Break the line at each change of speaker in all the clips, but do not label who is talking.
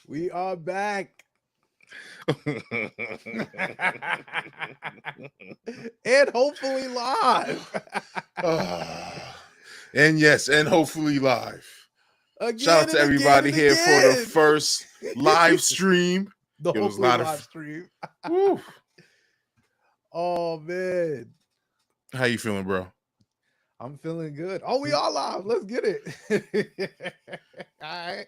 We are back. And hopefully live.
And yes, and hopefully live. Shout out
Again
to
and again
everybody
and
here for the
again.
first live stream.
The
It was a
hopefully
lot
live
of.
stream.
Woo.
Oh man.
How you feeling, bro?
I'm feeling good. Oh, we are live. Let's get it. All right.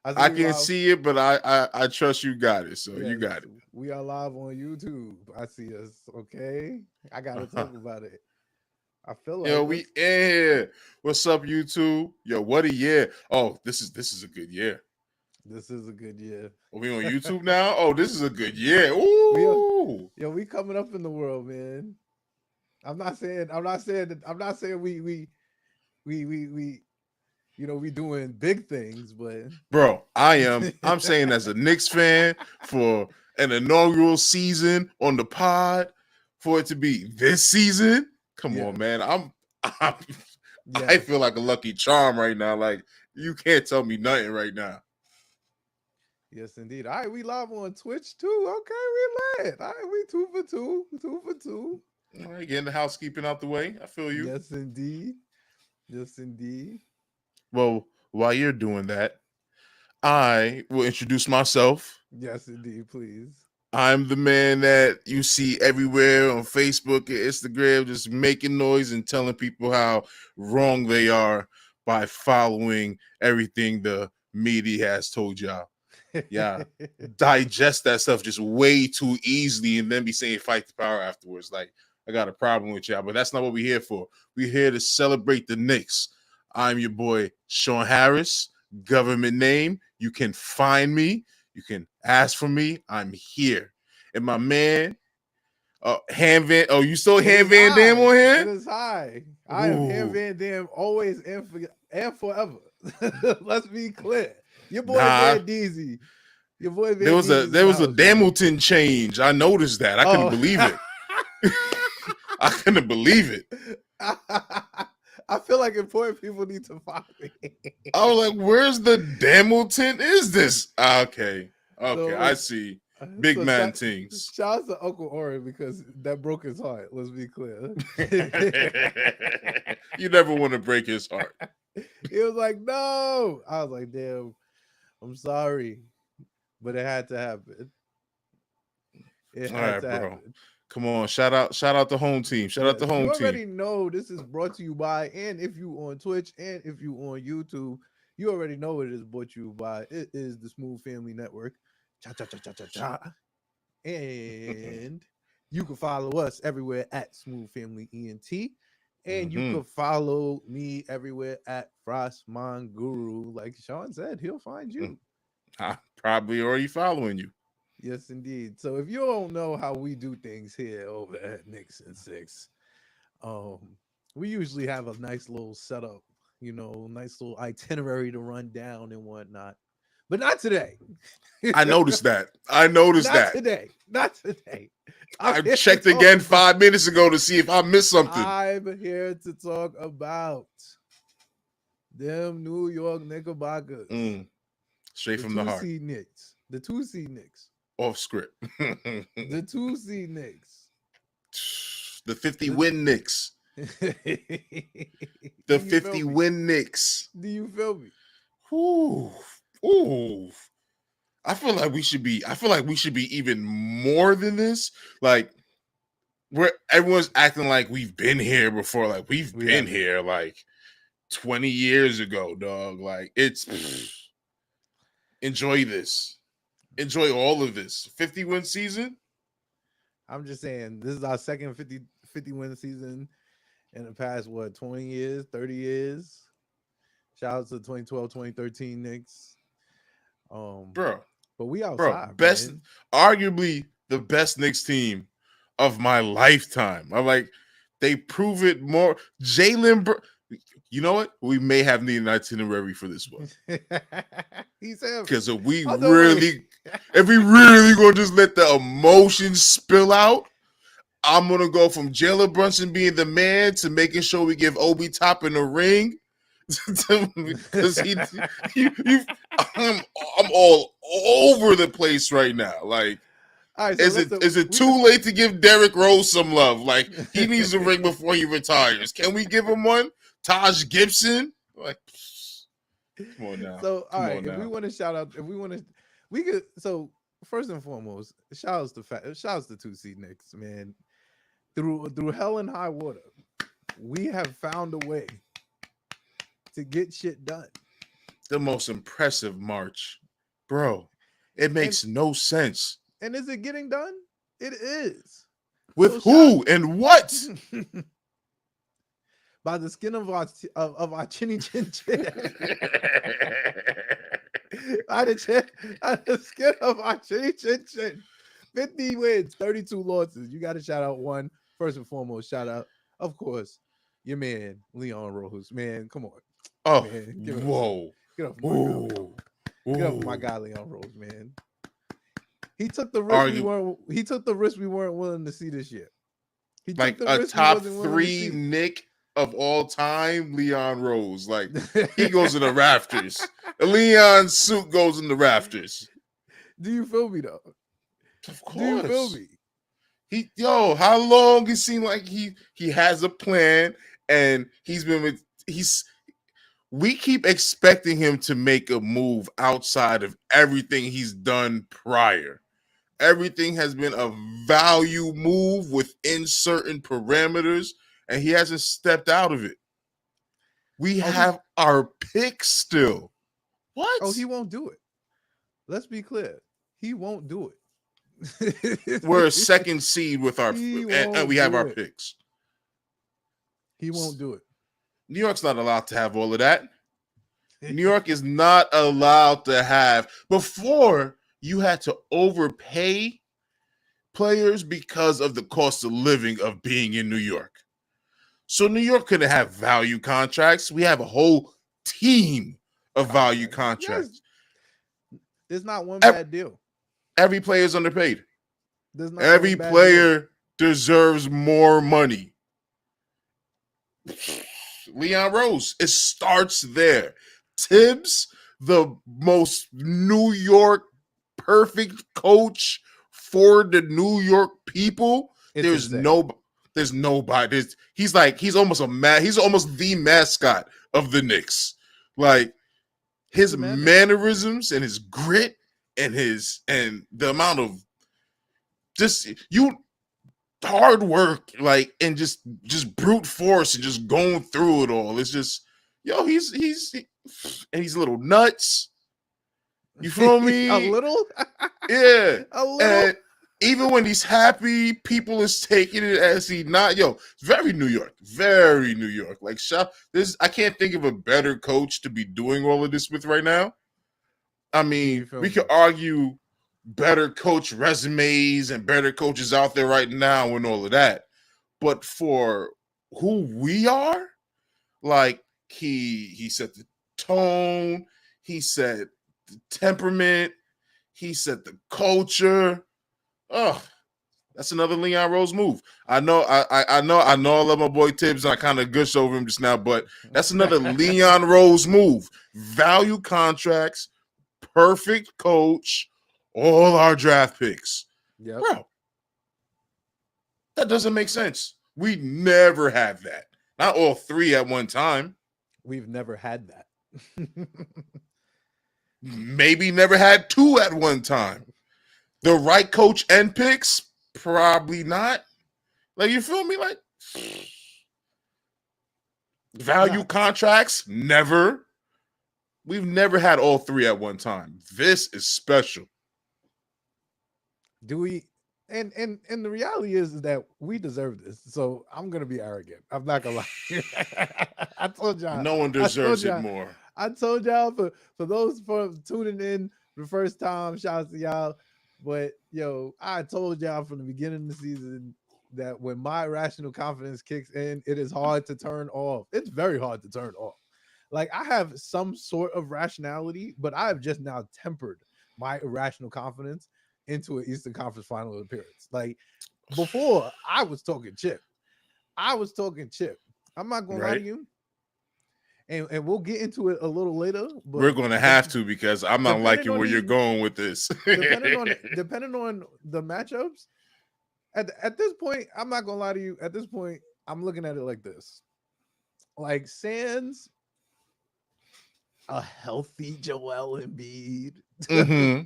I see
I
we
can't
live.
see it, but I trust you got it. So you
Yes,
got it.
we are live on YouTube. I see us. Okay. I gotta talk about it. I feel like
Yo, we
let's
in here. What's up, YouTube? Yo, what a year! Oh, this is a good year.
this is a good year.
Are we on YouTube now? Oh, this is a good year.
We are
Ooh.
we coming up in the world, man. I'm not saying we we doing big things, but
Bro, I'm saying as a Knicks fan for an inaugural season on the pod, for it to be this season. Come
yeah,
on, man. I'm I
yes,
feel like a lucky charm right now. Like you can't tell me nothing right now.
yes, indeed. All right, we live on Twitch too. Okay, we lit. All right, we 2 for 2, 2 for 2.
All right, getting the housekeeping out the way. I feel you.
Yes, indeed. Yes, indeed.
Well, while you're doing that, I will introduce myself.
Yes, indeed. Please.
I'm the man that you see everywhere on Facebook and Instagram, just making noise and telling people how wrong they are by following everything the media has told y'all. Yeah, digest that stuff just way too easily and then be saying fight the power afterwards. Like, I got a problem with y'all, but that's not what we're here for. We're here to celebrate the Knicks. I'm your boy, Sean Harris, government name. You can find me. You can ask for me. I'm here. And my man, Ham Van. Oh, you still
It
Ham
is
Van Dam
high.
on
It
here?
is high. I am Ham
Ooh,
Van Dam always and forever. Let's be clear. Your boy
nah.
Van Deezy. Your boy
There
Van
was a
Deezy's in
there
the
was a
house, man.
Damilton change. I noticed that. I couldn't
Oh.
believe it. I couldn't believe it.
I feel like important people need to follow me.
I was like, "Where's the Damilton? Is this okay? Okay,
So
I see. Big
so
man things."
shout out to Uncle Oren because that broke his heart. Let's be clear.
You never want to break his heart.
He was like, "No." I was like, "Damn, I'm sorry, but it had to happen. It
All
had
right,
to
bro.
happen."
Come on, shout out the home team. Shout out
Yes,
the
you
home team.
already know this is brought to you by, and if you on Twitch and if you on YouTube, you already know what it is brought to you by. It is the Smooth Family Network. Cha cha cha cha cha cha. And you can follow us everywhere at Smooth Family ENT. And you
Mm-hmm.
can follow me everywhere at Frostman Guru. Like Sean said, he'll find you.
I'm probably already following you.
Yes, indeed. So if you don't know how we do things here over at Knicks and Six, we usually have a nice little setup, nice little itinerary to run down and whatnot. But not today.
I noticed that. I noticed
Not
that.
today. Not today. I'm
I
here to
checked
talk
again
about.
5 minutes ago to see if I missed something.
I'm here to talk about them New York Knickerbockers,
Mm, straight
the
from the
two
heart,
seed Knicks, the 2 seed Knicks,
off script.
the 2 seed Knicks.
The 50
The,
win Knicks.
do
The
you feel
50
me?
win Knicks.
Do you feel me?
Ooh, ooh. I feel like we should be even more than this. Like where everyone's acting like we've been here before. Like we've
We
been
haven't.
here like 20 years ago, dog. Like it's enjoy this. Enjoy all of this. 50 win season.
I'm just saying, this is our second 50 win season in the past, what, 20 years, 30 years. Shout out to 2012, 2013 Knicks. Um,
Bro.
but we
Bro,
outside,
best
man.
arguably the best Knicks team of my lifetime. I'm like, they prove it more. You know what? We may have needed an itinerary for this one.
He said,
Because if we
don't worry.
really, if we really gonna just let the emotions spill out, I'm gonna go from Jalen Brunson being the man to making sure we give Obi Toppin a ring. Because I'm all over the place right now. Like,
All right, so
is it
we could
too late to give Derrick Rose some love? Like, he needs a ring before he retires. Can we give him one? Taj Gibson? Like, come on now.
So all
Come
right,
on
if we
now.
want to shout out, if we want to, we could. So first and foremost, shout outs to 2C Knicks, man. Through hell and high water, we have found a way to get shit done.
The most impressive march, bro. It
And
makes no sense.
and is it getting done? It is.
With
So
who and what?
by the skin of our chinny chin chin. by the skin of our chinny chin chin. 50 wins, 32 losses. You got to shout out one. First and foremost, shout out, of course, your man, Leon Rose. Man, come on.
Oh,
Man,
whoa.
get up for my guy, Leon. Get up for my guy, Leon Rose, man. He took the risk we weren't willing to see this year. He
like
took the
a
risk
top
we wasn't willing to
3
see.
Nick of all time, Leon Rose. Like, he goes in the rafters. Leon's suit goes in the rafters.
Do you feel me though?
Of
Do you feel
course.
me?
How long it seemed like he has a plan, and we keep expecting him to make a move outside of everything he's done prior. Everything has been a value move within certain parameters, and he hasn't stepped out of it. We have our pick still. What?
Oh, he won't do it. Let's be clear. He won't do it.
We're a second seed with our and we have our picks.
He won't do it.
New York's not allowed to have all of that. New York is not allowed to have. Before, you had to overpay players because of the cost of living of being in New York. So New York couldn't have value contracts. We have a whole team of value contracts.
Yes. There's not one bad deal.
Every player is underpaid. Every player deserves more money. Leon Rose, it starts there. Tibbs, the most New York perfect coach for the New York people. There's nobody. He's almost the mascot of the Knicks. Like, his mannerisms and his grit and the amount of hard work, like, and just brute force and just going through it all. It's just, he's a little nuts. You feel me?
A little?
Yeah.
A little.
And even when he's happy, people is taking it as he not. It's very New York. Very New York. Like, I can't think of a better coach to be doing all of this with right now. I mean, we could argue better coach resumes and better coaches out there right now and all of that. But for who we are, like, he set the tone, he set the temperament, he set the culture. Oh, that's another Leon Rose move. I know I love my boy Tibbs. I kind of gush over him just now, but that's another Leon Rose move. Value contracts, perfect coach, all our draft picks.
Yeah,
bro, that doesn't make sense. We never have that. Not all 3 at one time.
We've never had that.
Maybe never had 2 at one time. The right coach and picks, probably not. Like, you feel me? Like, value contracts, never. We've never had all 3 at one time. This is special.
Do we? And the reality is that we deserve this. So I'm gonna be arrogant. I'm not gonna lie. I told y'all.
No one deserves it more.
I told y'all for those for tuning in for the first time. Shout out to y'all. But I told y'all from the beginning of the season that when my irrational confidence kicks in, it is hard to turn off. It's very hard to turn off. Like, I have some sort of rationality, but I have just now tempered my irrational confidence into an Eastern Conference Final appearance. Like, before I was talking chip. I'm not gonna lie to
Right?
you, and we'll get into it a little later.
We're
But
going to have to because I'm not
depending
liking
on
where you're
these,
going with this.
depending on the matchups, at this point, I'm not gonna lie to you. At this point, I'm looking at it like this: like Sans, a healthy Joel Embiid.
hmm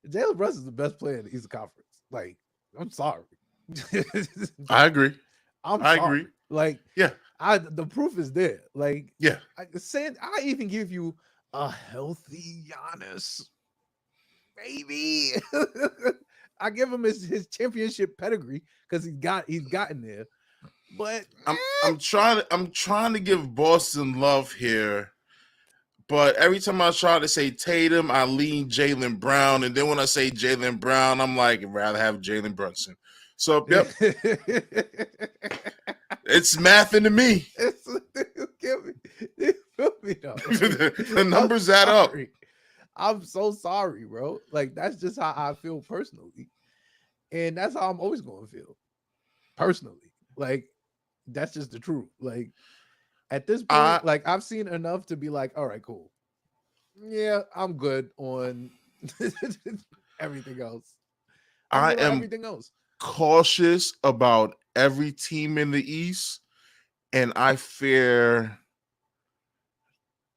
Jalen Brunson's the best player in the Eastern Conference. Like, I'm sorry.
I agree.
I'm
I
sorry.
agree.
Like,
Yeah.
the proof is there. Like,
Yeah.
I even give you a healthy Giannis. Maybe I give him his championship pedigree because he's gotten there. But
I'm trying to give Boston love here. But every time I try to say Tatum, I lean Jaylen Brown. And then when I say Jaylen Brown, I'm like, I'd rather have Jalen Brunson. So, yep, it's math into me.
You feel me though?
The numbers add up.
I'm so sorry, bro. Like, that's just how I feel personally. And that's how I'm always going to feel personally. Like, that's just the truth. Like, at this point, like, I've seen enough to be like, all right, cool. Yeah, I'm good on everything else.
I am
everything else.
cautious about every team in the East, and I fear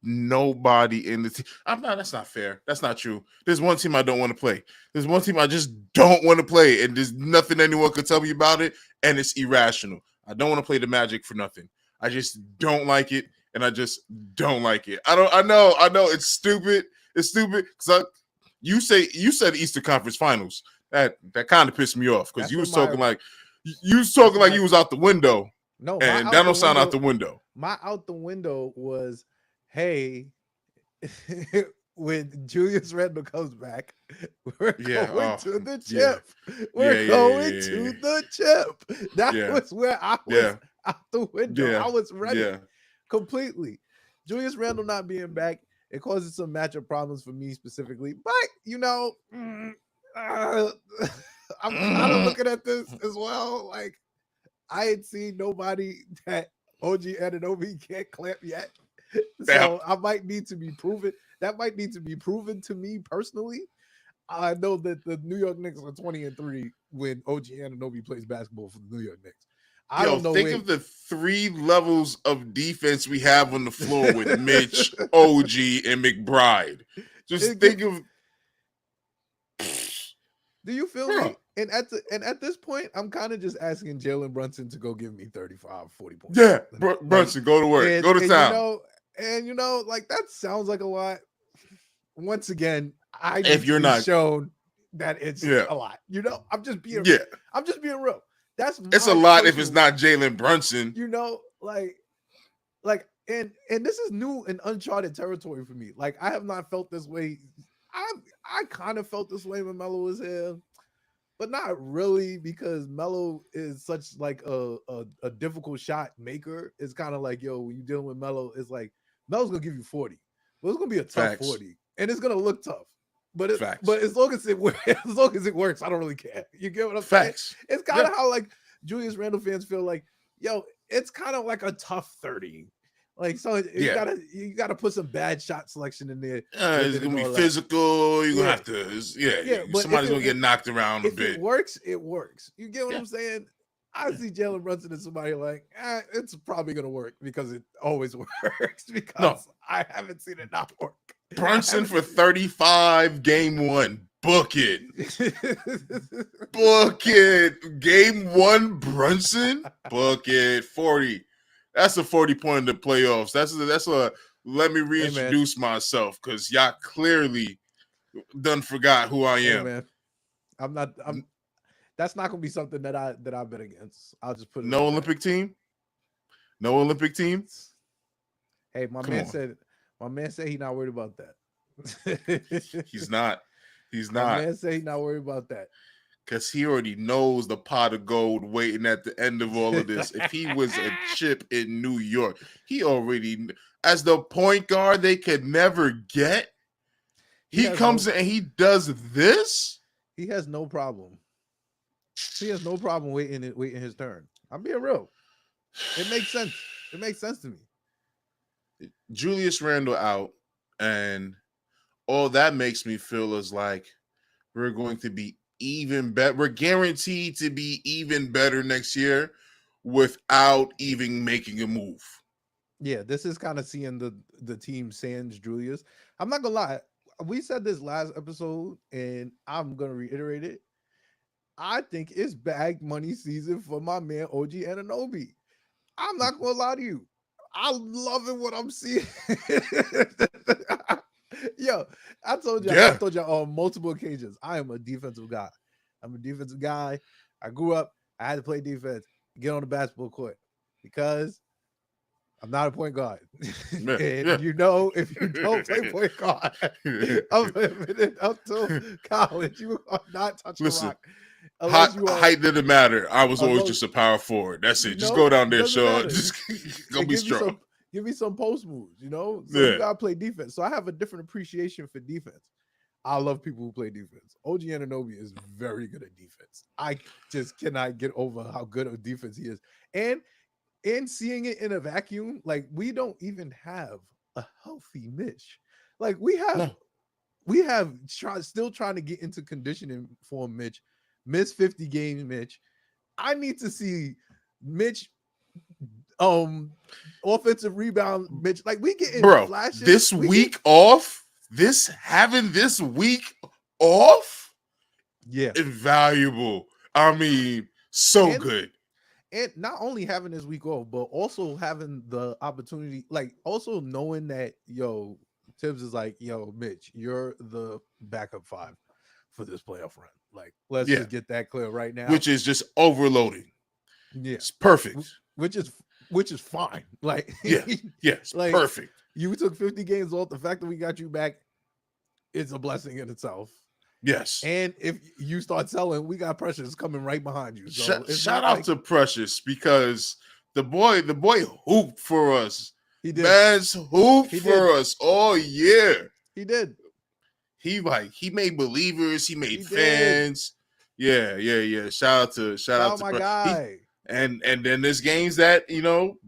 nobody in the team. That's not fair. That's not true. There's one team I don't want to play. There's one team I just don't want to play, and there's nothing anyone could tell me about it, and it's irrational. I don't want to play the Magic for nothing. I just don't like it, and I just don't like it. I know it's stupid. It's stupid because you said Eastern Conference Finals. That kind of pissed me off because you was talking like you was out the window.
No,
and that don't sound out the window.
My out the window was, hey, when Julius Randle comes back, we're going to the chip. Yeah. We're going to the chip. That was where I was out the window. I was ready completely. Julius Randle not being back, it causes some matchup problems for me specifically. But I'm kind of looking at this as well. Like, I ain't seen nobody that OG Anunoby can't clamp yet. So I might need to be proven. That might need to be proven to me personally. I know that the New York Knicks are 20-3 when OG Anunoby plays basketball for the New York Knicks. I don't know.
Think of the 3 levels of defense we have on the floor with Mitch, OG, and McBride. Just think of.
Do you feel me? And at this point, I'm kind of just asking Jalen Brunson to go give me 35, 40 points.
Yeah, Brunson, go to work, go to town.
Like, that sounds like a lot. Once again,
if you're not
shown that it's a lot. I'm just being real.
It's a lot if it's not Jalen Brunson.
And this is new and uncharted territory for me. Like, I have not felt this way. I kind of felt this way when Melo was here, but not really, because Melo is such like a difficult shot maker. It's kind of like, when you're dealing with Melo, it's like Melo's gonna give you 40, but it's gonna be a tough 40, and it's gonna look tough. But as long as it works, I don't really care. You get what I'm saying? It's kind of how like Julius Randle fans feel like, it's kind of like a tough 30. Like, so you gotta put some bad shot selection in there.
It's gonna be physical. You're gonna have to, somebody's gonna get knocked around a bit.
It works. You get what I'm saying? I see Jalen Brunson as somebody like, it's probably gonna work because it always works. Because I haven't seen it not work.
Brunson for 35, game 1. Book it. Book it. Game 1, Brunson. Book it. 40. That's a 40-point in the playoffs. That's a let me reintroduce myself, because y'all clearly done forgot who I am.
Man. That's not gonna be something that I bet against. I'll just put it.
No Olympic team. No Olympic team.
Hey, my man said he's not worried about that.
He's not.
My man said he's not worried about that.
Because he already knows the pot of gold waiting at the end of all of this. If he was a chip in New York, he already, as the point guard they could never get, he comes in and he does this.
He has no problem. He has no problem waiting his turn. I'm being real. It makes sense. It makes sense to me.
Julius Randle out, and all that makes me feel is like we're going to be even better. We're guaranteed to be even better next year without even making a move.
Yeah, this is kind of seeing the team sans Julius. I'm not gonna lie. We said this last episode, and I'm gonna reiterate it. I think it's bag money season for my man OG Ananobi. I'm not gonna lie to you. I'm loving what I'm seeing. Yo, I
Yeah.
told you on multiple occasions. I am a defensive guy. I'm a defensive guy. I grew up, I had to play defense, get on the basketball court because I'm not a point guard.
Yeah.
And
Yeah.
you know, if you don't play point guard up till college, you are not touching a
Listen,
rock unless you are
height didn't matter. I was always
alone.
just a power forward. That's it.
You
Just go
know,
down
it
there,
doesn't
Sean.
matter.
Just go
And
be strong.
give me some post moves, you know? So you
Yeah.
gotta play defense. So I have a different appreciation for defense. I love people who play defense. OG Anunoby is very good at defense. I just cannot get over how good of defense he is. And seeing it in a vacuum, like we don't even have a healthy Mitch. Like
No.
still trying to get into conditioning for Mitch. Miss 50 games, Mitch. I need to see Mitch offensive rebound, Mitch. Like we getting
Bro,
flashes.
this week off, having this week off,
Yeah.
invaluable. I mean, so
And
good.
and not only having this week off, but also having the opportunity, like also knowing that Tibbs is like, yo, Mitch, you're the backup five for this playoff run. Like, let's
Yeah.
just get that clear right now.
Which is just overloading.
Yeah,
It's perfect.
which is fine. Like,
Yeah, it's
like,
perfect.
You took 50 games off. The fact that we got you back is a blessing in itself.
Yes.
And if you start selling, we got Precious coming right behind you. So
Shout out to Precious because the boy hooped for us.
He did.
Man's hooped for us all year.
He did.
He made believers. He made
He
fans. Yeah. Shout out to
my guy.
And then there's games that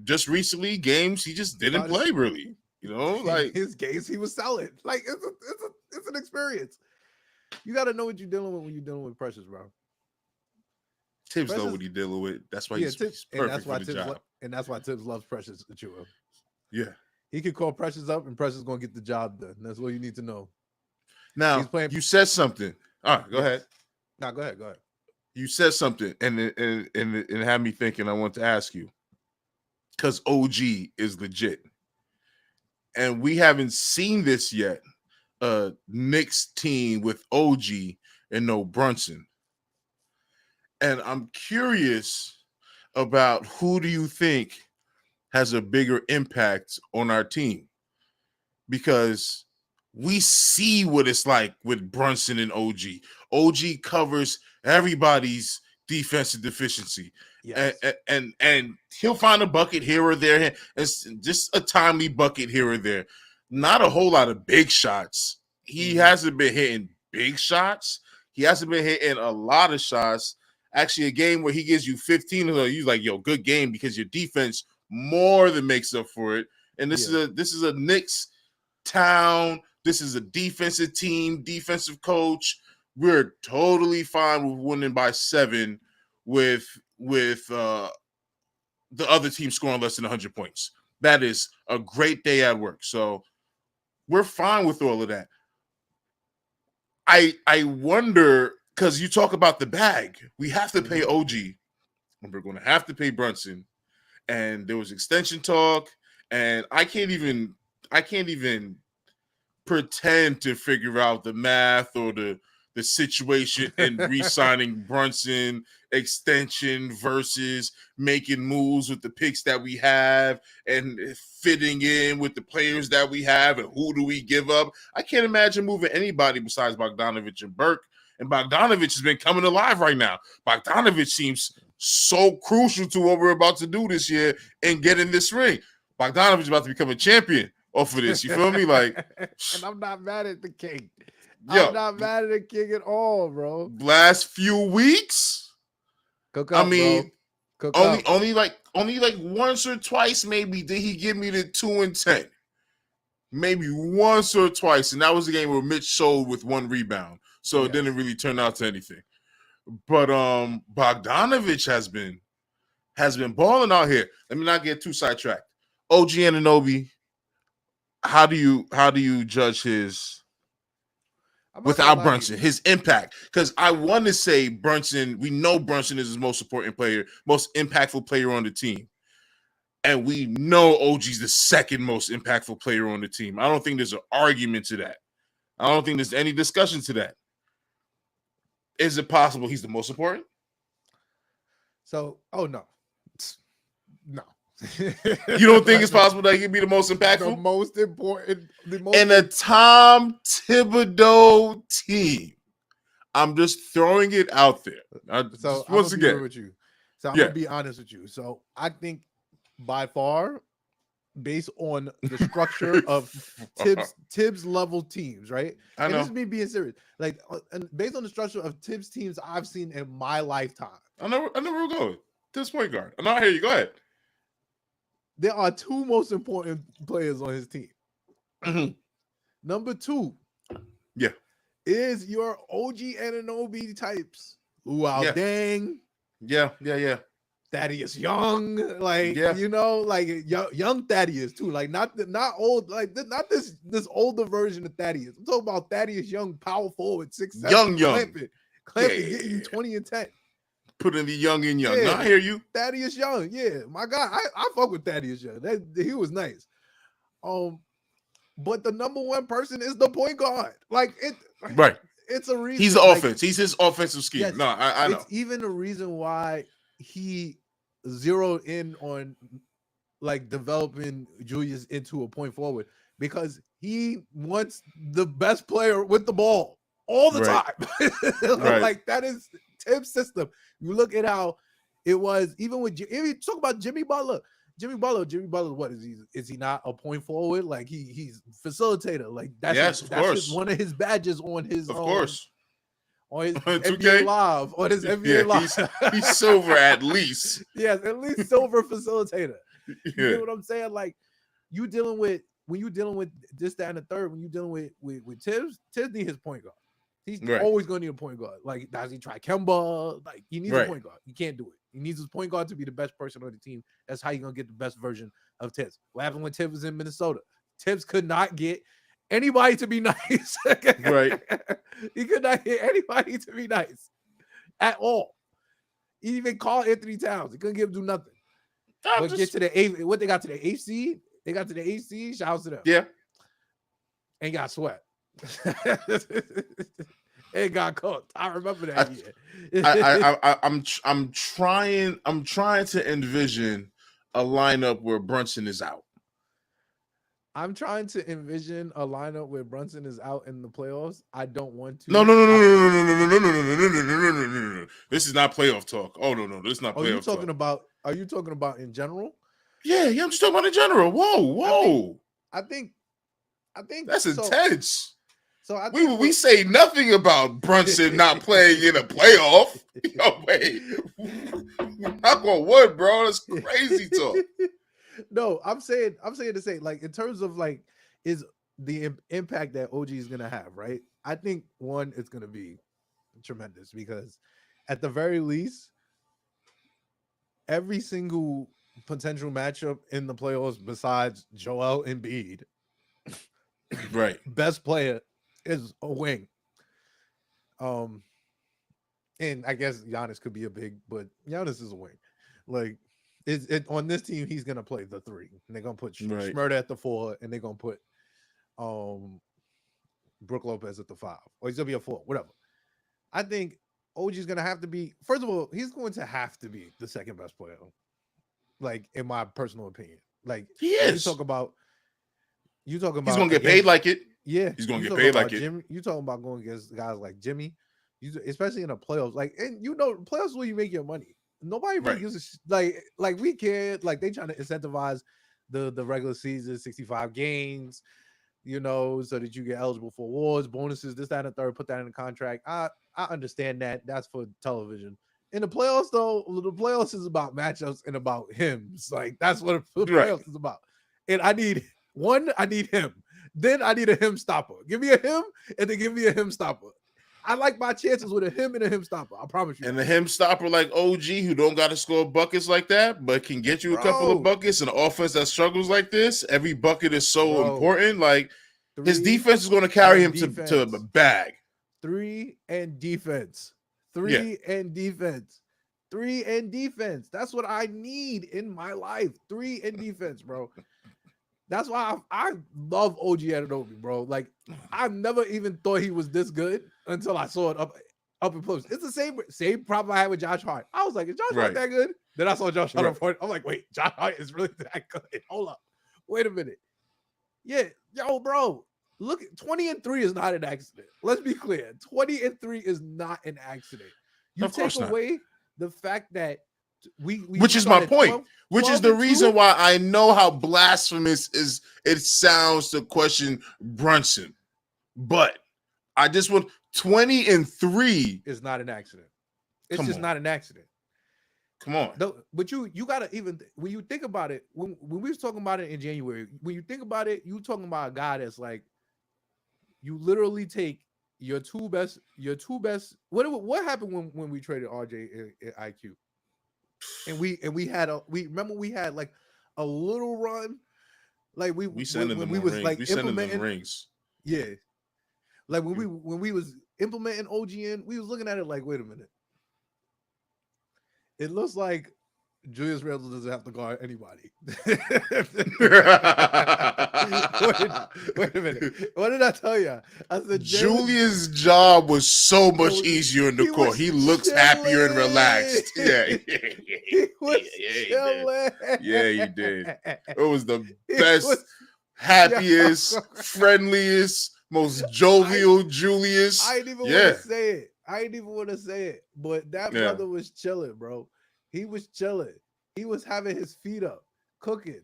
just recently games he just didn't play really. Like
his games he was selling. Like it's an experience. You got to know what you're dealing with when you're dealing with Precious, bro.
Tibbs know what he's dealing with. That's why he's perfect for the job.
And that's why Tibbs loves Precious Achua.
Yeah.
He could call Precious up and Precious going to get the job done. That's all you need to know.
Now, you said something. All right, go ahead.
No, go ahead.
You said something and it had me thinking. I want to ask you because OG is legit. And we haven't seen this yet. Knicks team with OG and no Brunson. And I'm curious about who do you think has a bigger impact on our team? Because we see what it's like with Brunson and OG. OG covers everybody's defensive deficiency. Yes. And he'll find a bucket here or there. It's just a timely bucket here or there. Not a whole lot of big shots. He hasn't been hitting big shots. He hasn't been hitting a lot of shots. Actually, a game where he gives you 15, you're like, yo, good game because your defense more than makes up for it. And this is a Knicks town. This is a defensive team, defensive coach. We're totally fine with winning by 7 with the other team scoring less than 100 points. That is a great day at work. So we're fine with all of that. I wonder, because you talk about the bag. We have to pay OG, and we're going to have to pay Brunson. And there was extension talk, and I can't even pretend to figure out the math or the situation in re-signing Brunson extension versus making moves with the picks that we have and fitting in with the players that we have and who do we give up. I can't imagine moving anybody besides Bogdanovich and Burke. And Bogdanovich has been coming alive right now. Bogdanovich seems so crucial to what we're about to do this year and getting this ring. Bogdanovich is about to become a champion off of this. You feel me? Like,
and I'm not mad at the King.
Yo,
I'm not mad at the King at all, bro.
Last few weeks,
Cook
I
up, bro.
mean,
Cook
only
up.
only like once or twice maybe did he give me the 2 and 10. Maybe once or twice, and that was the game where Mitch sold with 1 rebound, so it didn't really turn out to anything. But Bogdanovich has been balling out here. Let me not get too sidetracked. OG Anunoby, how do you judge his
I'm not gonna
without
lie to
Brunson,
you.
his impact? Because I want to say Brunson, we know Brunson is his most important player, most impactful player on the team. And we know OG's the second most impactful player on the team. I don't think there's an argument to that. I don't think there's any discussion to that. Is it possible he's the most important?
So, oh no, no.
You don't think it's possible that he could be the most
The
impactful?
most important,
In a Tom Thibodeau team. I'm just throwing it out there.
So I'm
Once
gonna be real
again,
with you. So I'm
yeah.
gonna be honest with you. So I think by far, based on the structure of Tibbs level teams, right?
I
And
know.
this is me being serious. Like, and based on the structure of Tibbs teams I've seen in my lifetime,
I know where we're going. This point guard. I'm not here. You go ahead.
there are two most important players on his team.
Mhm.
Number two,
Yeah.
is your OG Anunoby types. Luau
Yeah.
Dang,
Yeah.
Thaddeus Young, like
Yeah.
like young Thaddeus too, like not old, like not this older version of Thaddeus. I'm talking about Thaddeus Young, power forward, 6'7",
Young.
clamping, getting you 20 and 10.
Put in the young and young.
Yeah,
No, I hear you.
Thaddeus Young, yeah, my God, I fuck with Thaddeus Young. He was nice. But the number one person is the point guard. Like it,
Right.
It's a reason.
He's the offense. He's his offensive scheme.
Yes,
no, I know.
It's even a reason why he zeroed in on like developing Julius into a point forward, because he wants the best player with the ball all the time.
Right.
Like that is Tibbs' system. You look at how it was even with if you talk about Jimmy Butler. Jimmy Butler, what is he? Is he not a point forward? Like he's facilitator. Like that's
of course.
one of his badges on his
of course.
On his
2K?
NBA Live, on his NBA Live.
He's silver at least.
Yes, at least silver facilitator. You
Yeah.
know what I'm saying? Like when you dealing with this, that, and the third, when you dealing with Tibbs need his point guard. He's always going to need a point guard. Like, does he try Kemba? Like, he needs a point guard. He can't do it. He needs his point guard to be the best person on the team. That's how you're going to get the best version of Tibbs. What happened when Tibbs was in Minnesota? Tibbs could not get anybody to be nice.
Right.
He could not get anybody to be nice at all. He even called Anthony Towns. He couldn't get him to do nothing. But get to the eighth. What they got to the eighth seed? They got to the eighth seed. Shouts to them.
Yeah.
And got swept. It got cooked. I remember that year.
I'm trying to envision a lineup where Brunson is out.
I'm trying to envision a lineup where Brunson is out in the playoffs. I don't want to.
No. This is not playoff talk. Oh no, this is not playoff talk.
Are you talking about in general?
Yeah, I'm just talking about in general. Whoa.
I think
that's intense.
So I think
we say nothing about Brunson not playing in a playoff. Yo, wait. Knock on wood, bro. That's crazy talk.
No, I'm saying to say, like, in terms of like is the impact that OG is gonna have, right? I think one, it's gonna be tremendous because at the very least, every single potential matchup in the playoffs besides Joel Embiid,
right,
best player is a wing. And I guess Giannis could be a big, but Giannis is a wing. Like, on this team, he's gonna play the three, and they're gonna put Schmurda at the 4, and they're gonna put Brook Lopez at the 5, or he's gonna be a 4, whatever. I think OG's gonna have to be. First of all, he's going to have to be the second best player. Like, in my personal opinion, like
he is.
You talking about. He's
gonna get paid like it.
Yeah,
he's gonna get paid like it.
You talking about going against guys like Jimmy, especially in the playoffs. Like, and playoffs is where you make your money. Nobody really uses like we can, like, they trying to incentivize the regular season, 65 games, so that you get eligible for awards, bonuses, this, that, and the third. Put that in the contract. I understand that. That's for television. In the playoffs, though, the playoffs is about matchups and about him. It's like that's what the
Right.
playoffs is about. And I need him. Then I need a him stopper. Give me a him, and then give me a him stopper. I like my chances with a him and a him stopper. I promise you.
And the him stopper like OG, who don't got to score buckets like that, but can get you a couple of buckets. And an offense that struggles like this, every bucket is so important. Like his defense is going to carry him to the bag.
3 and defense. 3 and defense. 3 and defense. That's what I need in my life. 3 and defense, bro. That's why I love OG Anunoby, bro. Like I've never even thought he was this good until I saw it up and close. It's the same problem I had with Josh Hart. I was like, is Josh Hart that good? Then I saw Josh Hart. I'm like, wait, Josh Hart is really that good. Hold up. Wait a minute. Yeah, yo, bro. Look, 20-3 is not an accident. Let's be clear. 20-3 is not an accident. You take away the fact that
which is my point. Which is the reason why I know how blasphemous it sounds to question Brunson. But I just want 20-3
is not an accident. It's just not an accident.
Come on.
But you gotta even when you think about it, when we was talking about it in January, when you think about it, you talking about a guy that's like you literally take your two best. What happened when we traded RJ and IQ? And we had like a little run, like we sent them rings. Yeah, like when we was implementing OGN, we was looking at it like, wait a minute, it looks like Julius Randle doesn't have to guard anybody. wait a minute. What did I tell you? I said
Julius' job was so much easier in the court. He looks happier and relaxed. Yeah, he was chilling. He did. It was the best, happiest, friendliest, most jovial Julius.
I didn't even want to say it. But that brother was chilling, bro. He was chilling. He was having his feet up, cooking,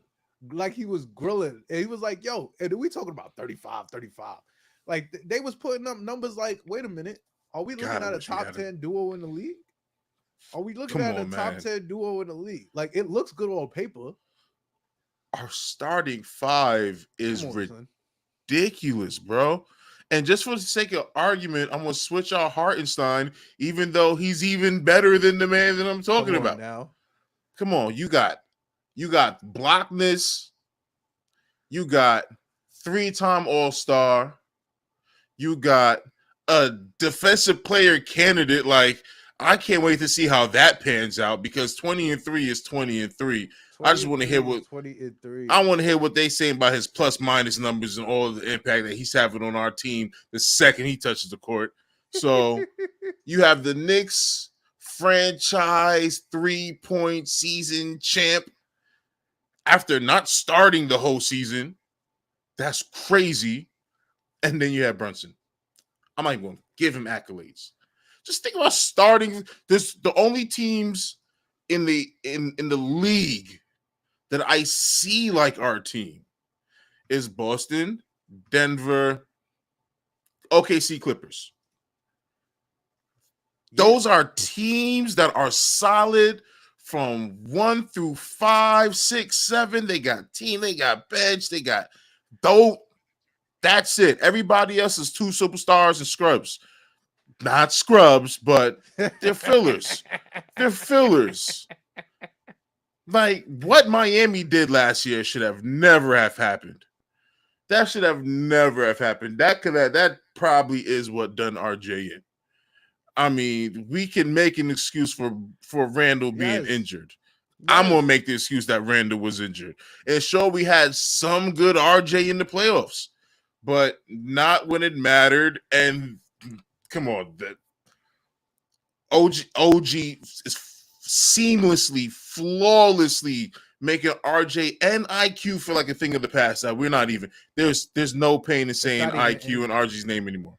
like he was grilling. And he was like, yo, and we talking about 35. Like they was putting up numbers like, wait a minute. Are we looking at a top 10 duo in the league? Are we looking at a top 10 duo in the league? Like it looks good on paper.
Our starting five is ridiculous, bro. And just for the sake of argument, I'm going to switch out Hartenstein, even though he's even better than the man that I'm talking about.
Now.
Come on, you got blockness, you got 3-time All-Star, you got a defensive player candidate. Like, I can't wait to see how that pans out because 20-3 is 20-3. I just want to hear what
20-3.
I want to hear what they saying about his plus minus numbers and all the impact that he's having on our team the second he touches the court. So you have the Knicks franchise 3-point season champ after not starting the whole season. That's crazy. And then you have Brunson. I'm not even going to give him accolades. Just think about starting this. The only teams in the league that I see like our team is Boston, Denver, OKC Clippers. Those are teams that are solid from 1 through 5, 6, 7. They got team, they got bench, they got dope. That's it. Everybody else is 2 superstars and scrubs. Not scrubs, but they're fillers. They're fillers. Like what Miami did last year should have never have happened. That should have never have happened. That probably is what done RJ in. I mean, we can make an excuse for Randall being injured. I'm gonna make the excuse that Randall was injured. And sure, we had some good RJ in the playoffs, but not when it mattered. And come on, that OG is seamlessly, flawlessly making RJ and IQ feel like a thing of the past. That we're not even there's no pain in saying IQ and RG's name anymore.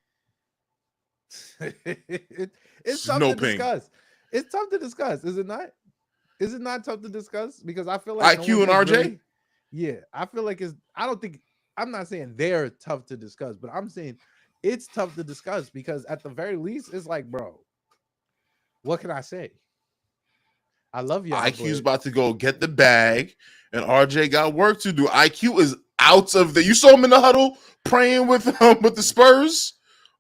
It's tough to discuss. It's tough to discuss, is it not? Is it not tough to discuss? Because I feel like
IQ and RJ.
I feel like it's. I'm not saying they're tough to discuss, but I'm saying it's tough to discuss because at the very least, it's like, bro, what can I say? I love y'all.
IQ's
but
about to go get the bag, and RJ got work to do. IQ is out of the. You saw him in the huddle praying with the Spurs.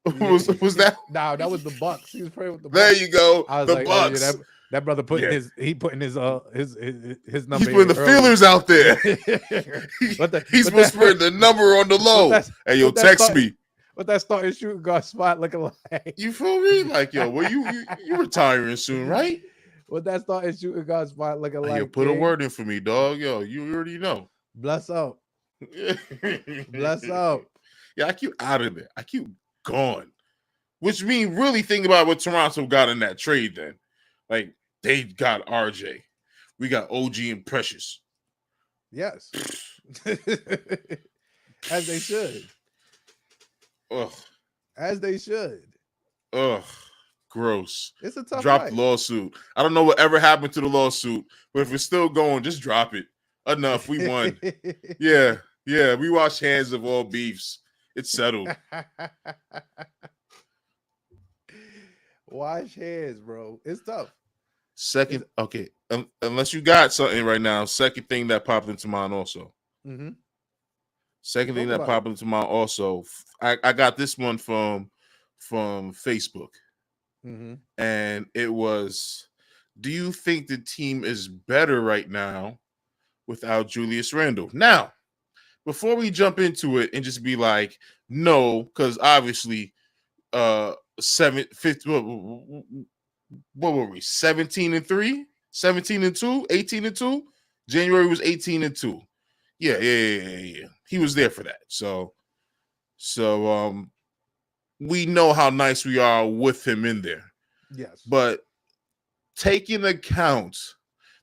yeah.
Was that?
Nah, that was the Bucks. He was praying with the
There
Bucks.
you go.
I was
The
like, oh yeah,
Bucks.
that brother putting
Yeah.
his number
He's putting
in
the
early.
feelers out there. He's
But
whispering the number on the low. Hey, yo, text me.
What that starting shooting guard spot looking like?
You feel me? Like, yo, well, you retiring soon, right?
What that starting shooting guard spot looking
Hey,
like?
yo, put a
King?
word in for me, dog. Yo, you already know.
Bless up. Bless up.
Yeah, I keep out of there. I keep gone. Which means really think about what Toronto got in that trade then. Like, they got RJ. We got OG and Precious.
Yes. As they should.
Ugh.
As they should.
Ugh. Gross.
It's a tough
Drop
fight.
the lawsuit. I don't know what ever happened to the lawsuit, but if it's still going, just drop it. Enough. We won. Yeah. We wash hands of all beefs. It's settled.
Wash hands, bro. It's tough.
Second, okay. Unless you got something right now, second thing that popped into mind also.
Mm-hmm.
Second thing that popped into mind also. I got this one from Facebook.
Mm-hmm.
And it was, do you think the team is better right now without Julius Randle? Now, before we jump into it and just be like, no, because obviously 15, what were we? 17-3, 17-2, 18-2. January was 18-2. Yeah. He was there for that. So we know how nice we are with him in there.
Yes.
But taking account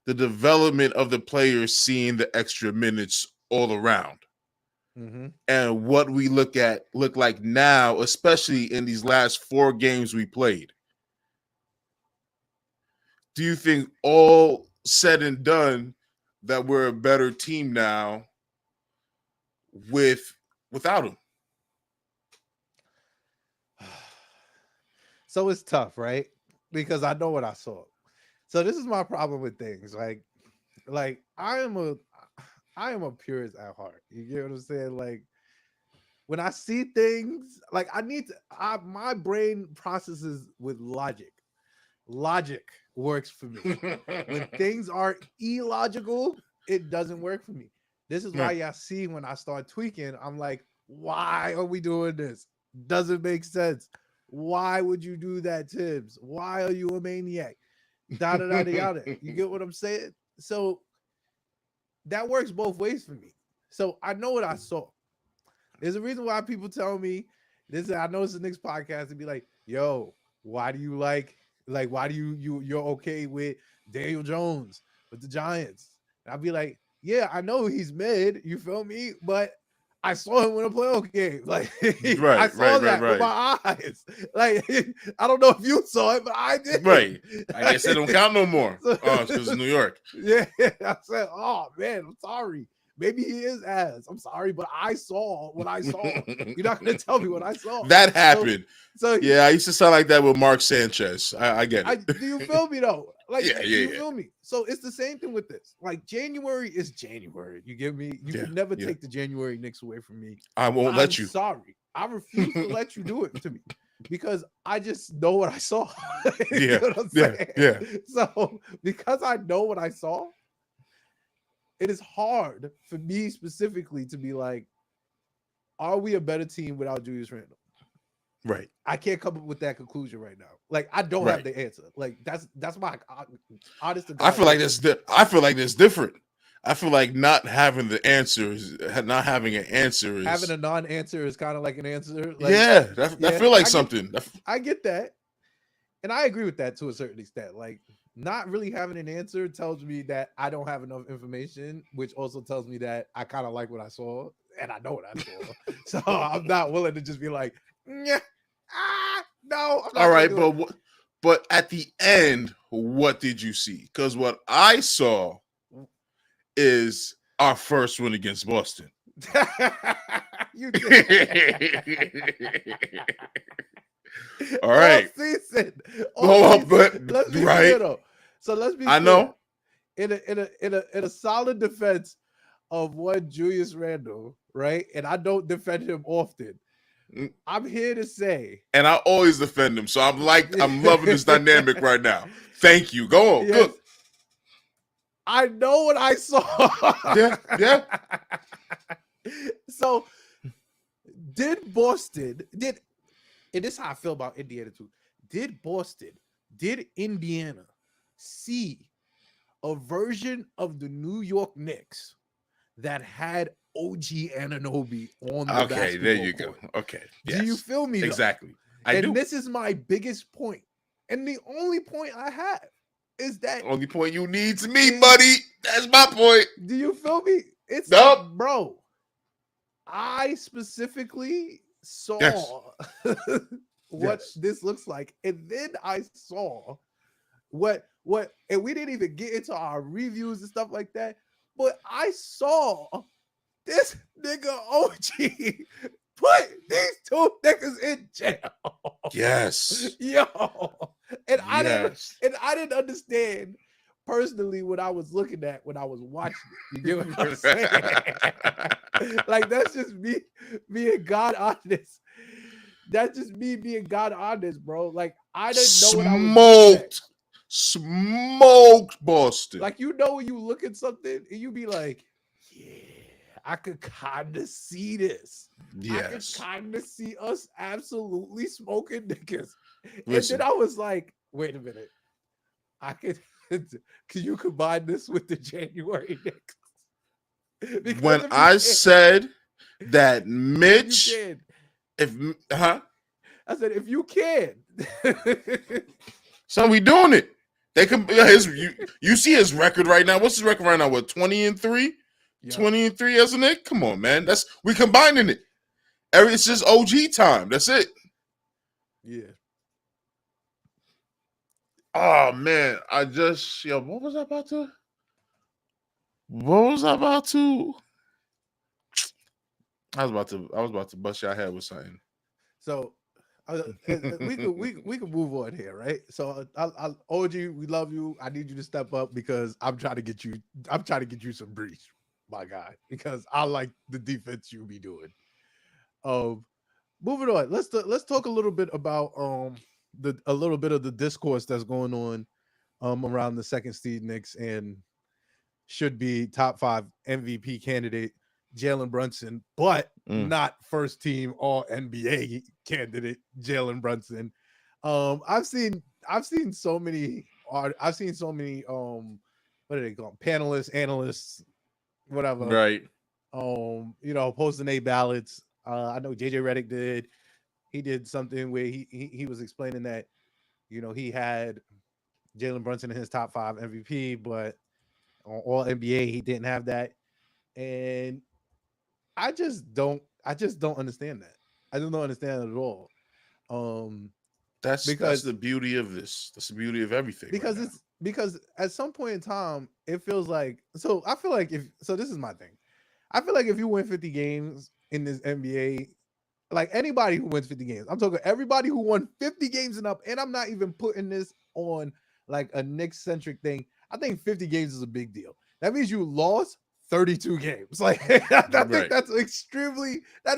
the development of the players seeing the extra minutes all around.
Mm-hmm.
And what we look like now, especially in these last 4 games we played. Do you think all said and done that we're a better team now without him?
So it's tough, right? Because I know what I saw. So this is my problem with things. Like I am a purist at heart. You get what I'm saying? Like when I see things, like my brain processes with logic. Logic works for me. When things are illogical, it doesn't work for me. This is why y'all see when I start tweaking, I'm like, why are we doing this? Doesn't make sense. Why would you do that, Tibbs? Why are you a maniac? Yada. You get what I'm saying? So that works both ways for me. So I know what I saw. There's a reason why people tell me this. I know it's a Knicks podcast and be like, yo, why do you you're okay with Daniel Jones with the Giants? And I'll be like, yeah, I know he's mid, you feel me? But I saw him win a playoff game. Like I saw that with my eyes. Like I don't know if you saw it, but I did.
Right. I guess they don't count no more. Oh, it's because it's New York.
Yeah. I said, oh man, I'm sorry. Maybe he is ass. I'm sorry, but I saw what I saw. You're not gonna tell me what I saw.
That happened.
So
yeah, I used to sound like that with Mark Sanchez. I get it.
Do you feel me though? Like,
yeah.
You feel me? So it's the same thing with this. Like January is January. You get me? You can never take the January Knicks away from me.
I won't let you.
Sorry, I refuse to let you do it to me because I just know what I saw. You know what I'm saying?
Yeah.
So because I know what I saw, it is hard for me specifically to be like, are we a better team without Julius Randle?
Right.
I can't come up with that conclusion right now. Like I don't have the answer. Like that's my honest.
I feel like that's different. I feel like not having the answer is not having an answer is
having a non-answer is kind of like an answer. Like,
I feel like something.
I get that, and I agree with that to a certain extent. Like not really having an answer tells me that I don't have enough information, which also tells me that I kind of like what I saw and I know what I saw. So I'm not willing to just be like, no. I'm not
all right, but at the end, what did you see? Because what I saw is our first win against Boston.
You did.
All right.
Season.
Let's be
clear, though. So let's be clear.
I know.
in a solid defense of one Julius Randle, right? And I don't defend him often.
Mm.
I'm here to say,
And I always defend him. So I'm loving this dynamic right now. Thank you. Go on. Good.
yes, I know what I saw.
Yeah.
So did Boston did and this is how I feel about Indiana too. Did Indiana see a version of the New York Knicks that had OG Anunoby on the
Okay, there
basketball
you
court?
go. Okay.
Do you
Yes.
feel me? Though?
Exactly. I
And
do.
this is my biggest point. And the only point I have is that
Only point you need to me, buddy. That's my point.
do you feel me? It's
Nope.
like, bro, I specifically
Yes.
saw what
Yes.
this looks like. And then I saw what and we didn't even get into our reviews and stuff like that. But I saw this nigga OG put these two niggas in jail.
Yes.
Yo. And I
Yes.
didn't understand personally what I was looking at when I was watching it. You get what I'm saying? Like that's just me being God honest. That's just me being God honest, bro. Like I didn't know what I was looking at.
Smoked Boston.
Like you know when you look at something and you be like, yeah, I could kind of see this. I could
Yes.
kind of see us absolutely smoking niggas.
Listen.
And then I was like, wait a minute. I could can you combine this with the January Knicks? Because
When
if you
I
can,
said that
if
Mitch,
you can,
I
said if you can.
so we doing it. They can you see his record right now. What's his record right now? What, 20-3?
Yeah.
20-3 as a Nick? Come on, man. We combining it. It's just OG time. That's it.
Yeah.
Oh man, what was I about to? What was I about to? I was about to bust your head with something.
So we can move on here, right? So OG, we love you. I need you to step up because I'm trying to get you some breach, my guy, because I like the defense you be doing. Moving on. Let's talk a little bit about a little bit of the discourse that's going on around the second seed Knicks and should be top 5 MVP candidate Jalen Brunson, but not first team All NBA candidate Jalen Brunson. I've seen so many what do they call them? Panelists, analysts, whatever.
Right.
Posting their ballots. I know JJ Redick did. He did something where he was explaining that he had Jalen Brunson in his top 5 MVP, but on All NBA he didn't have that, and I just don't understand that. I just don't understand it at all.
That's
Because
the beauty of this. That's the beauty of everything.
because
right
it's because at some point in time it feels like I feel like this is my thing. I feel like if you win 50 games in this NBA, like anybody who wins 50 games, I'm talking everybody who won 50 games and up, and I'm not even putting this on like a Knicks centric thing. I think 50 games is a big deal. That means you lost 32 games. Like I think that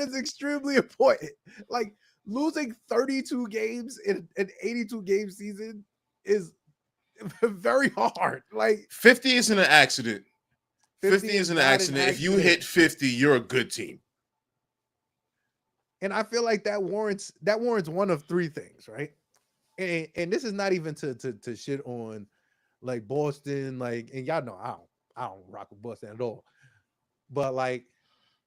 is extremely important. Like losing 32 games in an 82 game season is very hard. Like
50 isn't an accident. 50
is
isn't an
not an
accident. If you
accident.
hit 50, you're a good team.
And I feel like that warrants one of 3 things, right? And this is not even to shit on like Boston, like, and y'all know I don't rock with Boston at all. But like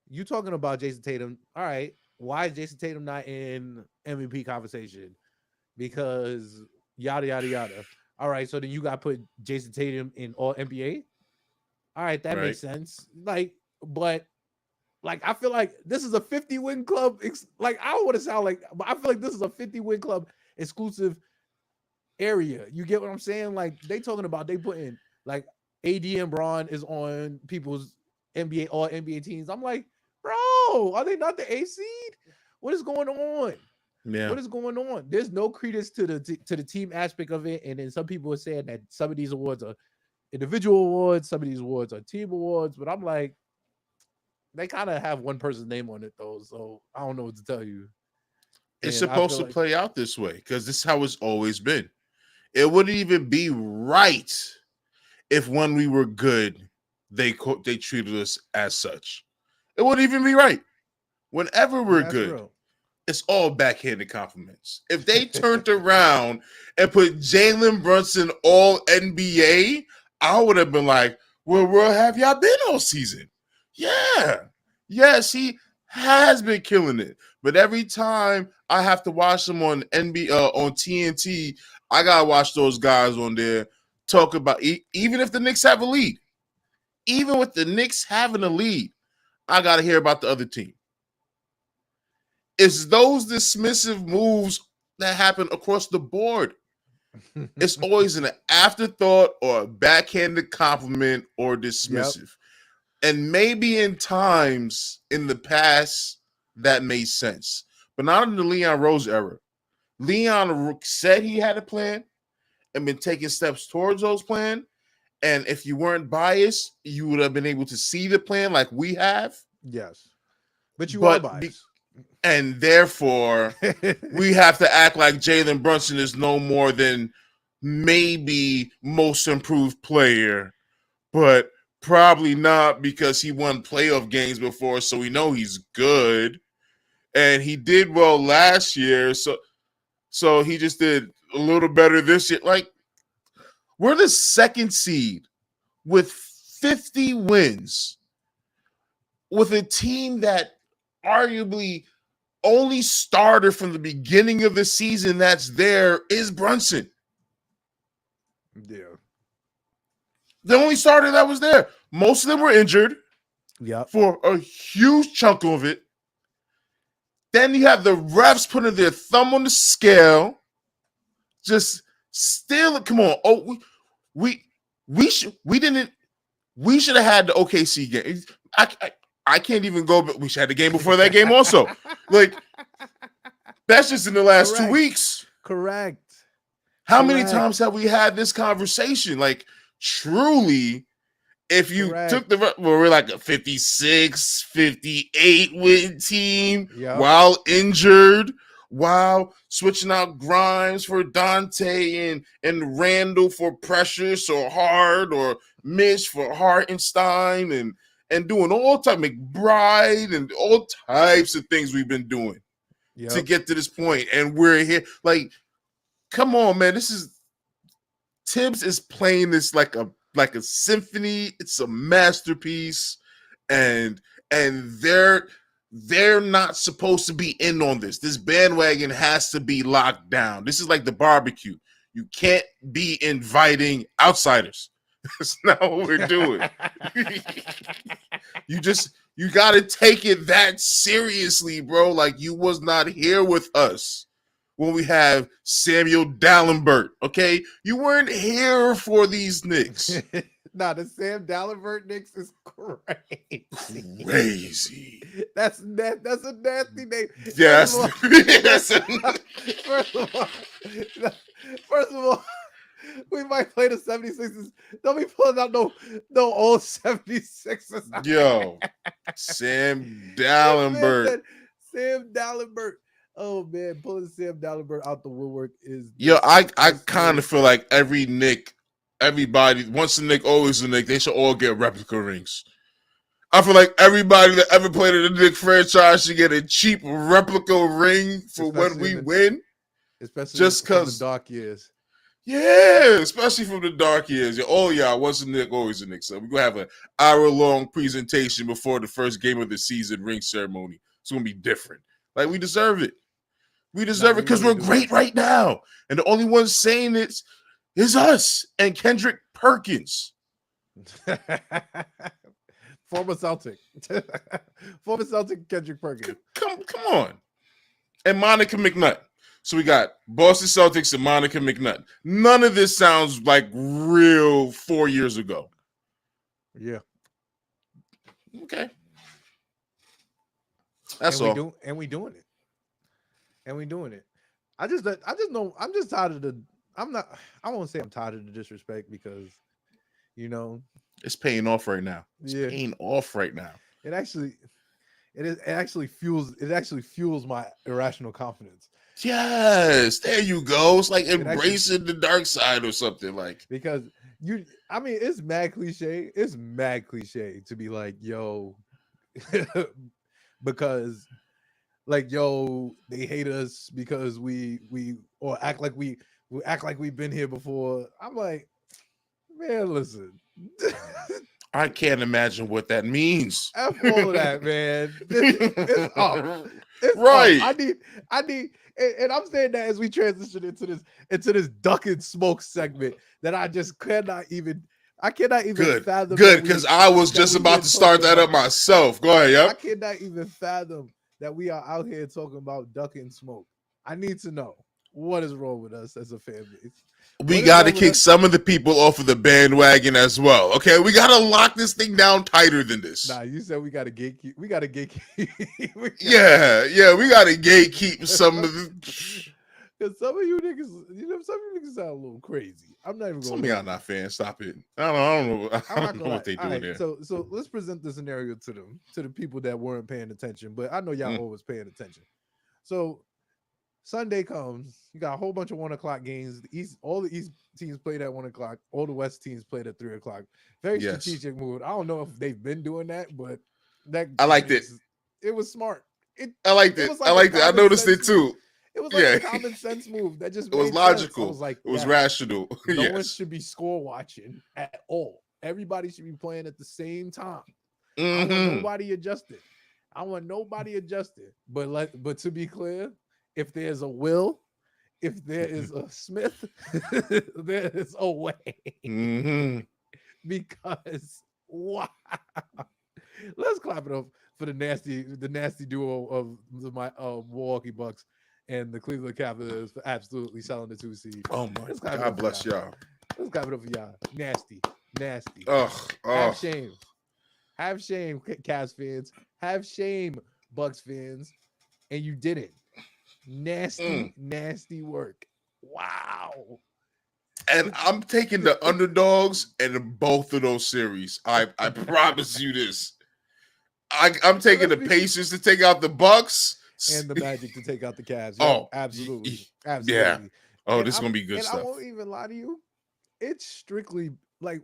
you talking about Jason Tatum, all right, why is Jason Tatum not in MVP conversation? Because yada yada yada. All right, so then you got to put Jason Tatum in All NBA. All right, that makes sense. Like, but like I feel like this is a 50-win club. Like I don't want to sound like, but I feel like this is a 50-win club exclusive area. You get what I'm saying? Like they talking about they putting like AD and Bron is on people's NBA All NBA teams. I'm like, bro, are they not the A seed? What is going on?
Yeah.
What is going on? There's no credence to the team aspect of it, and then some people are saying that some of these awards are individual awards. Some of these awards are team awards, but I'm like, they kind of have one person's name on it though, so I don't know what to tell you.
It's
And I
supposed
feel
to
like,
play out this way because this is how it's always been. It wouldn't even be right if when we were good, they treated us as such. It wouldn't even be right. Whenever we're
that's
good,
real.
it's all backhanded compliments. If they turned around and put Jalen Brunson all NBA, I would have been like, well, where have y'all been all season? Yeah. Yes, he has been killing it. But every time I have to watch him on on TNT, I gotta watch those guys on there talk about even if the Knicks have a lead, even with the Knicks having a lead, I gotta hear about the other team. It's those dismissive moves that happen across the board. It's always an afterthought or a backhanded compliment or
Yep.
dismissive. And maybe in times in the past that made sense, but not in the Leon Rose era. Leon said he had a plan and been taking steps towards those plans. And if you weren't biased, you would have been able to see the plan like we have.
Yes, but you are
But
biased.
and therefore we have to act like Jalen Brunson is no more than maybe most improved player, but probably not because he won playoff games before, so we know he's good. And he did well last year, so he just did a little better this year. Like, we're the second seed with 50 wins with a team that arguably only starter from the beginning of the season that's there is Brunson.
Yeah.
The only starter that was there. Most of them were injured
Yep.
for a huge chunk of it. Then you have the refs putting their thumb on the scale. Just still, come on. Oh, we should have had the OKC game. I can't even go, but we should have the game before that game also. Like, that's just in the last 2 weeks.
Correct.
How many times have we had this conversation? Like, truly, if you took we're like a 56, 58 win team while injured, while switching out Grimes for Dante and Randall for Precious or Hard or Mitch for Hartenstein and doing all type McBride and all types of things we've been doing to get to this point. And we're here. Like, come on, man. This is Tibbs is playing this like a symphony. It's a masterpiece, and they're not supposed to be in on this. This bandwagon has to be locked down. This is like the barbecue. You can't be inviting outsiders. That's not what we're doing. You got to take it that seriously, bro. Like, you was not here with us when we have Samuel Dallenberg, okay? You weren't here for these Knicks.
Nah, the Sam Dallenberg Knicks is crazy. That's a nasty name.
Yes.
First of all, we might play the 76ers. Don't be pulling out no old 76ers.
Yo, Sam Dallenberg.
Sam Dallenberg. Oh man, pulling Sam Dallenberg out the woodwork is.
I kind of feel like everybody, once a Knick, always a Knick. They should all get replica rings. I feel like everybody that ever played in the Knick franchise should get a cheap replica ring for when we win.
Especially
just because
the dark years.
Yeah, especially from the dark years. Oh yeah, once a Knick, always a Knick. So we're gonna have an hour-long presentation before the first game of the season ring ceremony. It's gonna be different. Like, we deserve it. We deserve it because we're great right now. And the only one saying it is us and Kendrick Perkins.
Former Celtic. Former Celtic Kendrick Perkins.
Come on. And Monica McNutt. So we got Boston Celtics and Monica McNutt. None of this sounds like real 4 years ago.
Yeah.
Okay. That's all.
And we doing it. I just know I'm just tired of I won't say I'm tired of the disrespect because You know,
It's paying off right now. It's
yeah.
paying off right now.
It actually, it actually fuels my irrational confidence.
Yes, there you go. It's like
It actually
embracing the dark side or something. Like,
because I mean, it's mad cliche. It's mad cliche to be like, yo, because like, yo, they hate us because we or act like we act like we've been here before. I'm like, man, listen.
I can't imagine what that means.
F all of that, man. It's up. It's up.
Right.
I need, and I'm saying that as we transition into this duck and smoke segment that I cannot even
Good.
fathom
Good. Because I was just
we here
about to start
talking
that up
about.
myself. Go ahead.
I
Yep.
cannot even fathom that we are out here talking about duck and smoke. I need to know what is wrong with us as a fan base.
We
What is
got to
wrong with
kick
us?
some of the people off of the bandwagon as well. Okay. We got to lock this thing down tighter than this.
Nah, you said we got to gatekeep. We got to gatekeep.
Yeah. Yeah. We got to gatekeep some of the.
Because some of you niggas, some of you niggas sound a little crazy. I'm not even
Some
going
of
to
y'all not fans. Stop it. I don't know. I
I'm not
don't know
gonna
what they
lie. All
doing
right,
there.
so let's present the scenario to the people that weren't paying attention, but I know y'all
Mm.
always paying attention. So Sunday comes, you got a whole bunch of 1 o'clock games. All the East teams played at 1 o'clock. All the West teams played at 3 o'clock. Very
Yes.
strategic move. I don't know if they've been doing that, but
I liked it.
it was smart.
I liked
It
it.
was
I
like a
liked it. I
common
noticed
sense
it
move.
too.
It was like
Yeah.
a common sense move that just
It was
made sense. I
logical.
was like,
It was
yes,
rational.
no one
Yes.
should be score watching at all. Everybody should be playing at the same time. I want
Mm-hmm.
nobody adjusted. I want nobody adjusted. But to be clear, if there's a Will, if there is a Smith, there is a way.
Mm-hmm.
Because wow. Let's clap it up for the nasty duo of my Milwaukee Bucks and the Cleveland Cavaliers for absolutely selling the 2 seed.
Oh my
Let's clap it
God
up for
bless
y'all.
y'all.
Let's clap it up for y'all. Nasty.
Ugh.
Have
Ugh.
shame. Have shame, Cavs fans. Have shame, Bucks fans. And you did it.
Mm.
Nasty work. Wow.
And I'm taking the underdogs in both of those series. I promise you this. I'm taking the Pacers to take out the Bucks.
And the Magic to take out the Cavs. Yep,
Oh,
absolutely.
yeah.
Absolutely.
Oh,
And
this is gonna be good
I
stuff.
won't even lie to you. It's strictly like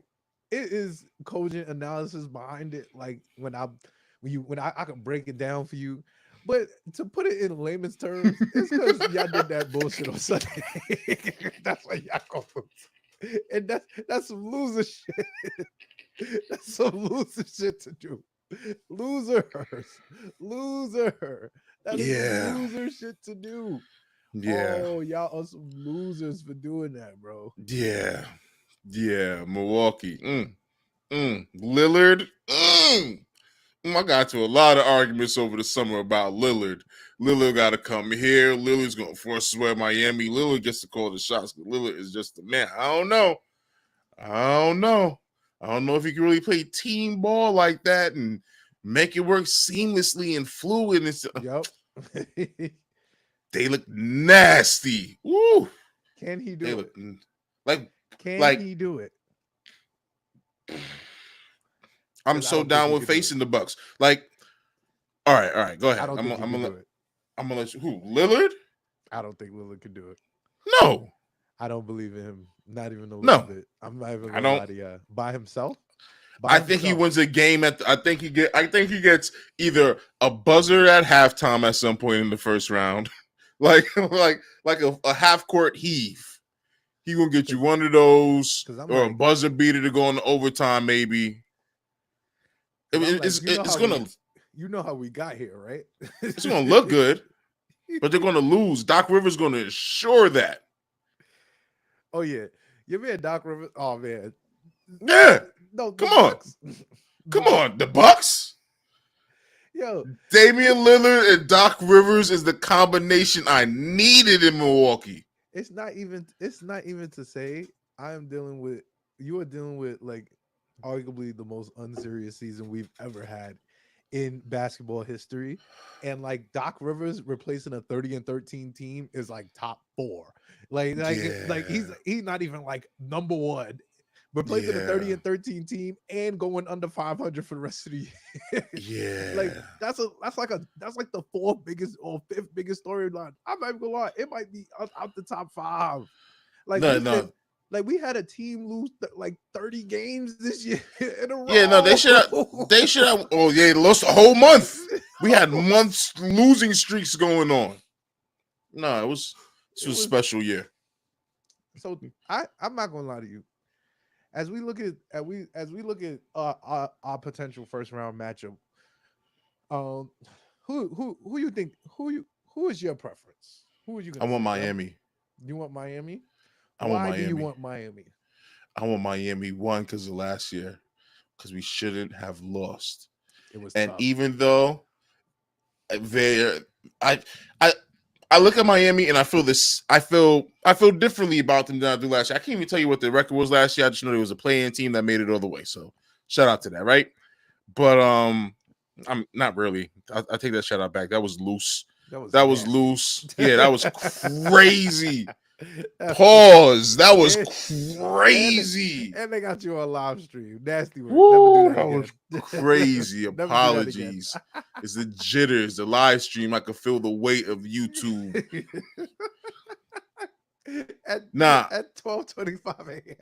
it is cogent analysis behind it. Like when I can break it down for you. But to put it in layman's terms, it's because y'all did that bullshit on Sunday. That's why y'all go lose. And that's some loser shit. That's some loser shit to do. Losers. Loser. That is some
Yeah.
loser shit to do.
Yeah.
Oh, y'all are some losers for doing that, bro.
Yeah. Yeah. Milwaukee. Lillard. I got to a lot of arguments over the summer about Lillard. Lillard got to come here. Lillard's going to force his way at Miami. Lillard gets to call the shots. Lillard is just the man. I don't know. I don't know if he can really play team ball like that and make it work seamlessly and fluid.
Yep.
They look nasty. Woo.
Can he
They
do
look
it?
like
Can he do it?
I'm
'Cause I
so
don't think
down
he
with
could do it.
facing the Bucks. Like, all right, go ahead.
I don't think he
I'm
could
gonna
do it.
I'm gonna let you. Who? Lillard?
I don't think Lillard could do it.
No,
I don't believe in him. Not even a little
no.
bit. I'm not even
I
gonna lie
don't.
to you. By himself?
I think he wins a game I think he gets either a buzzer at halftime at some point in the first round, like a half court heave. He gonna get you one of those,
I'm
or a
like,
buzzer beater to go into overtime, maybe. I mean,
I'm like, you know how we got here, right?
it's gonna look good, but they're gonna lose. Doc Rivers gonna ensure that.
Oh yeah, your man Doc Rivers. Oh man,
Yeah,
no,
come on, the Bucks.
Yo,
Damian Lillard and Doc Rivers is the combination I needed in Milwaukee.
it's not even to say you are dealing with like arguably the most unserious season we've ever had in basketball history. And like Doc Rivers replacing a 30-13 team is like top 4. Like
Yeah.
he's not even like number 1, replacing a 30
Yeah.
and 13 team and going under 500 for the rest of the year. Like
Yeah.
that's like the fourth biggest or fifth biggest storyline. I'm not even gonna lie, it might be out the top five. Like
No,
we've
no.
been like we had a team lose like 30 games this year in a
Yeah, no, they
row.
should have oh yeah, they lost a whole month. We had months losing streaks going on. No, this
It
was a
was
special year.
so I'm not gonna lie to you. As we look at our potential first round matchup, um, who you think who is your preference? Who are you
I
gonna
want
say, Joe?
Miami.
You want Miami?
I want
Why do you
Miami.
want Miami?
I want Miami one because of last year. Because we shouldn't have lost.
It was
And
tough.
even though they I I I look at Miami and I feel this. I feel differently about them than I do last year. I can't even tell you what the record was last year. I just know there was a play-in team that made it all the way. So shout out to that, right? But I'm not really. I take that shout out back. That was loose.
That was
That was
nasty.
loose. Yeah, that was crazy.
That's-
Pause. That was
and,
crazy.
and they got you on live stream. Nasty word. Never do
Woo,
that
that
again.
was crazy.
Never do that again.
Apologies. It's the jitters, the live stream. I could feel the weight of YouTube. Nah.
At 12:25 a.m.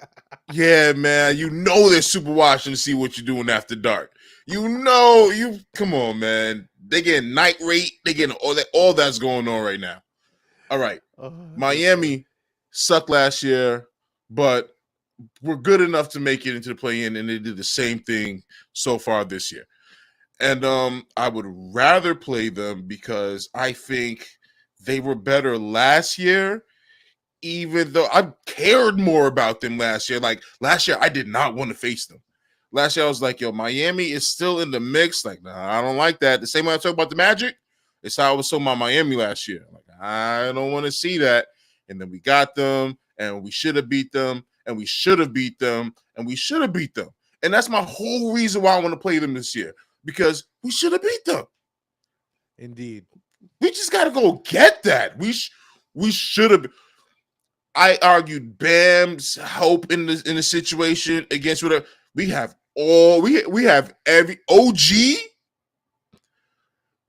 Yeah, man. You know they're super watching to see what you're doing after dark. You know, come on, man. They getting night rate. They getting all that's going on right now. All right. Miami sucked last year, but we're good enough to make it into the play-in, and they did the same thing so far this year. And I would rather play them because I think they were better last year, even though I cared more about them last year. Like last year, I did not want to face them. Last year, I was like, yo, Miami is still in the mix. Like, nah, I don't like that. The same way I talk about the Magic, it's how I was talking about Miami last year. Like, I don't want to see that. And then we got them, and we should have beat them, and we should have beat them, and we should have beat them. And that's my whole reason why I want to play them this year, because we should have beat them.
Indeed.
We just got to go get that. We should have. I argued Bam's help in the situation against whatever. We have we have every OG.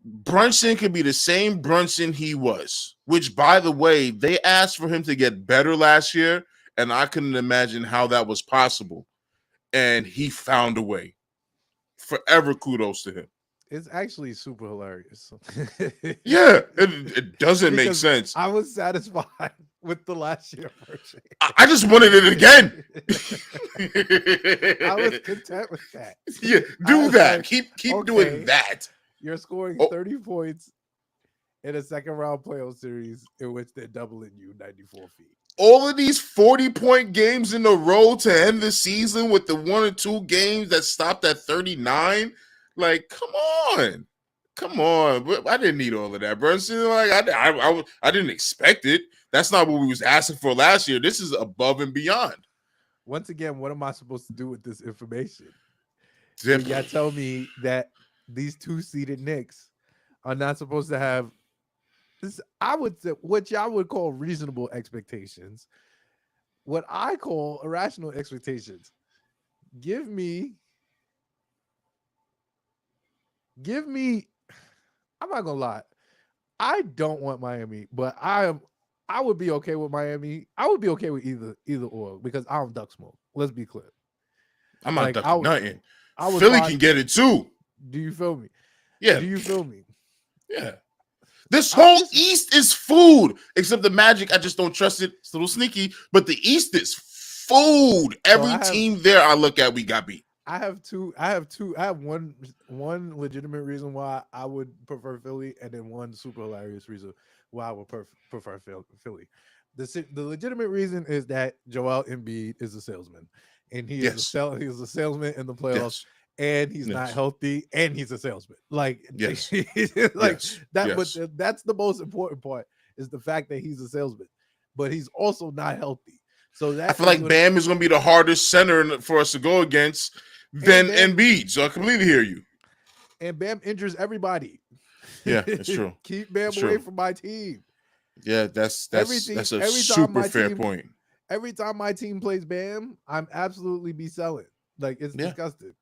Brunson could be the same Brunson he was, which, by the way, they asked for him to get better last year, and I couldn't imagine how that was possible. And he found a way. Forever kudos to him.
It's actually super hilarious.
Yeah, it doesn't make sense.
I was satisfied with the last year version.
I just wanted it again.
I was content with that.
Yeah, do that. Like, keep
okay,
doing that.
You're scoring 30 points in a second round playoff series in which they're doubling you 94 feet.
All of these 40-point games in a row to end the season with the 1 or 2 games that stopped at 39. Like, come on. I didn't need all of that, bro. So, like, I didn't expect it. That's not what we was asking for last year. This is above and beyond.
Once again, what am I supposed to do with this information? So y'all tell me that these 2-seeded Knicks are not supposed to have this, I would say, what y'all would call reasonable expectations. What I call irrational expectations. Give me, I'm not gonna lie. I don't want Miami, but I would be okay with Miami. I would be okay with either or because I don't duck smoke. Let's be clear.
I'm not ducking nothing. Philly can get it too.
Do you feel me?
Yeah.
Do you feel me?
Yeah. This whole East is food, except the Magic. I just don't trust it. It's a little sneaky, but the East is food. Every team there I look at, we got beat.
I have one legitimate reason why I would prefer Philly, and then one super hilarious reason why I would prefer Philly. The legitimate reason is that Joel Embiid is a salesman, and he is a salesman in the playoffs, and he's not healthy, and he's a salesman. Like, that. But that's the most important part is the fact that he's a salesman, but he's also not healthy. So that
I feel like Bam is going to be the hardest center for us to go against than Embiid. So I completely hear you.
And Bam injures everybody.
Yeah, it's true.
Keep Bam away from my team.
Yeah, that's a super fair point.
Every time my team plays Bam, I'm absolutely be selling. Like it's
Yeah,
disgusting.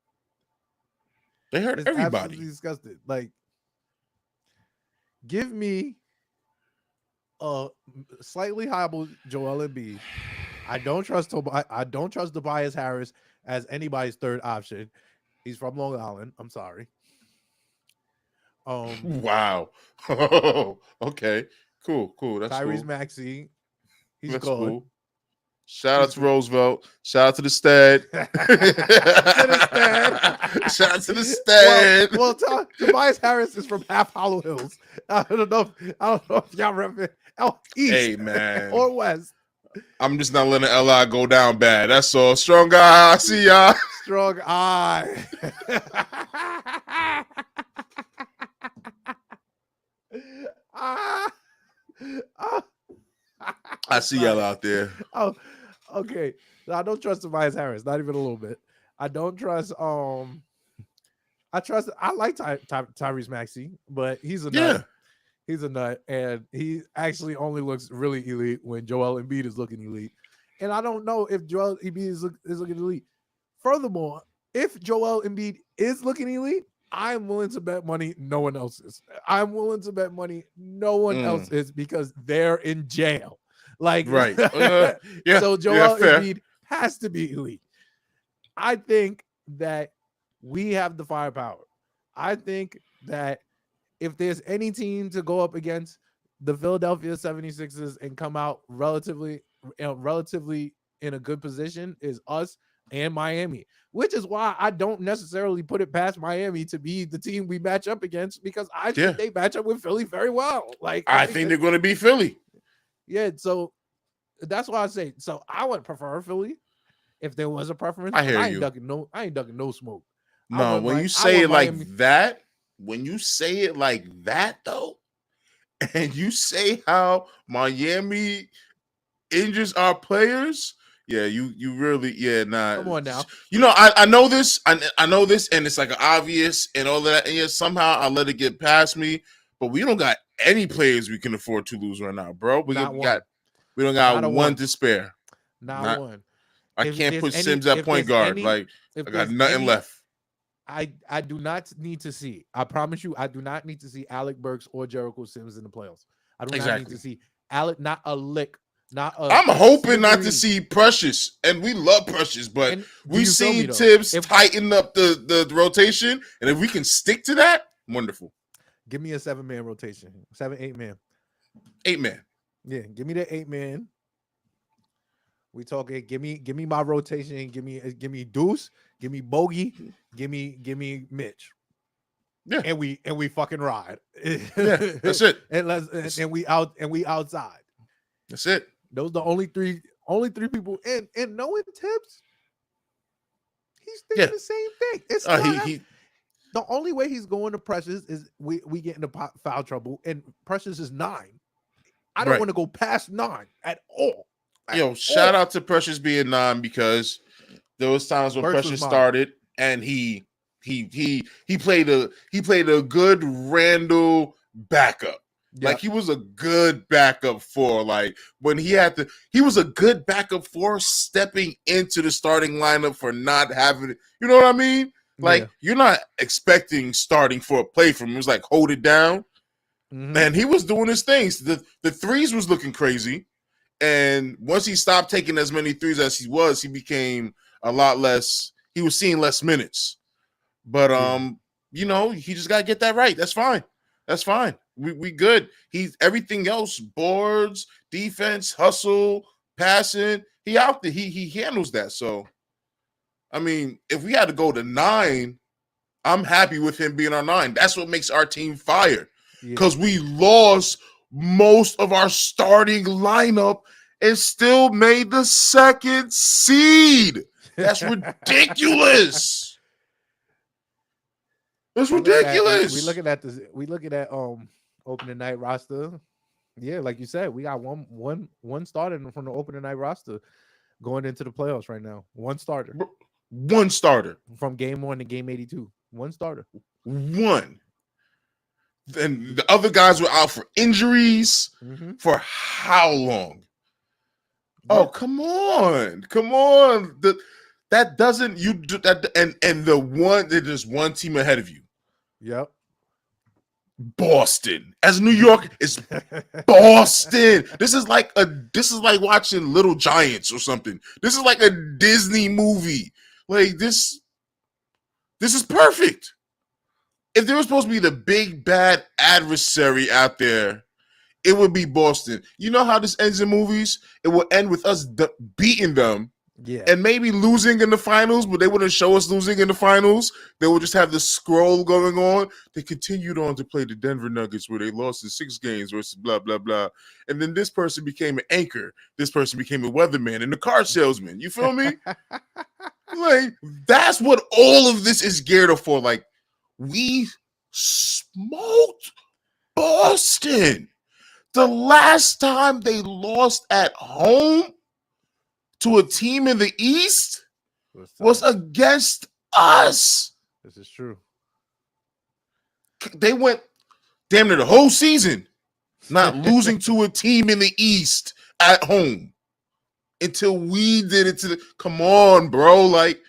they hurt
It's absolutely
everybody.
disgusting. Like, give me a slightly hobbled Joel Embiid. I don't trust Tobias Harris as anybody's third option. He's from Long Island. I'm sorry.
Wow. Okay. Cool. That's
Tyrese
cool.
Maxey, he's
That's
good.
cool. Shout
He's
out to
good.
Roosevelt. Shout out to the Stead.
To the stand.
Shout out to the Stead.
Tobias Harris is from Half Hollow Hills. I don't know. If y'all remember East
Hey man,
or West.
I'm just not letting LI go down bad. That's all. Strong guy. I see y'all.
Strong eye. Ah. Ah.
I see y'all out there.
Oh, okay. No, I don't trust Tobias Harris, not even a little bit. I don't trust. I like Tyrese Maxey, but he's a nut.
Yeah.
He's a nut, and he actually only looks really elite when Joel Embiid is looking elite. And I don't know if Joel Embiid is looking elite. Furthermore, if Joel Embiid is looking elite, I'm willing to bet money no one else is. I'm willing to bet money no one else is because they're in jail. Like,
Right.
So Joel
fair.
Embiid has to be elite. I think that we have the firepower. I think that if there's any team to go up against the Philadelphia 76ers and come out relatively in a good position is us and Miami, which is why I don't necessarily put it past Miami to be the team we match up against because I think they match up with Philly very well. Like
I think they're going to be Philly.
Yeah, so that's why I say. So I would prefer Philly if there was a preference.
I hear
I ain't
you.
ducking no smoke.
No, when you say it like that, when you say it like that, though, and you say how Miami injures our players, yeah, you really, nah.
Come on now.
You know, I know this, I know this, and it's like obvious and all that. And yeah, somehow I let it get past me, but we don't got any players we can afford to lose right now, bro. We don't got one to spare.
Not one.
I can't put Sims at point guard. I got nothing left.
I do not need to see. I promise you, I do not need to see Alec Burks or Jericho Sims in the playoffs. I do not need to see Alec. Not a lick.
I'm hoping not to see Precious, and we love Precious, but we've seen Tibbs tighten up the rotation, and if we can stick to that, wonderful.
Give me a 7-man rotation, 8 man,
8 man.
Yeah, give me the 8 man. We talking. Give me my rotation. Give me Deuce. Give me Bogey. Give me Mitch.
Yeah,
and we fucking ride.
Yeah, that's it.
and we outside.
That's it.
Those are the only three people. And knowing Tibbs, he's thinking the same thing. It's the only way he's going to Precious is we get into foul trouble, and Precious is 9. I don't want to go past 9 at all.
Shout out to Precious being 9 because there was times when Precious started and he played a good Randall backup. Yeah. Like he was a good backup for when he was a good backup for stepping into the starting lineup for not having it. You know what I mean? You're not expecting starting for a play from him. It was hold it down. Mm-hmm. And he was doing his things. The threes was looking crazy. And once he stopped taking as many threes as he became a lot less. He was seeing less minutes. But he just gotta get that right. That's fine. That's fine. We good. He's everything else, boards, defense, hustle, passing. He out there. He handles that. So I mean, if we had to go to 9, I'm happy with him being our 9. That's what makes our team fire. Because we lost most of our starting lineup and still made the 2nd seed. That's ridiculous. That's ridiculous.
We looking at opening night roster. Yeah, like you said, we got one starter from the opening night roster going into the playoffs right now. One starter from game 1 to game 82. One starter.
One. And the other guys were out for injuries for how long? Oh,
Yeah.
come on. Come on. That doesn't you do that and there's just one team ahead of you.
Yep.
Boston. As New York is Boston. This is like watching Little Giants or something. This is like a Disney movie. Like this is perfect. If there was supposed to be the big bad adversary out there, it would be Boston. You know how this ends in movies? It will end with us beating them
Yeah.
and maybe losing in the finals, but they wouldn't show us losing in the finals. They would just have the scroll going on. They continued on to play the Denver Nuggets where they lost in 6 games versus blah, blah, blah. And then this person became an anchor. This person became a weatherman and a car salesman. You feel me? Like, that's what all of this is geared up for. Like, we smoked Boston. The last time they lost at home to a team in the East was against us.
This is true.
They went damn near the whole season not losing to a team in the East at home until we did it to the. Come on, bro. Like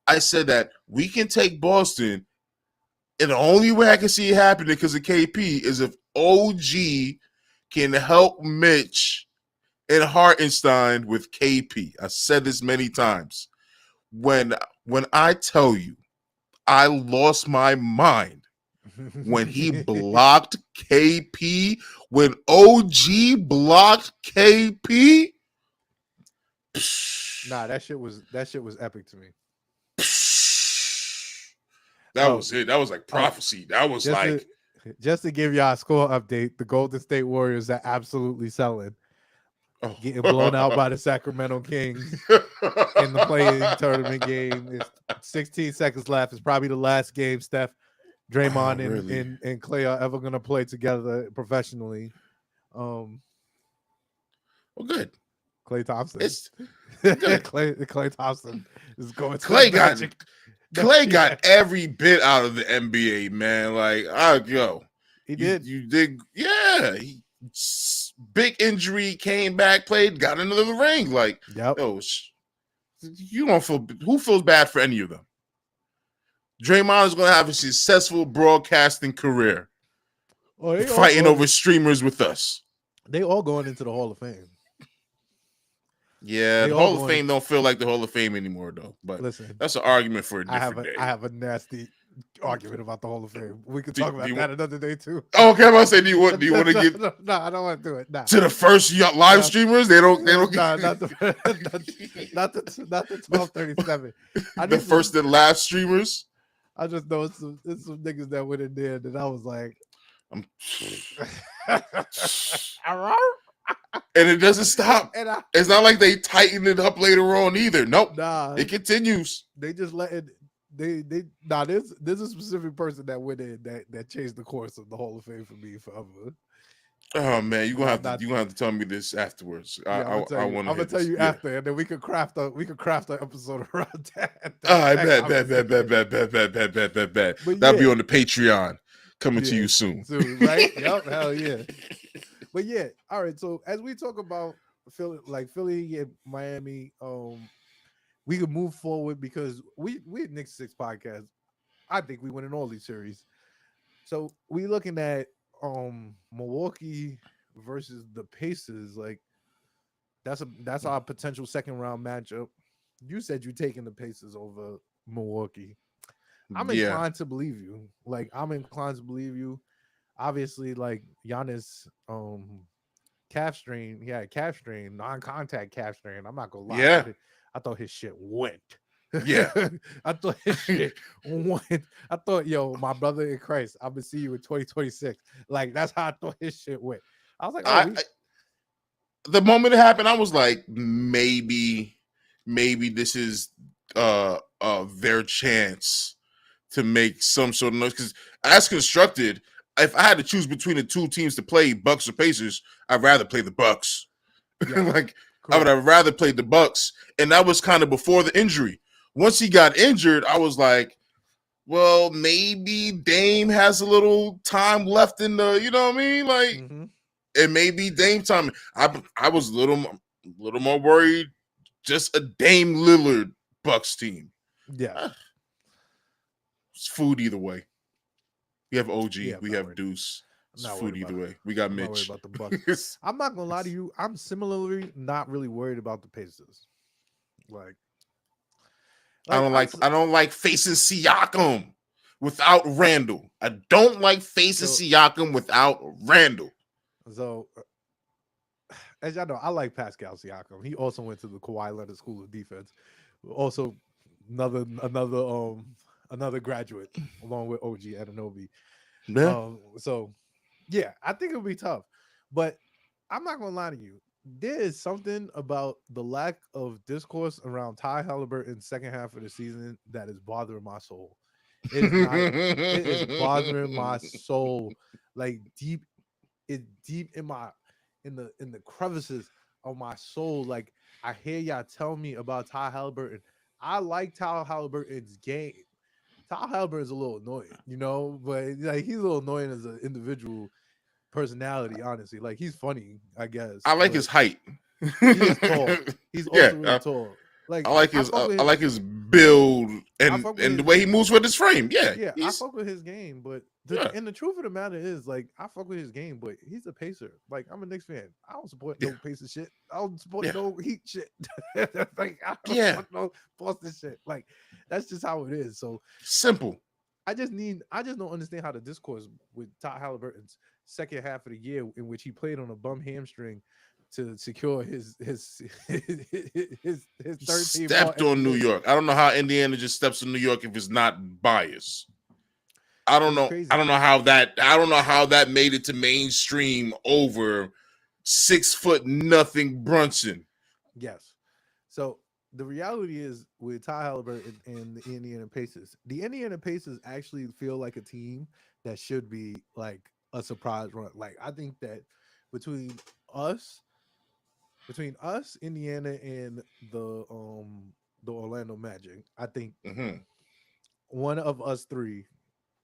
I said, that we can take Boston, and the only way I can see it happening because of KP is if OG can help Mitch and Hartenstein with KP. I said this many times. When I tell you, I lost my mind when he blocked KP, when OG blocked KP.
Nah, that shit was epic to me.
That was it. That was like prophecy. That was
just to give y'all a score update, the Golden State Warriors are absolutely selling. Getting blown out by the Sacramento Kings in the play-in tournament game. It's 16 seconds left. It's probably the last game Steph, Draymond, and Clay are ever going to play together professionally.
Well, good.
Klay Thompson.
It's good.
Klay Thompson is going to
Clay got every bit out of the NBA, man. Like,
he did.
You did, yeah. Big injury, came back, played, got another ring. Like, you don't feel. Who feels bad for any of them? Draymond is going to have a successful broadcasting career, fighting over streamers with us.
They all going into the Hall of Fame.
Yeah, the Hall of Fame don't feel like the Hall of Fame anymore, though. But listen, that's an argument for a different day.
I have a nasty argument about the Hall of Fame. We can talk about that another day too.
Oh, okay, I'm about to say, do you want to get?
No, I don't want to do it. Nah.
To the first live streamers, they don't.
Not the 1237.
The first and last streamers.
I just know it's some niggas that went in there that I was like,
and it doesn't stop. It's not like they tighten it up later on either. Nope.
Nah,
it continues.
They just let it. There's a specific person that went in that changed the course of the Hall of Fame for me forever.
Oh man, you're gonna have to tell me this afterwards.
Yeah, I'm gonna tell you after, and then we could craft an episode around that.
I bet. That'll be on the Patreon coming to you soon.
Right? Yep, hell yeah. But yeah, all right. So as we talk about Philly and Miami, we could move forward because we at Knicks 6 podcast. I think we win in all these series. So we looking at Milwaukee versus the Pacers. Like that's our potential second round matchup. You said you're taking the Pacers over Milwaukee. I'm inclined to believe you. Obviously, like Giannis calf strain, non-contact calf strain. I'm not gonna lie.
Yeah.
I thought his shit went.
Yeah.
I thought his shit went. I thought, my brother in Christ, I'm gonna see you in 2026. Like, that's how I thought his shit went. I was like,
the moment it happened, I was like, maybe this is their chance to make some sort of noise. Because as constructed, if I had to choose between the two teams to play, Bucks or Pacers, I'd rather play the Bucks. Yeah. I would have rather played the Bucks, and that was kind of before the injury. Once he got injured, I was like, well, maybe Dame has a little time left in the, you know what I mean? Like, and maybe Dame time. I was a little a little more worried. Just a Dame Lillard Bucks team.
Yeah,
It's food either way. We have OG.
yeah. I'm
We
not
have
worried.
Deuce.
I'm
It's
not
food
worried about
either
it.
way. We got
I'm not worried
Mitch.
about the Bucks. I'm not gonna lie to you. I'm similarly not really worried about the Pacers. Like,
I
like
don't
I
like
s-
I don't like facing Siakam without Randall. I don't like facing
so
Siakam without Randall.
so as y'all know, I like Pascal Siakam. He also went to the Kawhi Leonard School of Defense. Also, another graduate along with OG Anunoby.
Yeah.
So yeah, I think it'll be tough, but I'm not gonna lie to you. There is something about the lack of discourse around Ty Halliburton's second half of the season that is bothering my soul. It is not. It is bothering my soul, like deep in the crevices of my soul. Like I hear y'all tell me about Ty Halliburton. I like Ty Halliburton's game. Ty Halliburton's a little annoying, but like he's a little annoying as an individual personality, honestly. Like he's funny, I guess,
I like
but
his height.
he is tall. He's
Yeah,
also really tall. Like
I like
I
his
fuck with
I
his
like his build
I
and
fuck with
and the
his
way he moves with his frame. Yeah,
yeah, I
he's
fuck with his game, but
yeah,
the truth of the matter is, like, I fuck with his game, but he's a pacer. Like, I'm a Knicks fan. I don't support
yeah,
no pacer shit. I don't support
yeah,
no Heat shit. Like, I don't
yeah.
support no Boston shit. Like, that's just how it is. So
Simple.
I just don't understand how the discourse with Todd Halliburton's second half of the year, in which he played on a bum hamstring to secure his 13th All
Stepped on New
NBA.
York. I don't know how Indiana just steps on New York if it's not bias. I don't
It's
know. I
crazy.
don't know how that. I don't know how that made it to mainstream over 6 foot nothing Brunson.
Yes. So the reality is with Ty Halliburton and the Indiana Pacers, the Indiana Pacers actually feel like a team that should be like a surprise run. Like I think that between us, Indiana, and the Orlando Magic, I think
Mm-hmm.
one of us three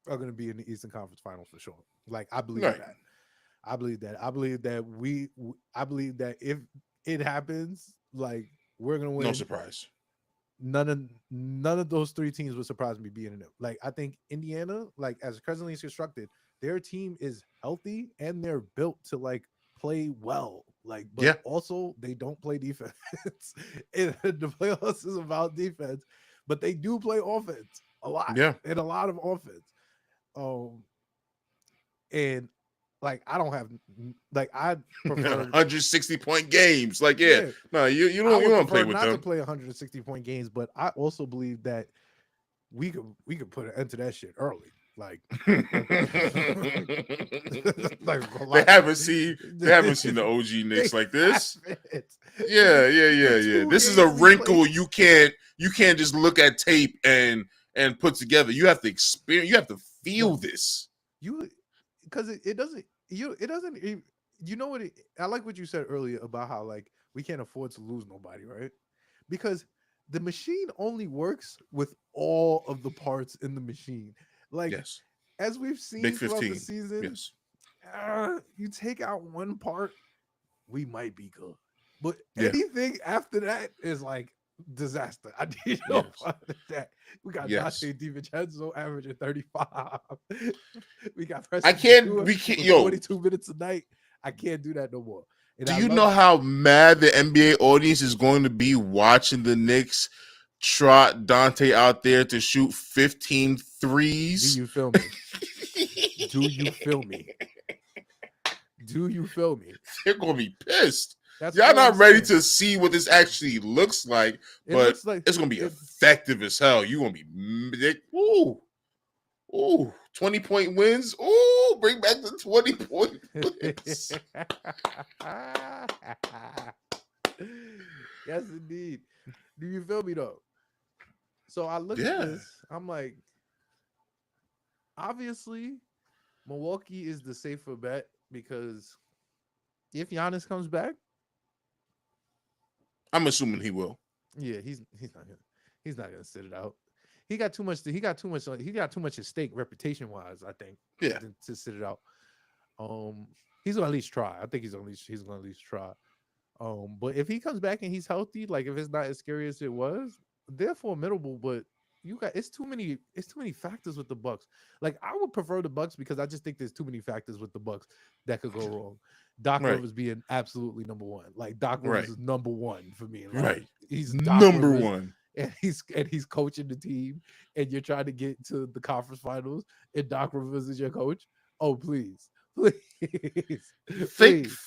are going to be in the Eastern Conference Finals for sure. Like I believe
Right.
that. I believe that. I believe that if it happens, like we're gonna
No
win.
surprise.
None of those three teams would surprise me being in it. Like I think Indiana, like as presently constructed, their team is healthy and they're built to like play well. Like, but
Yeah.
also they don't play defense. And the playoffs is about defense, but they do play offense a lot
Yeah.
and a lot of offense. And like I don't have like I prefer
160-point games. Like, yeah.
yeah,
No, you
I
don't
would
want to play
prefer
with
not to
them.
play 160-point games, but I also believe that we could put an end to that shit early. Like, like
they
like
haven't seen the OG
they
Knicks like this.
haven't.
Yeah, yeah,
The
yeah, yeah.
two
This is a
games we played,
wrinkle you can't just look at tape and put together. You have to experience. You have to feel
no,
this.
you because it doesn't it doesn't you know what I like what you said earlier about how like we can't afford to lose nobody, right? Because the machine only works with all of the parts in the machine. Like
Yes.
as we've
Big
seen throughout the
15.
season,
Yes.
you take out one part, we might be good. But
Yeah.
anything after that is like disaster. I need no
Yes.
part of that. We got
Yes.
Dante DiVincenzo averaging 35. We got
I
Preston
can't.
Stewart
We can't.
with
Yo,
42 minutes a night. I can't do that no more. And
do
I
you
love
know how mad the NBA audience is going to be watching the Knicks trot Dante out there to shoot 15
do
threes?
you feel me? Do you feel me? Do you feel me?
They're going to be pissed.
That's
Y'all
all I'm
not ready
saying.
to see what this actually looks like,
It
but
looks like
it's going to be
it,
effective as hell. You're going to be, ooh, 20-point wins. Ooh, bring back the 20-point wins.
yes, indeed. Do you feel me though? So I look at
Yeah.
this. I'm like, obviously, Milwaukee is the safer bet because if Giannis comes back,
I'm assuming he will.
yeah, he's not gonna sit it out. He got too much. He got too much. He got too much at stake reputation wise. I think.
Yeah.
To sit it out. He's gonna at least try. I think he's gonna at least try. But if he comes back and he's healthy, like if it's not as scary as it was, they're formidable. But it's too many factors with the Bucks. Like I would prefer the Bucks because I just think there's too many factors with the Bucks that could go wrong. Doc
Right.
Rivers being absolutely number one. Like Doc Rivers
Right.
is number one for me. Like
Right.
he's Doc
Number
Rivers,
one.
and he's coaching the team, and you're trying to get to the conference finals, and Doc Rivers is your coach. Oh please, please,
Think
please.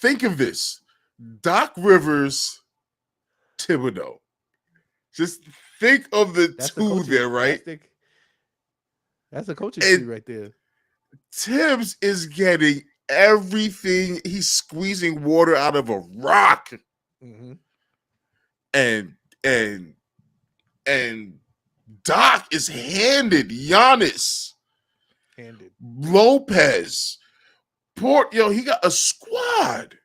think of this. Doc Rivers, Thibodeau. Just think of the
That's the
two
coaching.
there, right?
That's a coaching tree
And
right there.
Tibbs is getting everything. He's squeezing water out of a rock.
Mm-hmm.
And Doc is handed Giannis,
Handed.
Lopez, Port. Yo, he got a squad.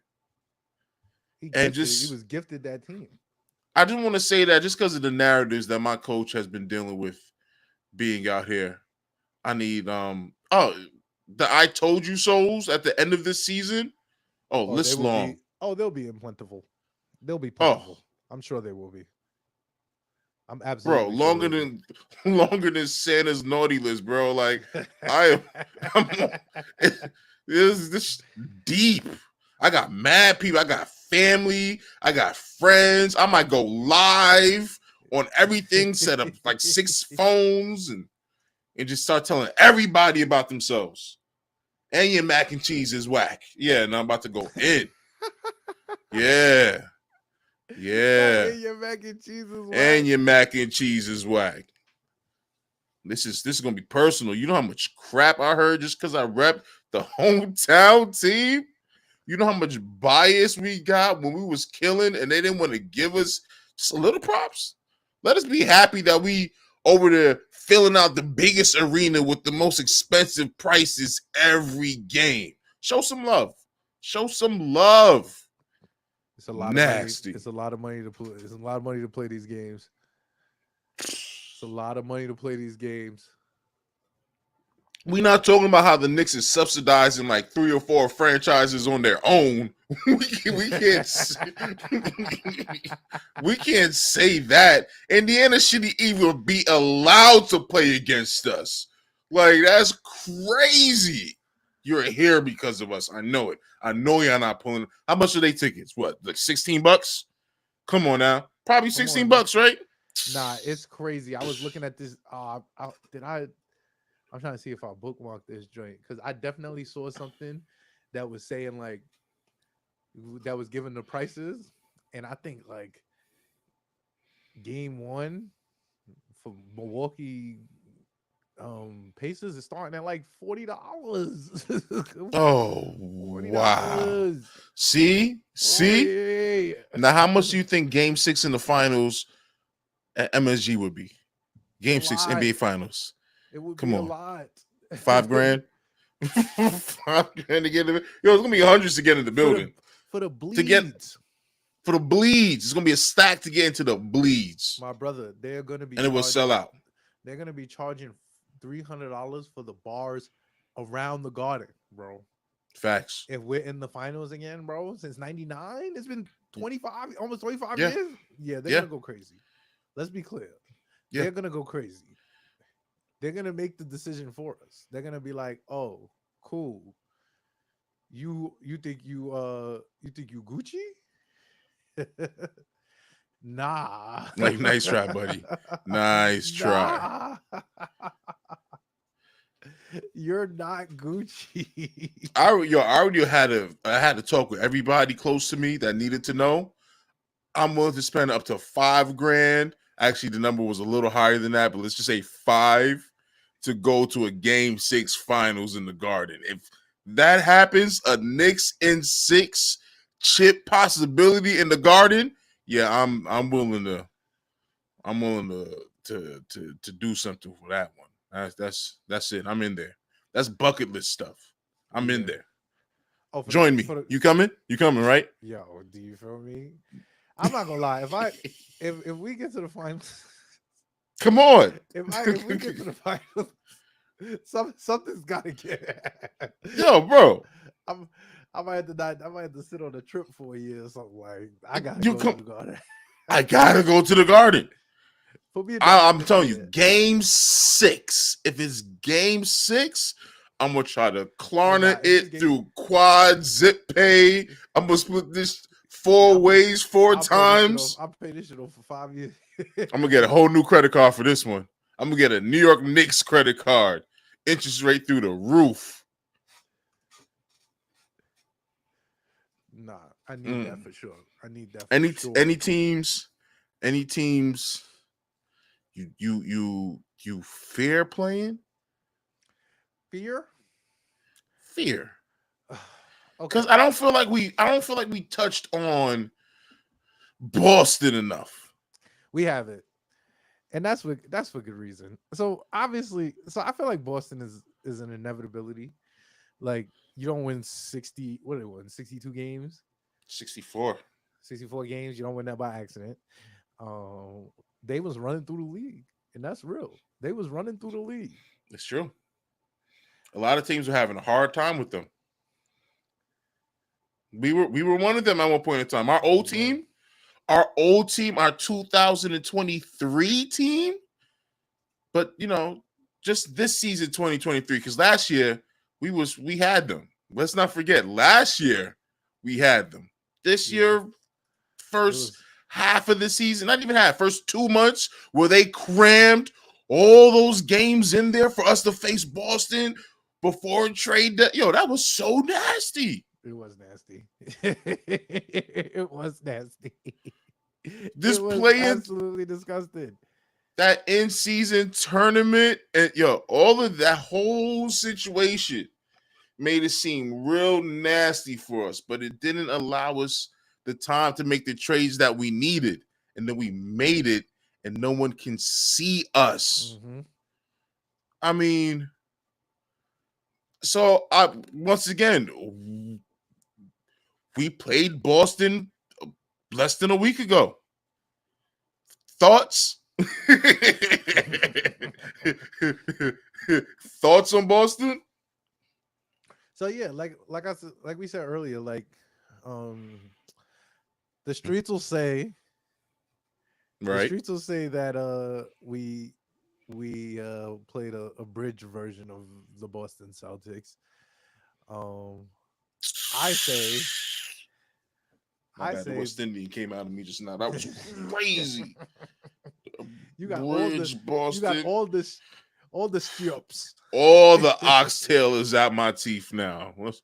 He
And
was gifted that team.
I just want to say that just because of the narratives that my coach has been dealing with being out here, I need the I told you so's at the end of this season. Oh, list long.
They'll be in plentiful. They'll be
Oh.
plentiful. I'm sure they will be. I'm
Bro,
absolutely
longer
sure
than Santa's naughty list, bro. Like I'm this deep. I got mad people. I got family. I got friends. I might go live on everything. Set up like 6 phones and just start telling everybody about themselves. And your mac and cheese is whack. Yeah, and I'm about to go in. Yeah. Yeah.
And your mac and cheese is whack.
And your mac and cheese is whack. This is gonna be personal. You know how much crap I heard just because I rep the hometown team? You know how much bias we got when we was killing and they didn't want to give us just a little props? Let us be happy that we over there filling out the biggest arena with the most expensive prices every game. Show some love. Show some love.
It's a lot
Nasty.
of money. It's a lot of money to play. It's a lot of money to play these games. It's a lot of money to play these games.
We're not talking about how the Knicks is subsidizing like 3 or 4 franchises on their own. we can't say that. Indiana shouldn't even be allowed to play against us. Like, that's crazy. You're here because of us. I know it. I know you're not pulling. How much are they tickets? What, like $16? Come on now. Probably $16, right?
Nah, it's crazy. I was looking at this. I'm trying to see if I bookmarked this joint because I definitely saw something that was saying like that was giving the prices, and I think like game 1 for Milwaukee Pacers is starting at like $40.
Oh, wow. See?
Oh,
Now, how much do you think Game 6 in the finals at MSG would be? Game 6 NBA Finals.
It would
Come
be
on.
a lot.
$5,000? $5,000 to get in. Yo, it's gonna be hundreds to get in the building.
For the bleeds.
For the bleeds. It's gonna be a stack to get into the bleeds.
My brother, they're gonna be
and it will sell out.
They're gonna be charging $300 for the bars around the Garden, bro.
Facts.
If we're in the finals again, bro, since '99, it's been 25, almost 25
Yeah.
years. Yeah, they're gonna go crazy. Let's be clear.
Yeah.
They're gonna go crazy. They're gonna make the decision for us. They're gonna be like, "Oh, cool. You think you Gucci? Nah."
Like, nice try, buddy. Nice try.
You're not Gucci.
I already had to talk with everybody close to me that needed to know. I'm willing to spend up to $5,000. Actually, the number was a little higher than that, but let's just say 5 to go to a Game 6 finals in the Garden. If that happens, a Knicks in 6 chip possibility in the Garden, yeah, I'm willing to do something for that one. That's it. I'm in there. That's bucket list stuff. I'm in there.
Oh,
join me. You coming? You coming, right?
Yo, do you feel me? I'm not gonna lie. If we get to the finals,
come on.
If we get to the finals, something's gotta get.
Yo, bro.
I might have to not. I might have to sit on a trip for a year or something. Like I gotta
You
go to
come.
the Garden.
I gotta go to the Garden.
For me,
I'm telling you, game 6. If it's game 6, I'm gonna try to Klarna
if it's
it
game,
through Quad Zip Pay. I'm gonna split this
yeah,
4 ways, 4
I'll pay this shit off.
times.
I'll pay this shit off for 5 years.
I'm gonna get a whole new credit card for this one. I'm gonna get a New York Knicks credit card, interest rate through the roof.
Nah, I need that for sure. I need that for
Any
sure.
any teams, you fear playing?
Fear?
Fear.
Okay.
Because I don't feel like we touched on Boston enough.
We have it. And that's for good reason. So obviously, I feel like Boston is an inevitability. Like you don't win 60, what did it win? 62 games?
64.
64 games, you don't win that by accident. They was running through the league, and that's real. They was running through the league.
It's true. A lot of teams were having a hard time with them. We were one of them at one point in time. Our old team, our 2023 team, but just this season 2023, because last year we had them. Let's not forget, last year we had them. This year, first half of the season, not even half, first 2 months, where they crammed all those games in there for us to face Boston before trade. That was so nasty.
It was nasty. It was nasty.
This
it was
playing
absolutely disgusting.
That in-season tournament and all of that whole situation made it seem real nasty for us, but it didn't allow us the time to make the trades that we needed. And then we made it, and no one can see us.
Mm-hmm.
I mean, so once again, we played Boston less than a week ago. Thoughts? Thoughts on Boston?
So yeah, like I said, like we said earlier, like the streets will say,
right?
The streets will say that we played a bridge version of the Boston Celtics. I say,
My bad, the West Indian came out of me just now. That was crazy.
You got
Bridge, Boston.
You got all the strips.
All the oxtail is out my teeth now. Let's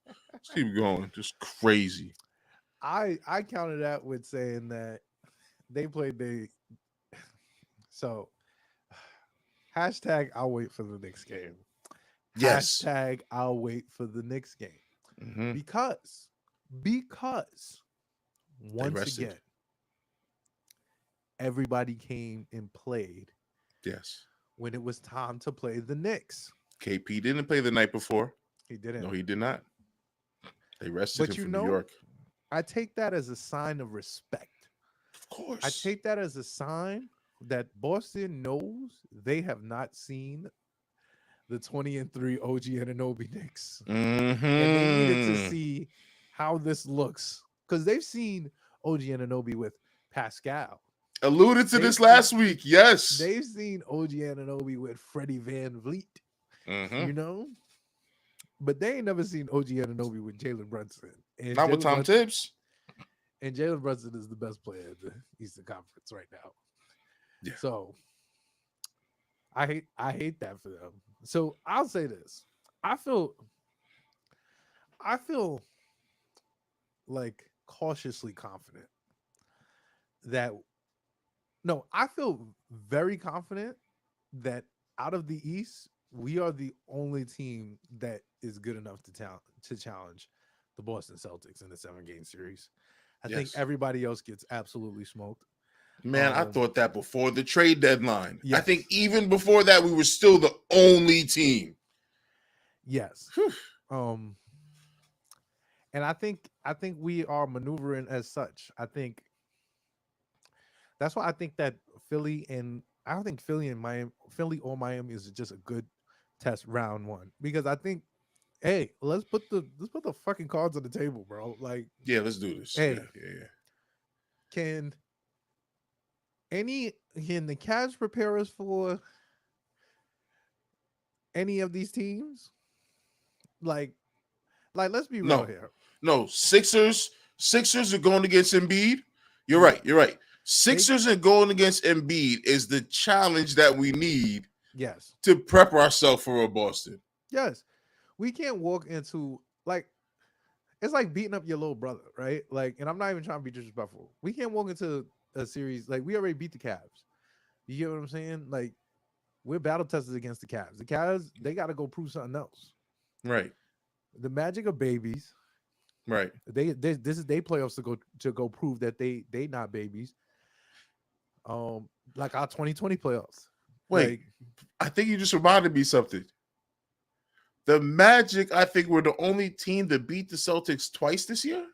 keep going. Just crazy.
I counted that with saying that they played so hashtag I'll wait for the next game.
Yes.
Hashtag I'll wait for the next game.
Mm-hmm.
Because once again, everybody came and played.
Yes.
When it was time to play the Knicks.
KP didn't play the night before.
He didn't.
No, he did not. They rested him from New York.
I take that as a sign of respect.
Of course.
I take that as a sign that Boston knows they have not seen the 20-3 OG Anunoby Knicks.
Mm-hmm.
And they needed to see how this looks. Because they've seen OG Anunoby with Pascal.
Alluded to this last week. Yes.
They've seen OG Anunoby with Freddie Van Vliet.
Mm-hmm.
But they ain't never seen OG Anunoby with Jalen Brunson. And
not with Tom Tibbs.
And Jalen Brunson is the best player in the Eastern Conference right now. Yeah. So I hate that for them. So I'll say this. I feel like cautiously confident that I feel very confident that out of the East, we are the only team that is good enough to challenge the Boston Celtics in the 7-game series. I think everybody else gets absolutely smoked.
Man, I thought that before the trade deadline. Yes. I think even before that, we were still the only team.
Yes. And I think we are maneuvering as such. I think that's why I think that Philly and Miami is just a good test round one, because I think Hey, let's put the fucking cards on the table, bro. Like,
Yeah, let's do this.
hey,
Yeah.
can can the Cavs prepare us for any of these teams? Like, let's be real
No,
here.
no. Sixers are going against Embiid. You're
Yeah,
right. You're right.
they
Sixers and going against Embiid is the challenge that we need
yes,
to prep ourselves for a Boston.
yes. We can't walk into like it's like beating up your little brother, right? Like, and I'm not even trying to be disrespectful. We can't walk into a series like we already beat the Cavs. You get what I'm saying? Like, we're battle tested against the Cavs. The Cavs, they got to go prove something else.
Right.
The Magic are babies.
Right.
This is they playoffs to go prove that they not babies. Like our 2020 playoffs.
Wait,
Like,
I think you just reminded me something. The Magic, I think, were the only team to beat the Celtics twice this year.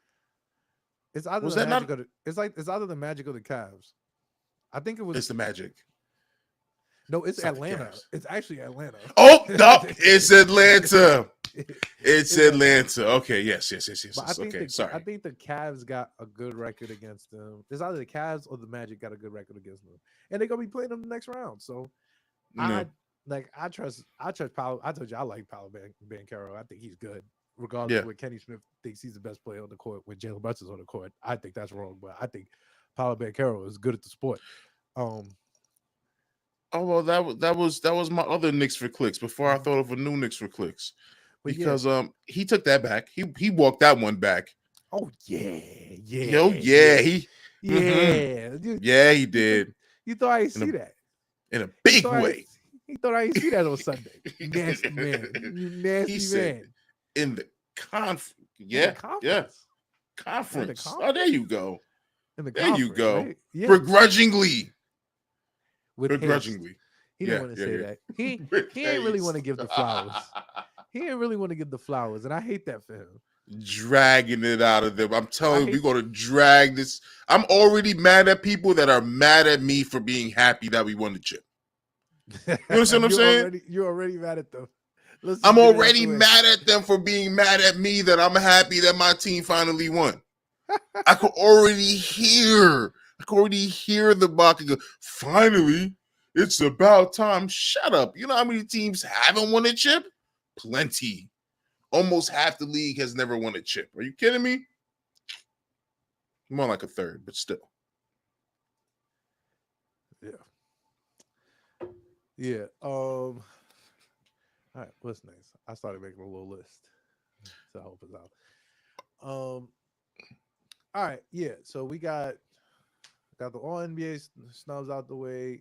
it's either
Was
the
that
Magic
not?
or it's either the Magic or the Cavs. I think it was
It's the Magic.
no, it's
It's not the
Atlanta.
Cavs.
It's actually Atlanta.
Oh no, it's Atlanta. It's
It's
Atlanta. Okay, yes.
But I think
Okay, sorry.
I think the Cavs got a good record against them. It's either the Cavs or the Magic got a good record against them, and they're gonna be playing them the next round. So
No.
I trust Paolo. I told you I like Paolo Banchero. I think he's good, regardless
Yeah.
of what Kenny Smith thinks he's the best player on the court when Jalen Brunson's on the court. I think that's wrong, but I think Paolo Banchero is good at the sport.
Oh well, that was my other Knicks for clicks before I thought of a new Knicks for clicks
But yeah.
because he took that back. He walked that one back.
Oh yeah,
Yo, yeah, he
yeah.
yeah he did
You thought I didn't
in
see
a
that?
in a big
thought I-
way.
He thought I didn't see that on Sunday. Nasty man. You nasty
He said,
man.
in the
In
yeah
the conference.
yeah conference.
conference.
Oh, there you go.
In the
There you
conference,
go.
right? Yeah.
Begrudgingly.
With haste.
Begrudgingly.
He didn't
Yeah,
want to
yeah,
say
yeah.
that. He
With
didn't really want to
haste.
give the flowers. He didn't really want to give the flowers, and I hate that for him.
Dragging it out of them. I'm telling you,
hate-
we're going to drag this. I'm already mad at people that are mad at me for being happy that we won the chip. You understand what I'm saying?
You're already mad at them. Let's just
I'm
get it out
already
the way.
mad at them for being mad at me that I'm happy that my team finally won. I could already hear the barking go, finally, it's about time. Shut up. You know how many teams haven't won a chip? Plenty. Almost half the league has never won a chip. Are you kidding me? More like a third, but still.
Yeah. All right. What's next? I started making a little list to help us out. All right. Yeah. So we got the all NBA snubs out the way.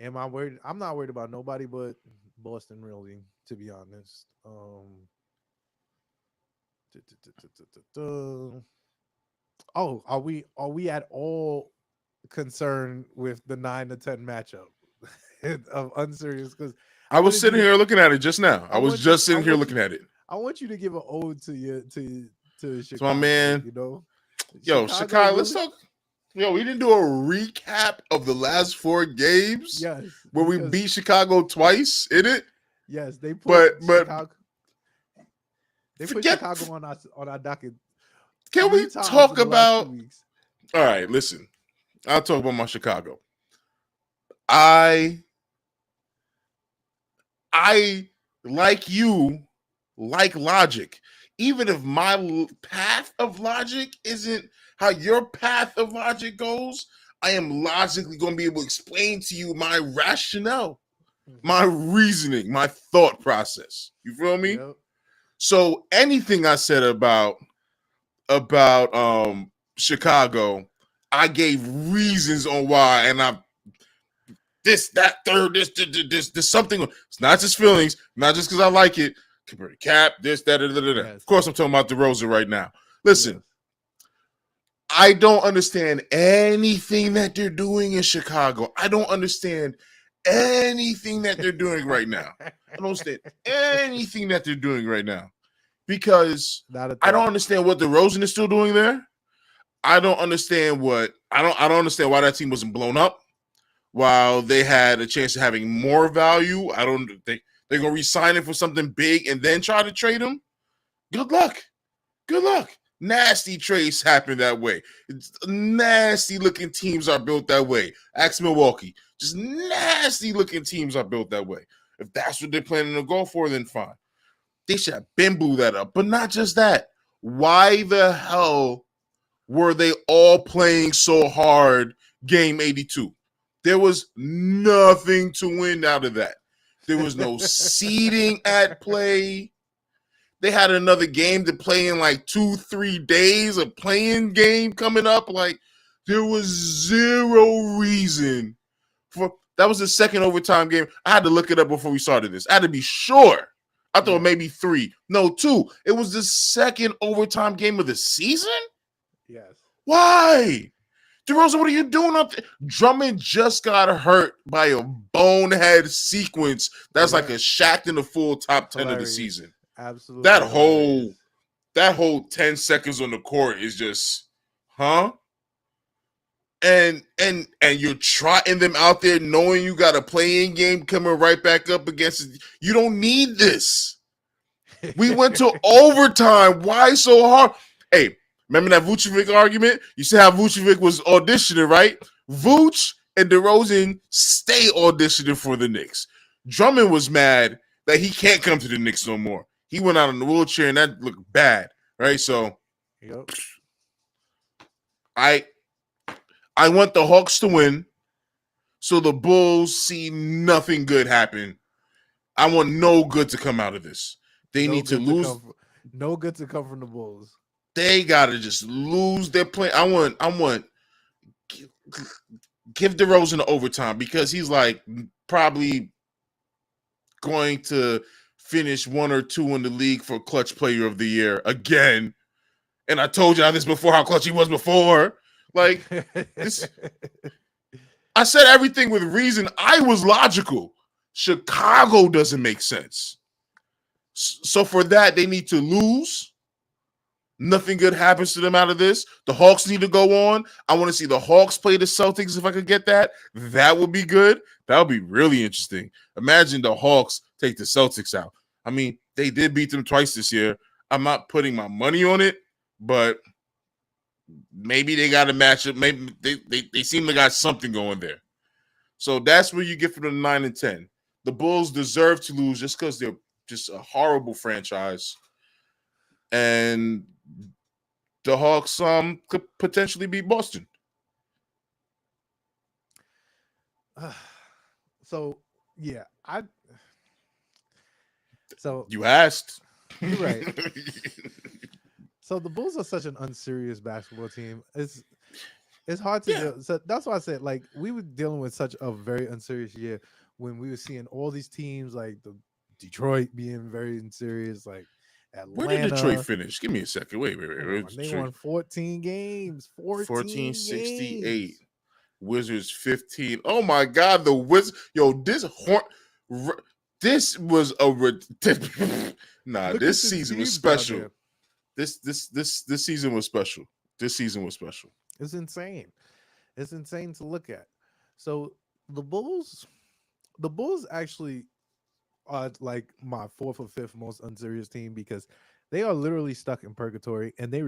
Am I worried? I'm not worried about nobody but Boston, really, to be honest. Oh, are we at all concerned with the 9-10 matchup of unserious? Because
I was sitting here looking at it just now. I was just sitting here looking at it.
I want you to give an ode to Chicago.
My man.
You know,
Yo, Chicago, let's talk. Yo, we didn't do a recap of the last 4 games.
Yes,
where we beat Chicago twice in it.
Yes, they put Chicago. They put
forget-
Chicago on our docket.
Can
3
we
times
talk
in the last
about?
2 weeks.
All right, listen. I'll talk about my Chicago. I like you, like logic. Even if my path of logic isn't how your path of logic goes, I am logically going to be able to explain to you my rationale, my reasoning, my thought process. You feel me?
Yep.
So anything I said about Chicago, I gave reasons on why, and this something. It's not just feelings, not just because I like it. Compared to Cap, this, that.
Yes.
Of course, I'm talking about DeRozan right now. Listen,
Yes.
I don't understand anything that they're doing in Chicago. I don't understand anything that they're doing right now. I don't understand anything that they're doing right now because I don't understand what DeRozan is still doing there. I don't understand I don't understand why that team wasn't blown up while they had a chance of having more value. I don't think They're gonna re-sign him for something big and then try to trade him. Good luck. Good luck. Nasty trades happen that way. Nasty looking teams are built that way. Ask Milwaukee. Just nasty looking teams are built that way. If that's what they're planning to go for, then fine. They should have been blew that up. But not just that. Why the hell were they all playing so hard game 82? There was nothing to win out of that. There was no seeding at play. They had another game to play in like 2-3 days, a playing game coming up. Like, there was zero reason for that. Was the second overtime game. I had to look it up before we started this. I had to be sure. I thought maybe 3. No, 2. It was the second overtime game of the season?
Yes.
Why? DeRozan, what are you doing up there? Drummond just got hurt by a bonehead sequence. That's like a Shaq in the full top 10 of the season.
Absolutely.
That whole 10 seconds on the court is just, huh? And you're trotting them out there knowing you got a play-in game coming right back up against it. You don't need this. We went to overtime. Why so hard? Hey, remember that Vucevic argument? You see how Vucevic was auditioning, right? Vooch and DeRozan stay auditioning for the Knicks. Drummond was mad that he can't come to the Knicks no more. He went out in the wheelchair, and that looked bad, right? So,
yep.
I want the Hawks to win, so the Bulls see nothing good happen. I want no good to come out of this. They need to lose.
No good to come from the Bulls.
They gotta just lose their play. I want give DeRozan the overtime because he's like probably going to finish 1 or 2 in the league for clutch player of the year again. And I told you this before, how clutch he was before. Like, this, I said everything with reason. I was logical. Chicago doesn't make sense. So for that, they need to lose. Nothing good happens to them out of this. The Hawks need to go on. I want to see the Hawks play the Celtics if I could get that. That would be good. That would be really interesting. Imagine the Hawks take the Celtics out. I mean, they did beat them twice this year. I'm not putting my money on it, but maybe they got a matchup. Maybe they seem to got something going there. So that's what you get for the 9 and 10. The Bulls deserve to lose just because they're just a horrible franchise. And the Hawks could potentially beat Boston.
So
you asked.
You're right. So the Bulls are such an unserious basketball team. It's hard to deal. So that's why I said, like, we were dealing with such a very unserious year when we were seeing all these teams like the Detroit being very unserious, like Atlanta.
Where did Detroit finish? Give me a second. Wait.
They won 14 games. 14
68.
games.
Wizards 15. Oh my God, the Wizards. Yo, this was this season was special. This season was special. This season was special.
It's insane. It's insane to look at. So the Bulls actually are like my 4th or 5th most unserious team because they are literally stuck in purgatory and they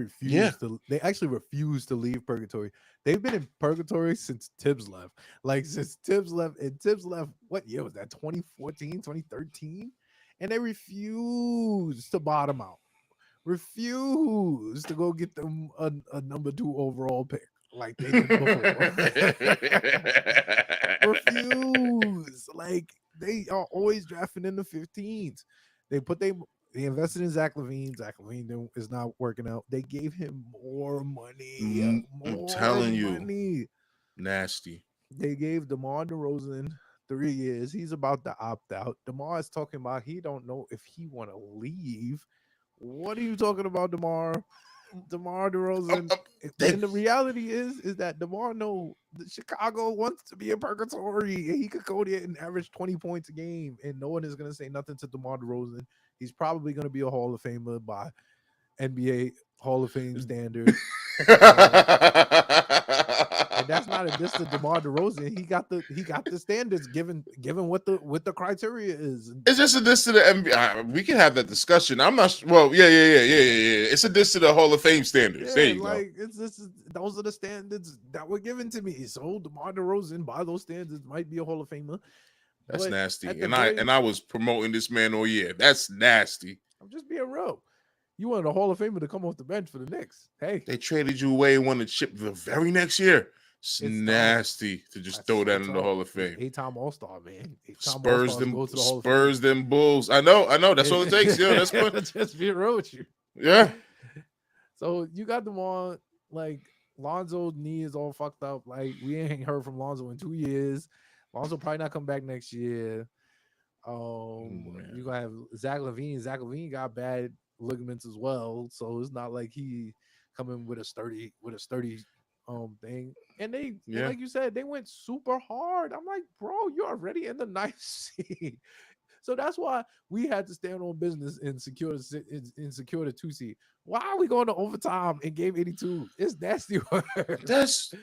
actually refuse to leave purgatory. They've been in purgatory since Tibbs left. Like, since Tibbs left, and Tibbs left, what year was that? 2014, 2013? And they refuse to bottom out. Refuse to go get them a number 2 overall pick like they did before. Refuse. Like, they are always drafting in the 15s. They invested in Zach LaVine. Zach LaVine is not working out. They gave him more money.
I'm telling you, nasty.
They gave DeMar DeRozan 3 years. He's about to opt out. DeMar is talking about he don't know if he want to leave. What are you talking about, DeMar? DeMar DeRozan. And the reality is that DeMar know that Chicago wants to be in purgatory. And he could go there and average 20 points a game. And no one is going to say nothing to DeMar DeRozan. He's probably going to be a Hall of Famer by NBA Hall of Fame standards. And that's not a diss to DeMar DeRozan. He got the standards given what the criteria is.
It's just a diss to the NBA. We can have that discussion. I'm not. Well, yeah. It's a diss to the Hall of Fame standards. There you go.
Those are the standards that were given to me. So DeMar DeRozan, by those standards, might be a Hall of Famer.
That's
But
nasty.
at
And I was promoting this man all year. That's nasty.
I'm just being real. You wanted a Hall of Famer to come off the bench for the Knicks. Hey,
They traded you away and won the chip the very next year. It's nasty to just throw that in the Hall of Fame.
8-time All-Star, man.
Spurs them Bulls. I know. That's all it takes. Yeah, that's good.
Just be real with you.
Yeah.
So you got them on, like, Lonzo's knee is all fucked up. Like, we ain't heard from Lonzo in 2 years. Lonzo probably not come back next year. You gonna have Zach LaVine. Zach LaVine got bad ligaments as well, so it's not like he coming with a sturdy thing. And and like you said, they went super hard. I'm like, bro, you're already in the 9th seed. So that's why we had to stand on business and secure the 2 seed. Why are we going to overtime in game 82? It's nasty work.
That's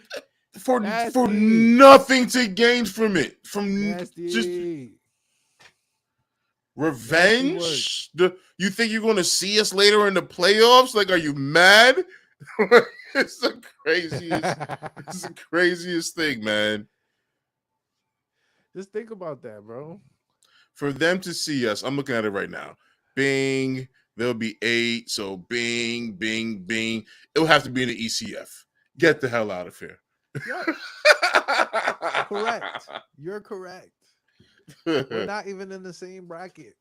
for nothing to gain from it. From
nasty.
Just revenge. You think you're going to see us later in the playoffs? Like, are you mad? It's the craziest thing, man.
Just think about that, bro.
For them to see us, I'm looking at it right now. Bing, there'll be 8. So bing, bing, bing. It'll have to be in the ECF. Get the hell out of here.
Yep. Correct. You're correct. We're not even in the same bracket.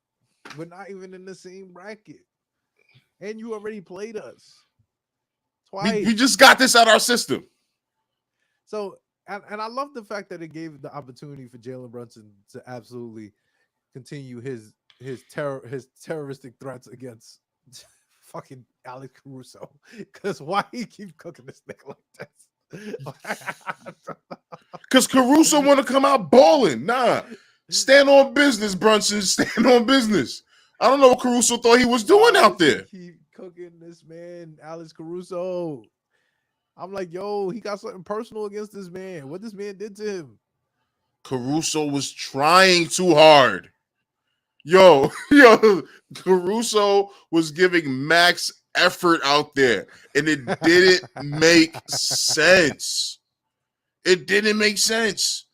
And you already played us twice.
We just got this out our system.
So, and I love the fact that it gave the opportunity for Jalen Brunson to absolutely continue his terroristic threats against fucking Alex Caruso. Because why he keep cooking this thing like this?
Because Caruso want to come out balling. Nah. Stand on business, Brunson. Stand on business. I don't know what Caruso thought he was doing out there.
Keep cooking this man, Alex Caruso. I'm like, yo, he got something personal against this man. What this man did to him.
Caruso was trying too hard. Yo, Caruso was giving max effort out there, and it didn't make sense. It didn't make sense.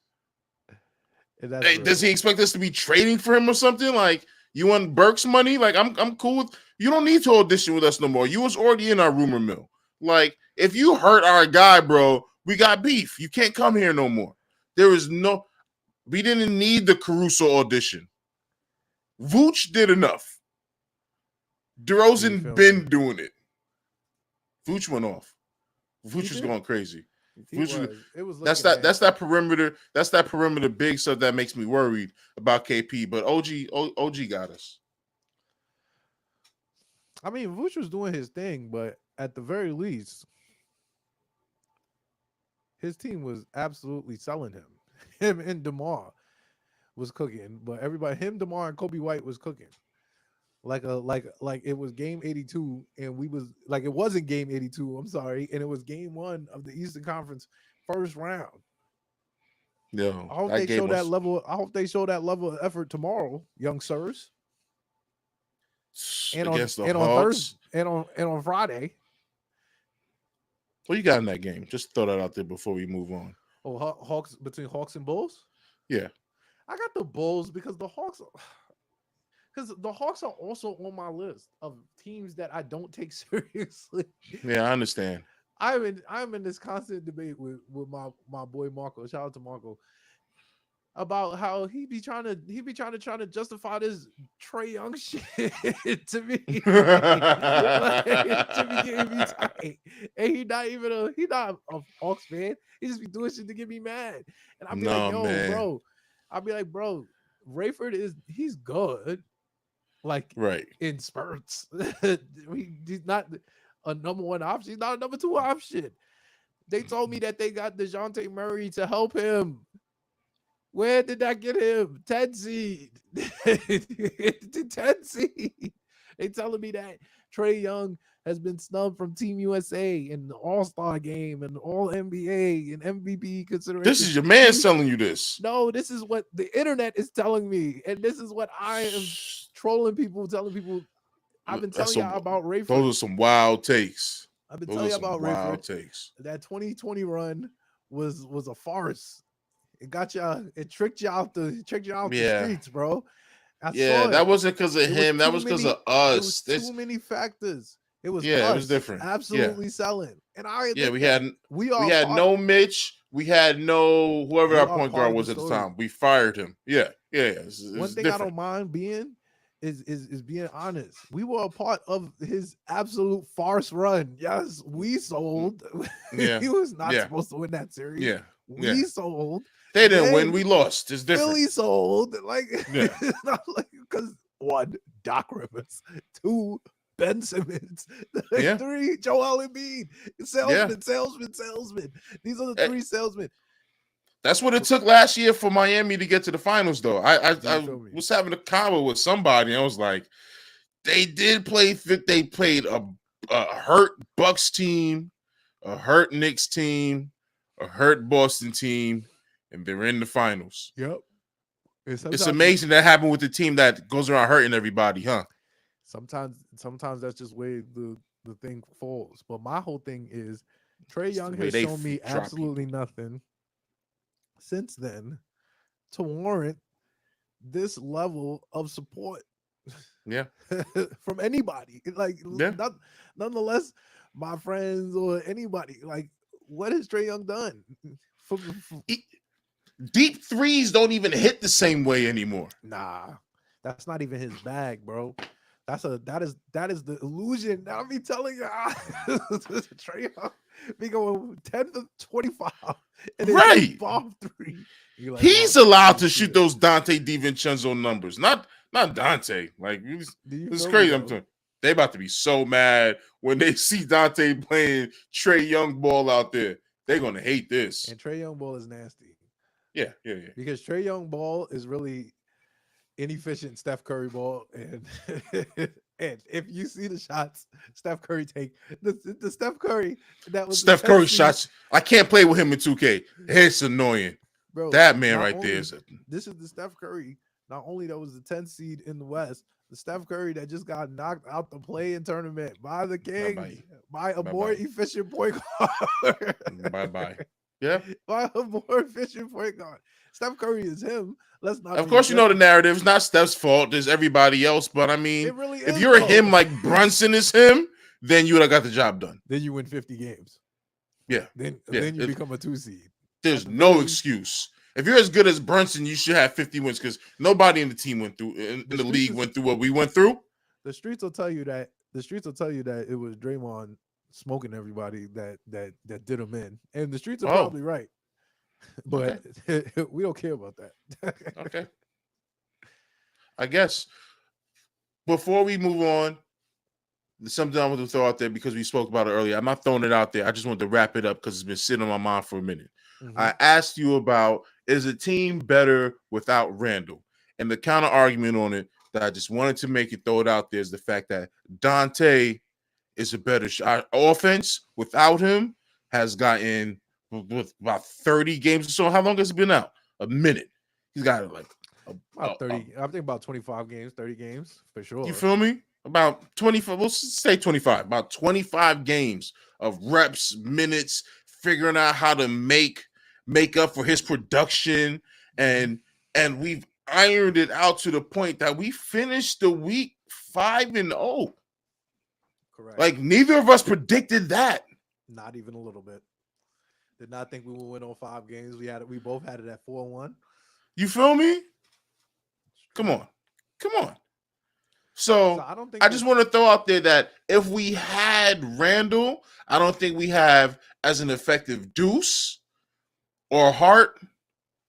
Hey, does he expect us to be trading for him or something? Like, you want Burks money? Like, I'm cool with you. Don't need to audition with us no more. You was already in our rumor mill. Like, if you hurt our guy, bro, we got beef. You can't come here no more. We didn't need the Caruso audition. Vooch did enough. DeRozan been doing it. Vooch went off. Vooch was going crazy. That's that perimeter. That's that perimeter big stuff that makes me worried about KP. But OG got us.
I mean, Vooch was doing his thing, but at the very least, his team was absolutely selling him. Him and DeMar was cooking, but everybody, DeMar, and Kobe White was cooking. Like it was game 82, and we was like it wasn't game 82. I'm sorry, and it was game 1 of the Eastern Conference first round.
No,
I hope they show that level. I hope they show that level of effort tomorrow, young sirs. And on Thursday and on Friday.
What you got in that game? Just throw that out there before we move on.
Oh, Hawks between Hawks and Bulls?
Yeah,
I got the Bulls because the Hawks. Because the Hawks are also on my list of teams that I don't take seriously.
Yeah, I understand.
I'm in this constant debate with my boy Marco. Shout out to Marco about how he be trying to justify this Trae Young shit to me. To be getting me tight. And he not a Hawks fan. He just be doing shit to get me mad. And I'll be bro. I'll be like, bro, Rayford he's good. Like,
right
in spurts. He's not a number 1 option. He's not a number 2 option. They told me that they got DeJounte Murray to help him. Where did that get him? 10 seed. 10 seed. They telling me that Trae Young has been snubbed from Team USA and the All-Star game and All NBA and MVP
This
consideration.
is your man
He,
telling you this.
no, this is what the internet is telling me, and this is what I am trolling people, telling people. I've been
That's
telling y'all about Rayford.
those are some wild takes.
I've been
Those
telling
are
you
some
about Rayford.
wild takes.
That 2020 run was a farce. It got y'all. It tricked you out the
Yeah.
streets, bro. I
Yeah,
saw
that
it.
wasn't because of
It was
him. That
too
was because
many.
of
It was
us.
too many factors. It was
Yeah, it was
us
different. Yeah.
absolutely selling, and I
Yeah,
admit
we
that
had
we
we
are
had
part.
no Mitch. We had no whoever
We
our
are
point
part
guard
of the
was at the
story.
time. We fired him. Yeah, yeah, yeah.
One
It's
thing I don't
different.
mind being is being honest. We were a part of his absolute farce run. Yes, we sold.
Yeah,
He was not
yeah,
supposed to win that series.
yeah, yeah.
We sold.
They didn't win.
Then
We lost. It's different.
Philly sold. Like
Yeah,
it's not like because one, Doc Rivers, two, Ben Simmons,
yeah,
three, Joel Embiid,
yeah.
salesman. These are the
Eh,
three salesmen.
That's what it took last year for Miami to get to the finals, though.
Do you
I
feel me?
was having a convo with somebody, and I was like, they did play. They played a hurt Bucks team, a hurt Knicks team, a hurt Boston team, and they're in the finals.
Yep.
It's amazing that happened with the team that goes around hurting everybody, huh?
Sometimes that's just where the thing falls. But my whole thing is Trey
It's the
Young
way
has
they
shown me
drop
absolutely
people.
nothing since then to warrant this level of support
Yeah,
from anybody. Like
yeah.
nonetheless, my friends or anybody. Like, what has Trey Young done?
Deep threes don't even hit the same way anymore.
Nah, that's not even his bag, bro. That is the illusion. I'll be telling you, Trey Young be going 10 to 25 and then
Right.
bomb three. Like,
He's allowed to shoot those Dante DiVincenzo numbers, not Dante. Like it's crazy. I'm telling you, they about to be so mad when they see Dante playing Trey Young ball out there. They're gonna hate this.
And Trey Young ball is nasty.
Yeah.
Because Trey Young ball is really inefficient Steph Curry ball, and and if you see the shots Steph Curry take, the Steph Curry that was
Steph Curry shots. I can't play with him in 2K. It's annoying,
bro.
That man right there is.
This is the Steph Curry. Not only that was the 10th seed in the West, the Steph Curry that just got knocked out the play-in tournament by the Kings by a more efficient point guard.
Bye. Yeah,
by a more efficient point guard. Steph Curry is him. Let's not.
Of course, you know the narrative. It's not Steph's fault. There's everybody else. But I mean,
it really
if
is,
you're
though.
him like Brunson is him, then you would have got the job done.
Then you win 50 games.
Yeah.
Then you become a 2 seed.
There's no excuse. If you're as good as Brunson, you should have 50 wins because nobody in the team went through in the league went through what we went through.
The streets will tell you that. The streets will tell you that it was Draymond smoking everybody that did him in, and the streets are probably right. But we don't care about that.
Okay. I guess before we move on, there's something I want to throw out there because we spoke about it earlier. I'm not throwing it out there. I just want to wrap it up because it's been sitting on my mind for a minute. Mm-hmm. I asked you about, is a team better without Randall? And the counter argument on it that I just wanted to make it, throw it out there, is the fact that Dante is a better shot. Offense without him has gotten with about 30 games or so. How long has it been out? A minute. He's got like
about 30. I think about 25 games, 30 games for sure.
You feel me? About 25. We'll say 25. About 25 games of reps, minutes, figuring out how to make up for his production, and we've ironed it out to the point that we finished the week 5-0.
Correct.
Like neither of us predicted that.
Not even a little bit. Did not think we would win all 5 games. We both had it at 4-1.
You feel me? Come on. So I just want to throw out there that if we had Randall, I don't think we have as an effective Deuce or Hart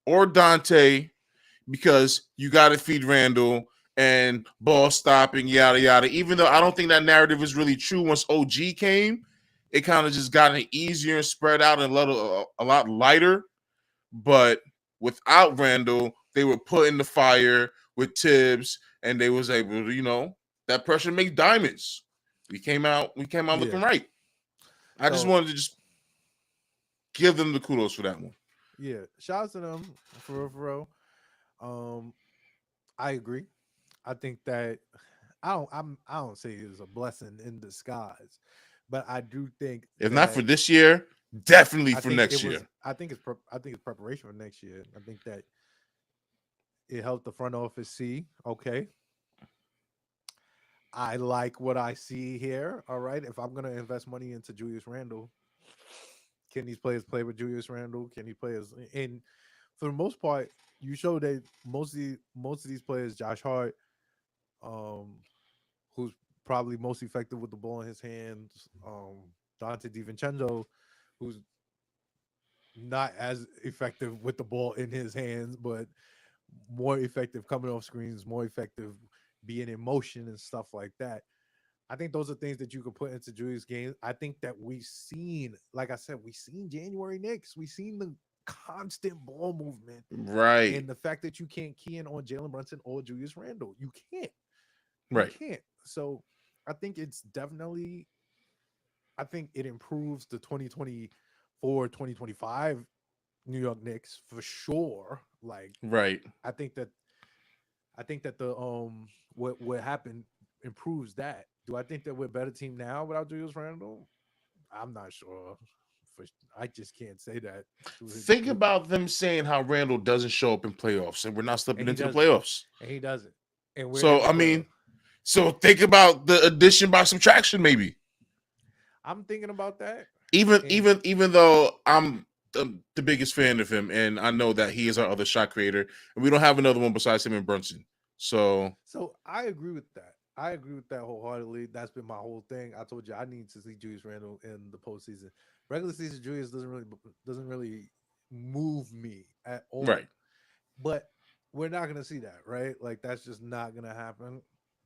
or Dante, because you got to feed Randall and ball stopping, yada, yada. Even though I don't think that narrative is really true once OG came, it kind of just got easier and spread out and a lot lighter. But without Randall, they were put in the fire with Tibbs, and they was able to, that pressure makes diamonds. We came out looking
Yeah.
right. I just
So
wanted to just give them the kudos for that one.
yeah, shout out to them for real, for real. Um, I agree. I think that I don't say it's a blessing in disguise, but I do think
If not for
that
this year, definitely for next year.
I think it's preparation for next year. I think that it helped the front office see, okay, I like what I see here. All right. If I'm gonna invest money into Julius Randle, can these players play with Julius Randle? Can he play as and for the most part, you show that most of these players, Josh Hart, um, who's probably most effective with the ball in his hands, Dante DiVincenzo, who's not as effective with the ball in his hands, but more effective coming off screens, more effective being in motion and stuff like that. I think those are things that you could put into Julius games. I think that we've seen, like I said, we've seen January Knicks. We've seen the constant ball movement
Right.
and the fact that you can't key in on Jalen Brunson or Julius Randle. You can't. You
Right.
can't. So I think it's definitely, I think it improves the 2024, 2025 New York Knicks for sure. Like
Right.
I think that the what happened improves that. Do I think that we're a better team now without Julius Randle? I'm not sure. For I just can't say that.
Think about them saying how Randall doesn't show up in playoffs and we're not
And
slipping
he
into the
doesn't.
playoffs.
And he doesn't. And we're in
So
the
I
playoffs.
mean, so think about the addition by subtraction, maybe.
I'm thinking about that.
Even
And
even even though I'm the biggest fan of him, and I know that he is our other shot creator, and we don't have another one besides him and Brunson. So
so I agree with that. I agree with that wholeheartedly. That's been my whole thing. I told you I need to see Julius Randle in the postseason. Regular season Julius doesn't really move me at all.
right,
But we're not gonna see that, right? Like that's just not gonna happen.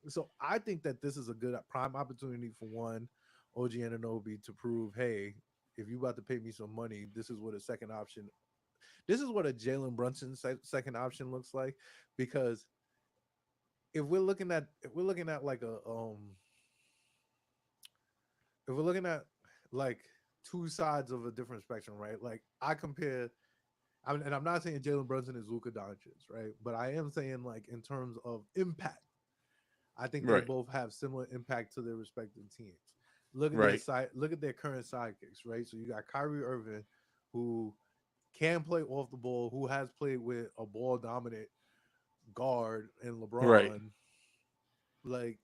So I think that this is a good prime opportunity for one, OG Ananobi to prove, hey, if you about to pay me some money, this is what a second option. This is what a Jalen Brunson second option looks like. Because if we're looking at like a if we're looking at like two sides of a different spectrum, right? Like I compare and I'm not saying Jalen Brunson is Luka Doncic, right? But I am saying like in terms of impact, I think they
right,
both have similar impact to their respective teams. Look at their
right,
side. Look at their current sidekicks, right? So you got Kyrie Irving, who can play off the ball, who has played with a ball dominant guard, and
right,
LeBron. Like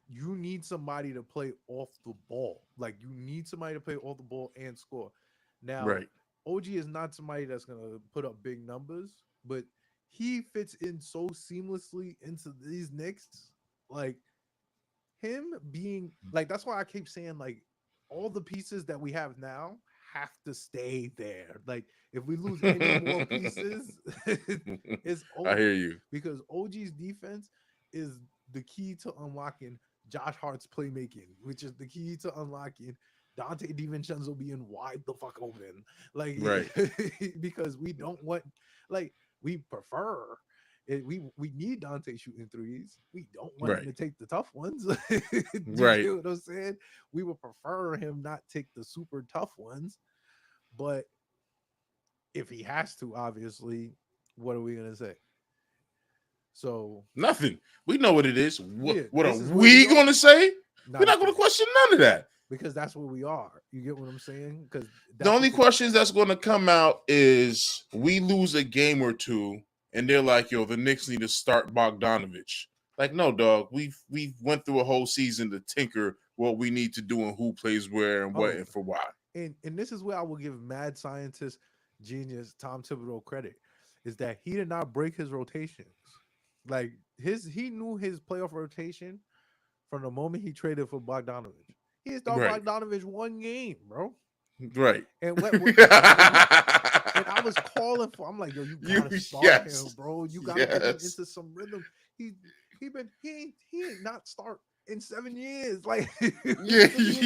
you need somebody to play off the ball. Like you need somebody to play off the ball and score. Now,
right,
OG is not somebody that's gonna put up big numbers, but he fits in so seamlessly into these Knicks. Like him being like that's why I keep saying like all the pieces that we have now have to stay there. Like if we lose any more pieces, it's
I
over
hear you.
because OG's defense is the key to unlocking Josh Hart's playmaking, which is the key to unlocking Dante DiVincenzo being wide the fuck open. Like
Right,
because we don't want like we prefer we need Dante shooting threes. We don't want him
right,
to take the tough ones. Do you
right,
get what I'm saying? We would prefer him not take the super tough ones, but if he has to, obviously, what are we gonna say? So
nothing. We know what it is.
yeah,
What are
this is where we
we
are.
gonna say? We're
Not a
not gonna
thing
question none of that.
because that's where we are. You get what I'm saying? Because
The
that's
only
what the
questions that's going to come out is we lose a game or two, and they're like, "Yo, the Knicks need to start Bogdanovich." Like, no, dog. We've went through a whole season to tinker what we need to do and who plays where and what
oh,
and for why.
and this is where I will give mad scientist genius Tom Thibodeau credit is that he did not break his rotations. Like he knew his playoff rotation from the moment he traded for Bogdanovich. He had started
Right,
Bogdanovich one game, bro.
right.
And and I was calling for. I'm like, yo, you
you
gotta start him,
yes,
bro. You gotta get him
yes.
into some rhythm. He he ain't not start in 7 years. Like
Yeah,
since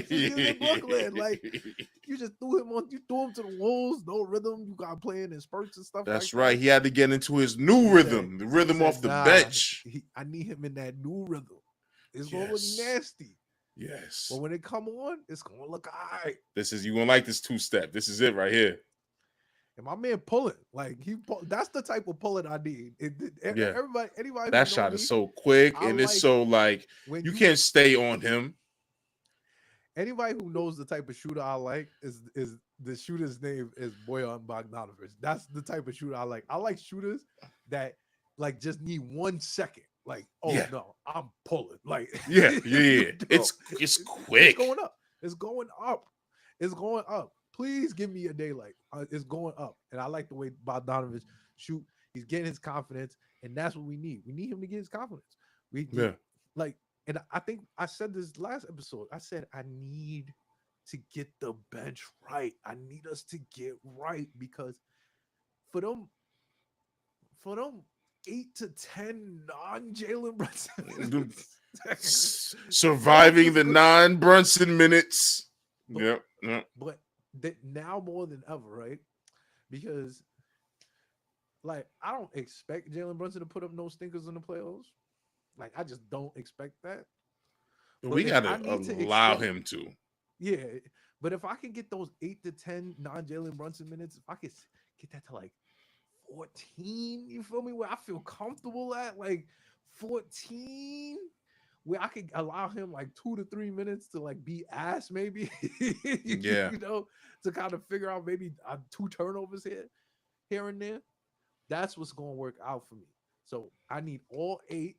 he was in Brooklyn. Like
yeah.
you threw him to the wolves, no rhythm. You got playing in spurts and stuff like
That's
that.
right. He had to get into his new
He said
rhythm, the
he
rhythm
said,
off the
nah,
bench.
I need him in that new rhythm. It's gonna look nasty.
Yes.
But when it come on, it's gonna look all right.
This is, you gonna like this 2-step. This is it right here.
And my man pulling, like that's the type of pulling I need. Anybody
That
who
shot
know
is
me,
so quick,
I
and it's
like
so like
when
you can't stay on him.
Anybody who knows the type of shooter I like is the shooter's name is Boyan Bogdanovic. That's the type of shooter I like. I like shooters that like just need 1 second. Like, oh no, I'm pulling. Like,
yeah. It's quick.
It's going up. It's going up. It's going up. Please give me a day like it's going up. And I like the way Bogdanovic shoot. He's getting his confidence, and that's what we need. We need him to get his confidence. And I think I said this last episode. I said I need to get the bench right. I need us to get right because for them 8 to 10 non-Jalen Brunson
surviving the non-Brunson minutes. But
now more than ever, right? Because like I don't expect Jalen Brunson to put up no stinkers in the playoffs. Like I just don't expect that.
We gotta allow him to.
Yeah, but if I can get those 8 to 10 non-Jalen Brunson minutes, if I could get that to like 14, you feel me? Where I feel comfortable at like 14, where I could allow him like 2 to 3 minutes to like be ass, maybe. You know, to kind of figure out maybe 2 turnovers here and there. That's what's going to work out for me. So I need all 8.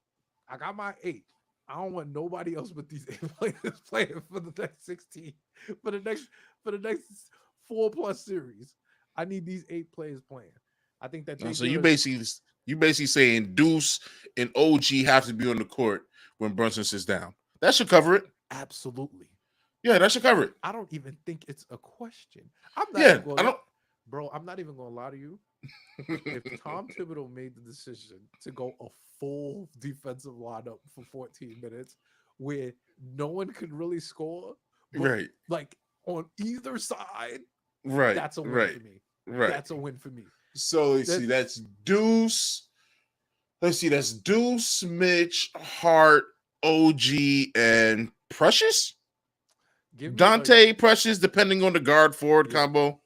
I got my 8. I don't want nobody else but these 8 players playing for the next 16, for the next 4+ series. I need these 8 players playing. I think that.
So you basically saying Deuce and OG have to be on the court when Brunson sits down. That should cover it.
Absolutely.
Yeah, that should cover it.
I don't even think it's a question. I'm not even gonna lie to you. If Tom Thibodeau made the decision to go a full defensive lineup for 14 minutes where no one could really score,
right?
Like on either side,
right?
That's a win for me.
Right.
That's a win for me.
So let's see. That's Deuce. Let's see. That's Deuce, Mitch, Hart, OG, and Precious. Dante, Precious, depending on the guard forward combo.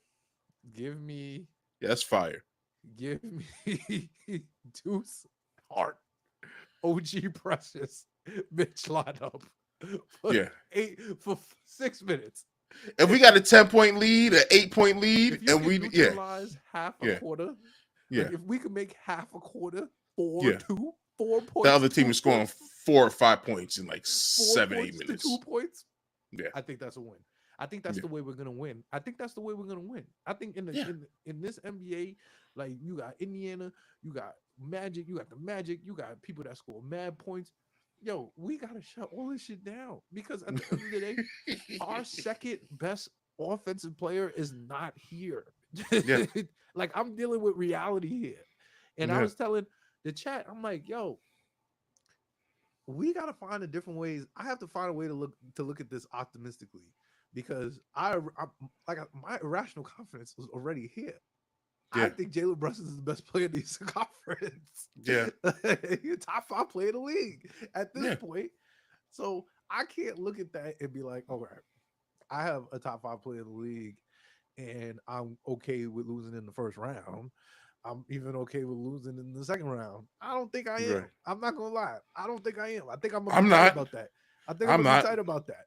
Give me.
Yeah, that's fire.
Give me Deuce, Hart, OG, Precious, Mitch lineup. For 6 minutes.
If we got a 10-point lead, an 8-point lead, and we
neutralize half a quarter. Like if we could make half a quarter 4 points.
The other team is scoring 4 or 5 points in like 7-8 minutes.
2 points.
Yeah,
I think that's a win. I think that's the way we're gonna win. I think that's the way we're gonna win. I think in this NBA, like you got Indiana, you got Magic, you got the Magic, you got people that score mad points. Yo, we gotta shut all this shit down because at the end of the day, our second best offensive player is not here. Like I'm dealing with reality here, and I was telling the chat, I'm like, yo, we gotta find a different ways. I have to find a way to look at this optimistically because my irrational confidence was already here. I think Jalen Brunson is the best player in the Eastern Conference.
Yeah.
Top 5 player in the league at this point. So I can't look at that and be like, all right, I have a top 5 player in the league and I'm okay with losing in the first round. I'm even okay with losing in the second round. I don't think I am. Right. I'm not gonna lie. I don't think I am. I think I'm gonna be tight about that. I think I'm gonna be tight about that.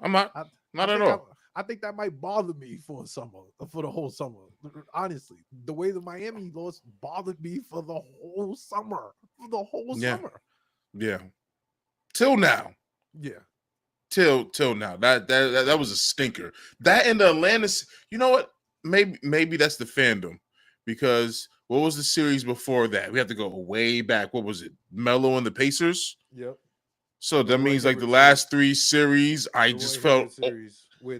I'm not. Not at all.
I think that might bother me for the whole summer. Honestly, the way the Miami loss bothered me for the whole summer. Summer.
Yeah. Till now.
Yeah.
Till now. That was a stinker. That and the Atlanta. You know what? Maybe that's the fandom. Because what was the series before that? We have to go way back. What was it? Melo and the Pacers?
Yep.
So that means like the last 3 series, I just felt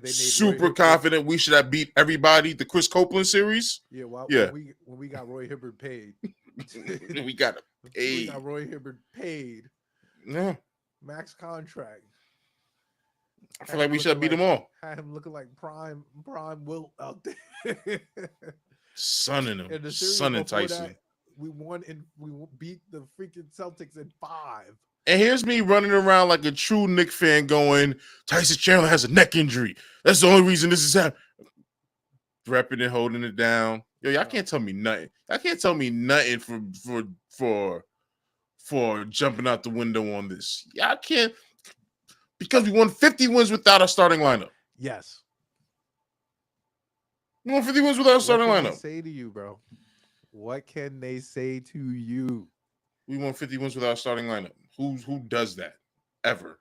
super confident we should have beat everybody. The Chris Copeland series.
Yeah. When we got Roy Hibbert paid.
we got paid.
We got Roy Hibbert paid.
Yeah.
Max contract.
I feel like we should have beat them all.
Had him looking like prime Wilt out there.
Son in him. Son and Tyson.
We won and we beat the freaking Celtics in 5.
And here's me running around like a true Knicks fan going, Tyson Chandler has a neck injury. That's the only reason this is happening. Repping and holding it down. Yo, y'all can't tell me nothing. Y'all can't tell me nothing for for jumping out the window on this. Y'all can't, because we won 50 wins without our starting lineup.
Yes.
We won 50 wins without our
What
starting
can they
lineup.
say to you, bro? What can they say to you?
We won 50 wins without our starting lineup. Who does that ever?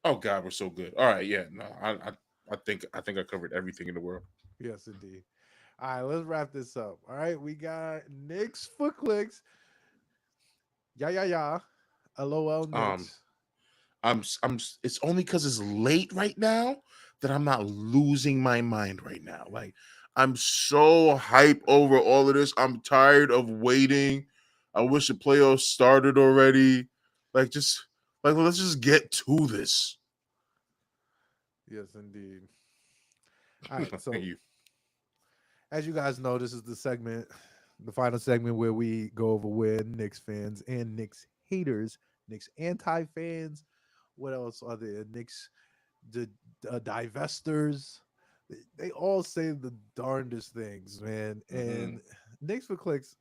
Oh God, we're so good. All right, yeah. No, I think I covered everything in the world.
Yes, indeed. All right, let's wrap this up. All right, we got Knicks for clicks. Yeah. LOL
Um,
Knicks.
I'm. It's only because it's late right now that I'm not losing my mind right now. Like I'm so hype over all of this. I'm tired of waiting. I wish the playoffs started already. Like just like let's just get to this.
Yes, indeed. All right, so
You.
as you guys know, this is the segment, the final segment where we go over where Knicks fans and Knicks haters, Knicks anti fans, what else are there? Knicks the divestors. They all say the darndest things, man.
Mm-hmm.
And Knicks for clicks.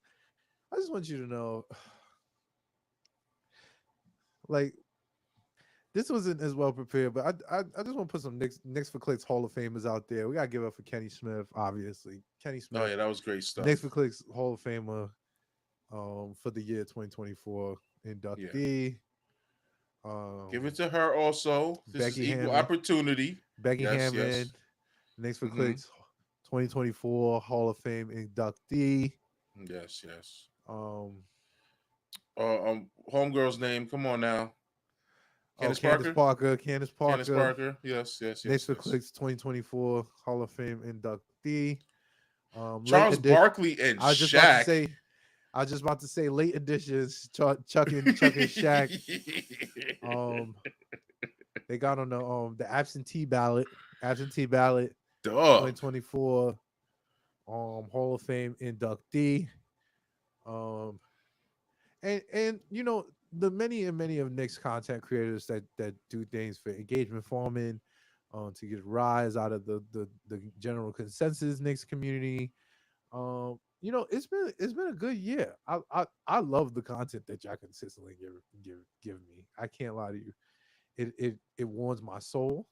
I just want you to know, like, this wasn't as well prepared, but I just want to put some Knicks for clicks Hall of Famers out there. We gotta give up for Kenny Smith, obviously. Kenny
Oh
Smith,
yeah, that was great
Knicks
stuff.
for clicks Hall of Famer, for the year 2024
Yeah.
inductee.
Give it
Um,
to her also. This is
Becky
equal
Hammond,
opportunity.
Becky
Yes,
Hammond,
yes.
Knicks for
Mm-hmm.
clicks 2024 Hall of Fame inductee.
Yes, yes.
Um,
Homegirl's name. Come on now.
oh,
Candace Parker?
Candace
Candace
Parker,
Parker. Yes, yes,
Knicks
yes,
for
yes.
clicks 2024 Hall of Fame inductee. Late
Charles
edition.
Barkley and
I was just about to
Shaq.
say. I was just about to say late editions. Chuck and Shaq. Um, they got on the absentee ballot. Absentee ballot
Dog.
2024 Hall of Fame inductee. Um, and you know the many and many of Nick's content creators that do things for engagement farming, to get rise out of the general consensus Nick's community. You know, it's been a good year. I love the content that y'all consistently give me. I can't lie to you. It warms my soul.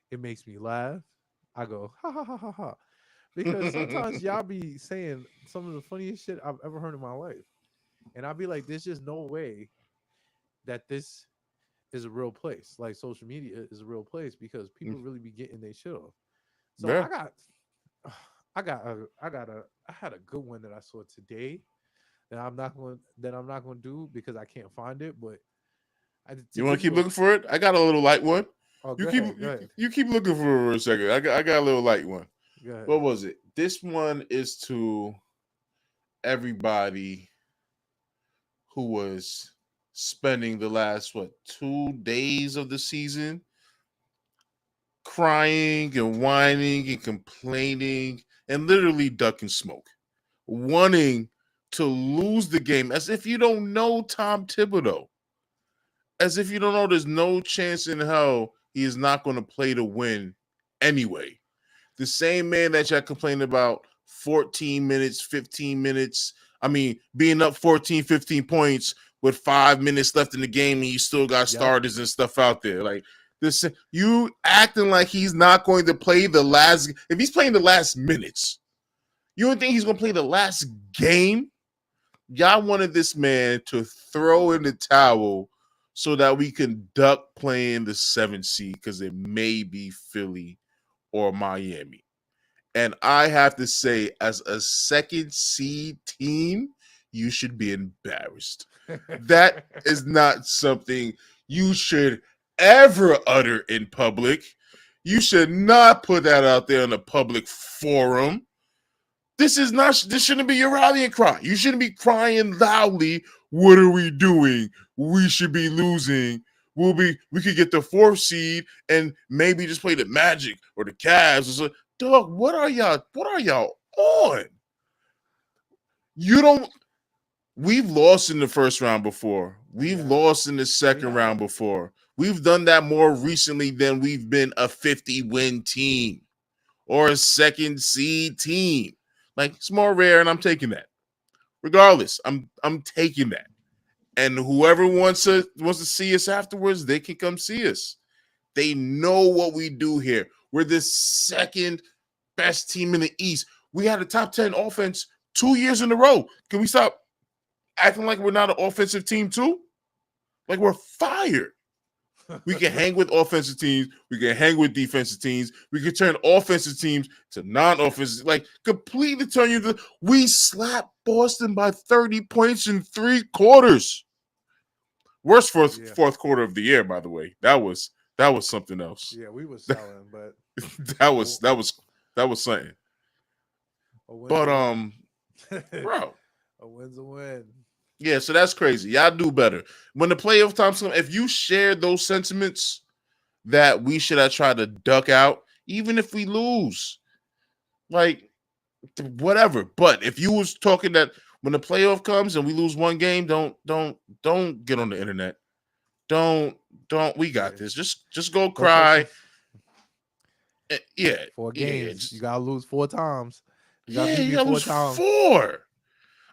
It makes me laugh. I go ha ha ha ha ha, because sometimes y'all be saying some of the funniest shit I've ever heard in my life, and I'll be like, there's just no way that this is a real place. Like social media is a real place because people really be getting their shit off. So
Yeah.
I had a good one that I saw today that I'm not going to do because I can't find it. But to
You want
give
to keep
you a
looking for it? I got a little light one.
oh
You
go
keep
ahead go ahead
you keep looking for it for a second. I got a little light one.
go ahead.
What was it? This one is to everybody who was spending the last 2 days of the season crying and whining and complaining and literally ducking smoke, wanting to lose the game as if you don't know Tom Thibodeau, as if you don't know there's no chance in hell he is not going to play to win anyway. The same man that y'all complained about 14 minutes, 15 minutes. I mean, being up 14, 15 points with 5 minutes left in the game and you still got
Yep.
starters and stuff out there. Like this, you acting like he's not going to play the last. If he's playing the last minutes, you don't think he's going to play the last game? Y'all wanted this man to throw in the towel so that we can duck playing the 7th seed because it may be Philly or Miami. And I have to say, as a second seed team, you should be embarrassed. That is not something you should ever utter in public. You should not put that out there in a public forum. This shouldn't be your rallying cry. You shouldn't be crying loudly. What are we doing? We should be losing. We could get the 4th seed and maybe just play the Magic or the Cavs. Or so. Dog, what are y'all on? You don't We've lost in the first round before We've
Yeah,
lost in the
we
second
have.
round before. We've done that more recently than we've been a 50-win team or a second seed team. Like it's more rare, and I'm taking that. Regardless, I'm taking that. And whoever wants to see us afterwards, they can come see us. They know what we do here. We're the second best team in the East. We had a top 10 offense 2 years in a row. Can we stop acting like we're not an offensive team too? Like we're fire. We can hang with offensive teams. We can hang with defensive teams. We can turn offensive teams to non-offensive. Like completely turn you to. We slapped Boston by 30 points in 3 quarters. Worst
Yeah,
fourth quarter of the year, by the way. That was something else.
yeah, we was selling, but
that
a,
was that was that was something.
a win's a
But
win.
bro,
A win's a win.
yeah. So that's crazy. Y'all do better when the playoff time comes. If you share those sentiments that we should have tried to duck out, even if we lose, like whatever. But if you was talking that when the playoff comes and we lose one game, don't get on the internet. Don't don't. We got
Yeah,
this. Just go
don't post
cry. Yeah,
4 games. You
just
gotta lose 4 times. You gotta
yeah.
beat
You
me
got to
four
lose
times.
4.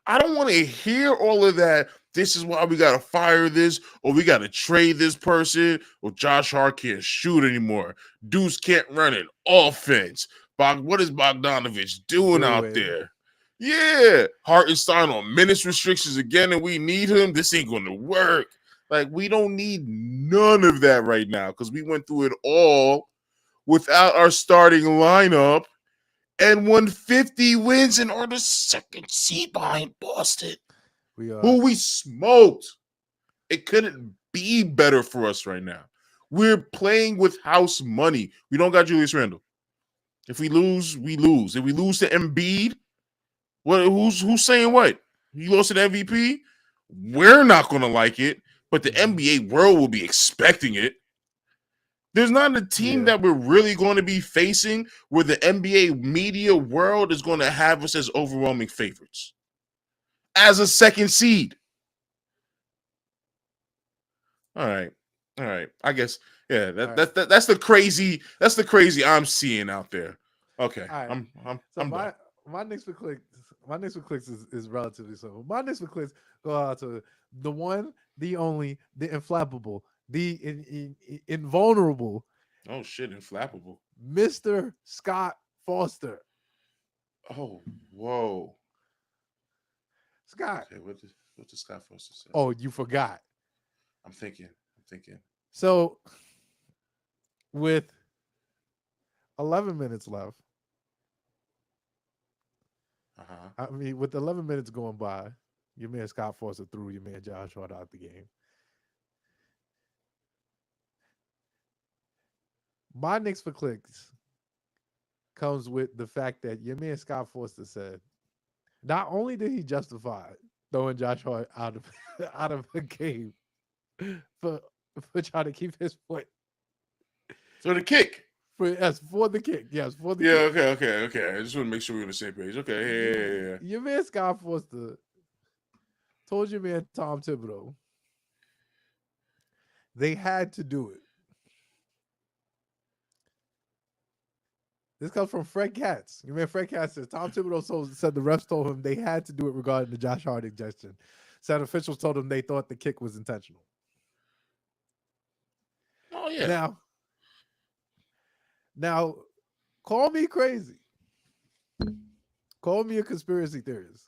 I don't want to hear all of that. This is why we got to fire this, or we got to trade this person, or Josh Hart can't shoot anymore. Deuce can't run an offense. What is Bogdanovich doing out
Doing.
there? Yeah, Hartenstein on minutes restrictions again, and we need him. This ain't going to work. Like, we don't need none of that right now because we went through it all without our starting lineup and won 50 wins and are the second seed behind Boston,
We
who we smoked. It couldn't be better for us right now. We're playing with house money. We don't got Julius Randle. If we lose, we lose. If we lose to Embiid, who's saying what? He lost an MVP? We're not going to like it, but the NBA world will be expecting it. There's not a team
Yeah.
that we're really going to be facing where the NBA media world is going to have us as overwhelming favorites as a second seed. All right. All right. I guess yeah,
All right.
that's the crazy I'm seeing out there. Okay.
All right. So
I'm done.
my Knicks for clicks. My Knicks for clicks is relatively simple. My Knicks for clicks go out to the one, the only, the inflappable, the invulnerable
Oh shit, inflappable.
Mr. Scott Foster.
Oh, whoa.
Scott.
Okay, what does Scott Foster say?
Oh, you forgot.
I'm thinking.
So with 11 minutes left,
Uh-huh.
I mean, with 11 minutes going by, your man Scott Foster threw your man Josh Hart out the game. My Knicks for clicks comes with the fact that your man Scott Foster said not only did he justify throwing Josh Hart out of out of a game for trying to keep his foot
So the kick.
for the kick, yes, for the
Yeah,
kick.
okay. I just want to make sure we're on the same page. Okay, yeah.
Your man Scott Foster told your man Tom Thibodeau they had to do it. This comes from Fred Katz. Your man Fred Katz says Tom Thibodeau said the refs told him they had to do it regarding the Josh Hart injection. Said officials told him they thought the kick was intentional.
Oh yeah.
Now, call me crazy. Call me a conspiracy theorist.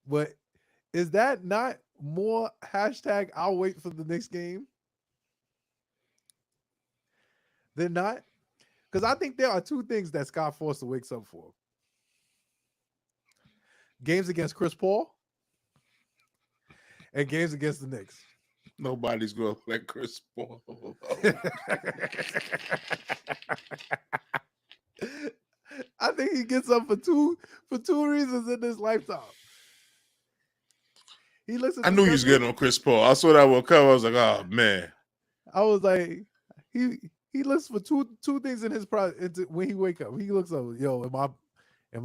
But is that not more hashtag I'll wait for the next game? They're not. Because I think there are two things that Scott Foster wakes up for. Games against Chris Paul and games against the Knicks.
Nobody's gonna let Chris Paul alone.
I think he gets up for two reasons in this lifetime. He looks at
I
the
knew you was
schedule.
getting on Chris Paul. I saw that one come. I was like, oh man.
I was like, he looks for two things in his when he wake up. He looks up, yo, am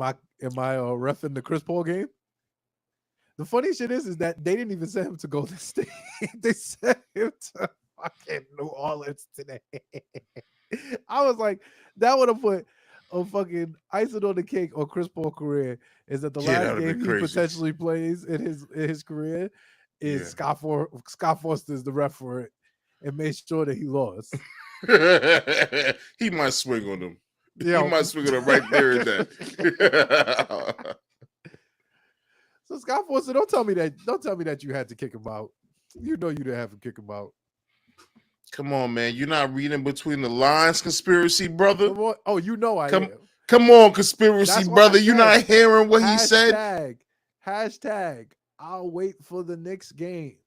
I reffing the Chris Paul game? The funny shit is that they didn't even send him to Golden State. They sent him to fucking New Orleans today. I was like, that would have put a fucking icing on the cake on Chris Paul's career. Is that the
Yeah, that
last
would have
game
been
he
crazy.
potentially plays in his career is
Yeah.
Scott Foster's the ref for it and made sure that he lost.
He might swing on him. He
Yeah.
might swing on him right there and then.
So Scott Foster, don't tell me that you had to kick him out. You know you didn't have to kick him out.
Come on, man. You're not reading between the lines, conspiracy brother.
Come on. Oh, you know I
Come,
am.
come on, conspiracy
That's why
brother.
I
You're
said,
not hearing what he said.
Hashtag I'll wait for the next game.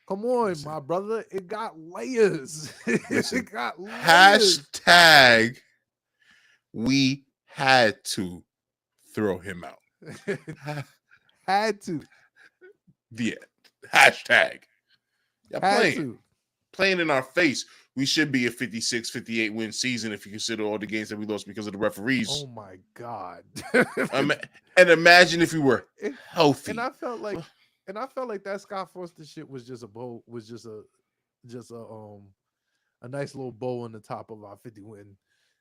Come on,
Listen.
my brother. It got layers.
Listen.
It got layers.
Hashtag we had to throw him out.
Had to.
The end. Hashtag. Y'all
Had to.
playing in our face. We should be a 56, 58 win season if you consider all the games that we lost because of the referees.
Oh my God.
And imagine if we were healthy.
And I felt like that Scott Foster shit was just a nice little bow on the top of our 50 win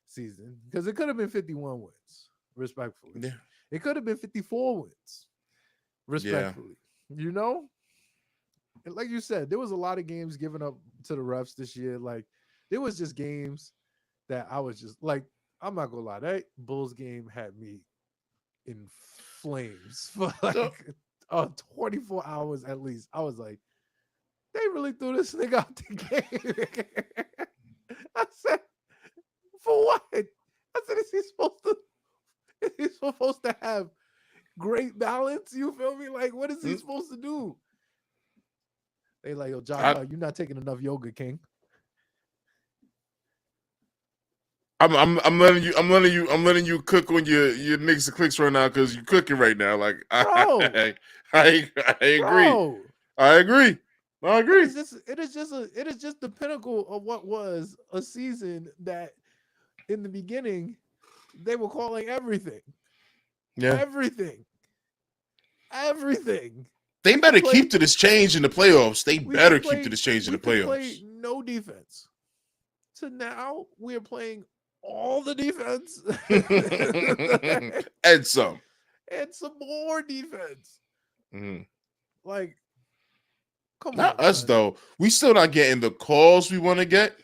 season. Because it could have been 51 wins, respectfully.
Yeah.
It could have been 54 wins, respectfully. Yeah. You know? And like you said, there was a lot of games given up to the refs this year. Like, there was just games that I was just like, I'm not gonna lie, that Bulls game had me in flames for like 24 hours at least. I was like, they really threw this nigga out the game. I said, for what? I said, is he supposed to have great balance? You feel me? Like, what is he supposed to do? They like, yo, John, you're not taking enough yoga, King.
I'm letting you cook on your Knicks and clicks right now because you're cooking right now. Like I agree.
Bro.
I agree.
It is just the pinnacle of what was a season that in the beginning they were calling everything.
Yeah.
Everything.
They better keep to this change in the playoffs. They better keep to this change in the playoffs.
Play no defense. So now we're playing all the defense.
And some.
And some more defense.
Mm-hmm.
Like, come
not
on.
Us, man. Though. We still not getting the calls we want to get.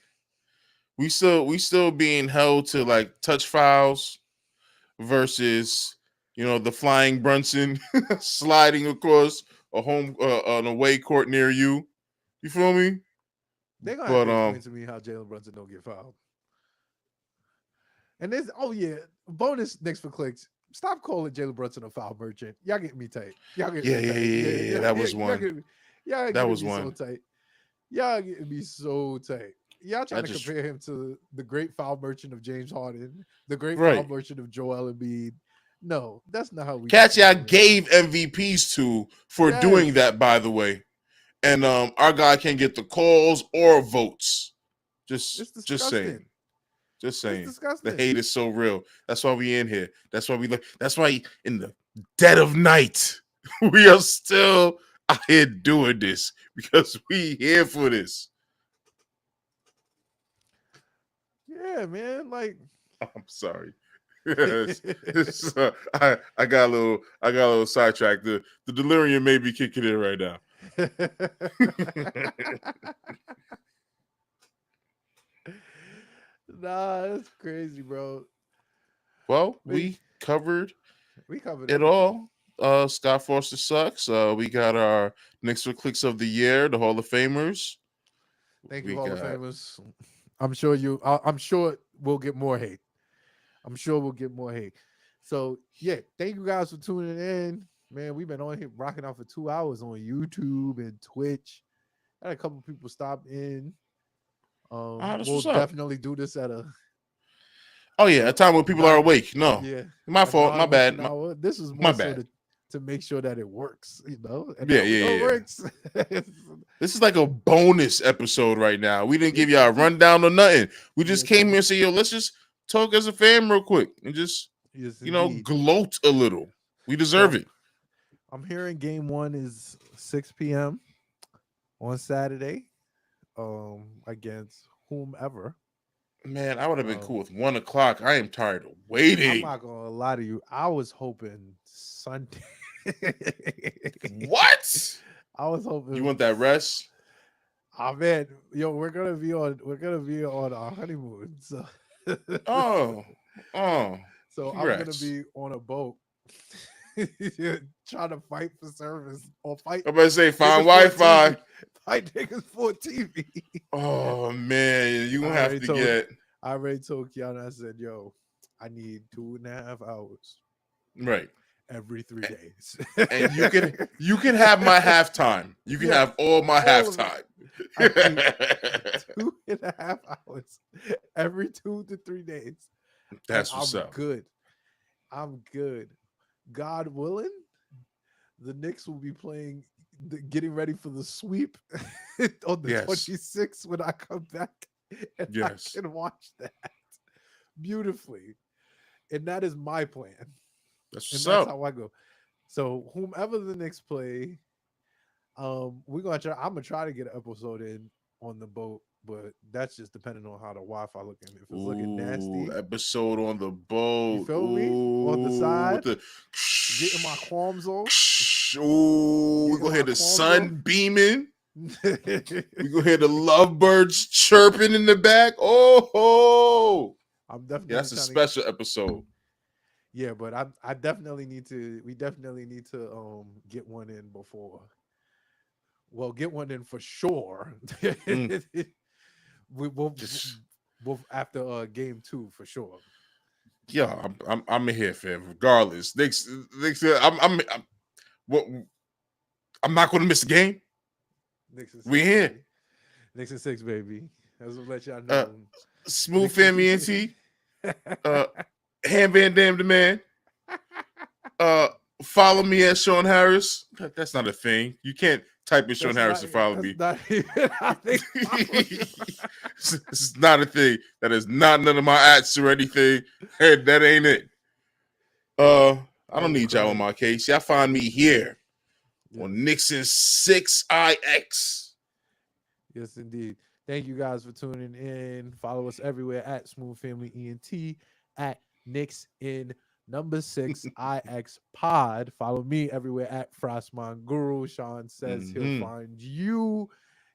We still being held to like touch fouls versus, the flying Brunson sliding across a home an away court near you. You feel me?
They're gonna have to explain to me how Jalen Brunson don't get fouled. And this, bonus next for clicks. Stop calling Jalen Brunson a foul merchant. Y'all getting me tight. Y'all getting me tight.
Yeah. That was one.
That was one. So tight. Y'all getting me so tight. Y'all trying to compare him to the great foul merchant of James Harden, the great foul merchant of Joel Embiid. No, that's not how we.
Cats, I gave MVPs to for doing that, by the way. And our guy can't get the calls or votes. Just saying. Just saying. The hate is so real. That's why we in here. That's why that's why in the dead of night we are still out here doing this because we here for this.
Yeah, man. Like,
I'm sorry. I got a little sidetracked. The delirium may be kicking in right now.
Nah, that's crazy, bro.
Well, we covered it
everything.
all. Scott Foster sucks. We got our Knicks for Clicks of the Year, the Hall of Famers.
Thank you, Hall of Famers. I'm sure we'll get more hate. So yeah, thank you guys for tuning in. Man, we've been on here rocking out for 2 hours on YouTube and Twitch. I had a couple people stop in. We'll definitely do this at a
time when people are awake. No,
yeah,
my fault, my bad.
This is more so to make sure that it works, And
it
works.
This is like a bonus episode right now. We didn't give y'all a rundown or nothing. We just came here and said, let's just talk as a fan real quick and just gloat a little. We deserve it.
I'm hearing game 1 is 6 p.m. on Saturday, against whomever.
Man, I would have been
Um,
cool with 1 o'clock. I am tired of
I'm
waiting.
not gonna lie to you. I was hoping Sunday.
What?
I was
You
hoping.
want that rest?
Oh man, yo, we're gonna be on our honeymoon. So,
Oh, oh,
so I'm gonna
congrats.
be on a boat, trying to fight for service or fight
I'm about to say find
niggas for a
Wi-Fi.
TV. Fight niggas for a TV.
Oh man, you
I
gonna have
already
to
told
get
I already told Kiana. I said, "Yo, I need 2.5 hours
right.
every 3 days."
And you can have my halftime. You can
Yes,
have all my
all of it.
halftime.
I need 2.5 hours every 2 to 3 days, and
That's what's
I'm
up.
good. I'm good. God willing, the Knicks will be playing, getting ready for the sweep on the
Yes.
26th when I come back, and I
Yes.
can watch that beautifully. And that is my plan,
That's
and
what's
that's
up.
how I go. So whomever the Knicks play, we're gonna try. I'm gonna try to get an episode in on the boat, but that's just depending on how the Wi-Fi looking. If it's looking
Ooh,
nasty,
episode on the
you
boat.
feel me? On the
Ooh, with
side,
the
getting my qualms off,
ooh, we
getting
gonna hear
my
the
qualms off.
sun beaming. We gonna hear the lovebirds chirping in the back. Oh,
I'm
yeah,
definitely
that's a
trying to.
special episode.
Yeah, but I definitely need to. We definitely need to get one in before. Well, get one in for sure.
Mm,
we will
just
we'll after game 2 for sure.
yeah, I'm in here, fam. Regardless, Knicks, what, I'm not gonna miss a game.
Knicks and
We
6,
here.
baby. Knicks and 6, baby. That's what let y'all
Uh,
know.
Smooth
Knicks and
family NT. Uh, Ham Van Dam the man. Uh, follow me at Sean Harris. That's not a thing. You can't type in Sean
that's
Harris
not
to follow
that's
me.
not even how they follow you.
This is not a thing. That is not none of my ats or anything. Hey, that ain't it. I don't need y'all on
Okay.
my case. Y'all find me here
Yes.
on Nixon 6IX.
Yes, indeed. Thank you guys for tuning in. Follow us everywhere at Smooth Family ENT, at Knicks in number 6 IX Pod. Follow me everywhere at Frostman Guru. Sean says he'll
Mm-hmm.
find you.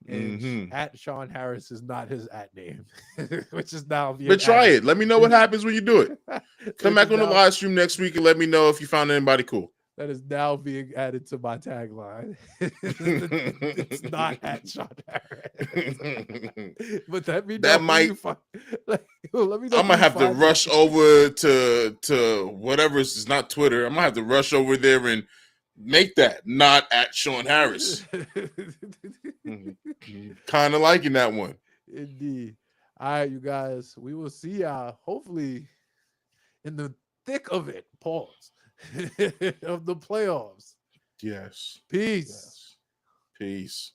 And
Mm-hmm.
at Sean Harris is not his at name, which is now being
But try
added.
it. Let me know what happens when you do it. Come
Which
back
is
on the
now
live stream next week and let me know if you found anybody cool.
that is now being added to my tagline. It's not at Sean Harris. But let me know
That
who
might
you find. Let me know
I'm
who
gonna
you
have to
find.
rush over to whatever it's not Twitter. I'm gonna have to rush over there and make that not at Sean Harris. Kind of liking that one.
Indeed. All right, you guys. We will see y'all hopefully in the thick of it. Pause of the playoffs.
Yes.
Peace.
Yes. Peace.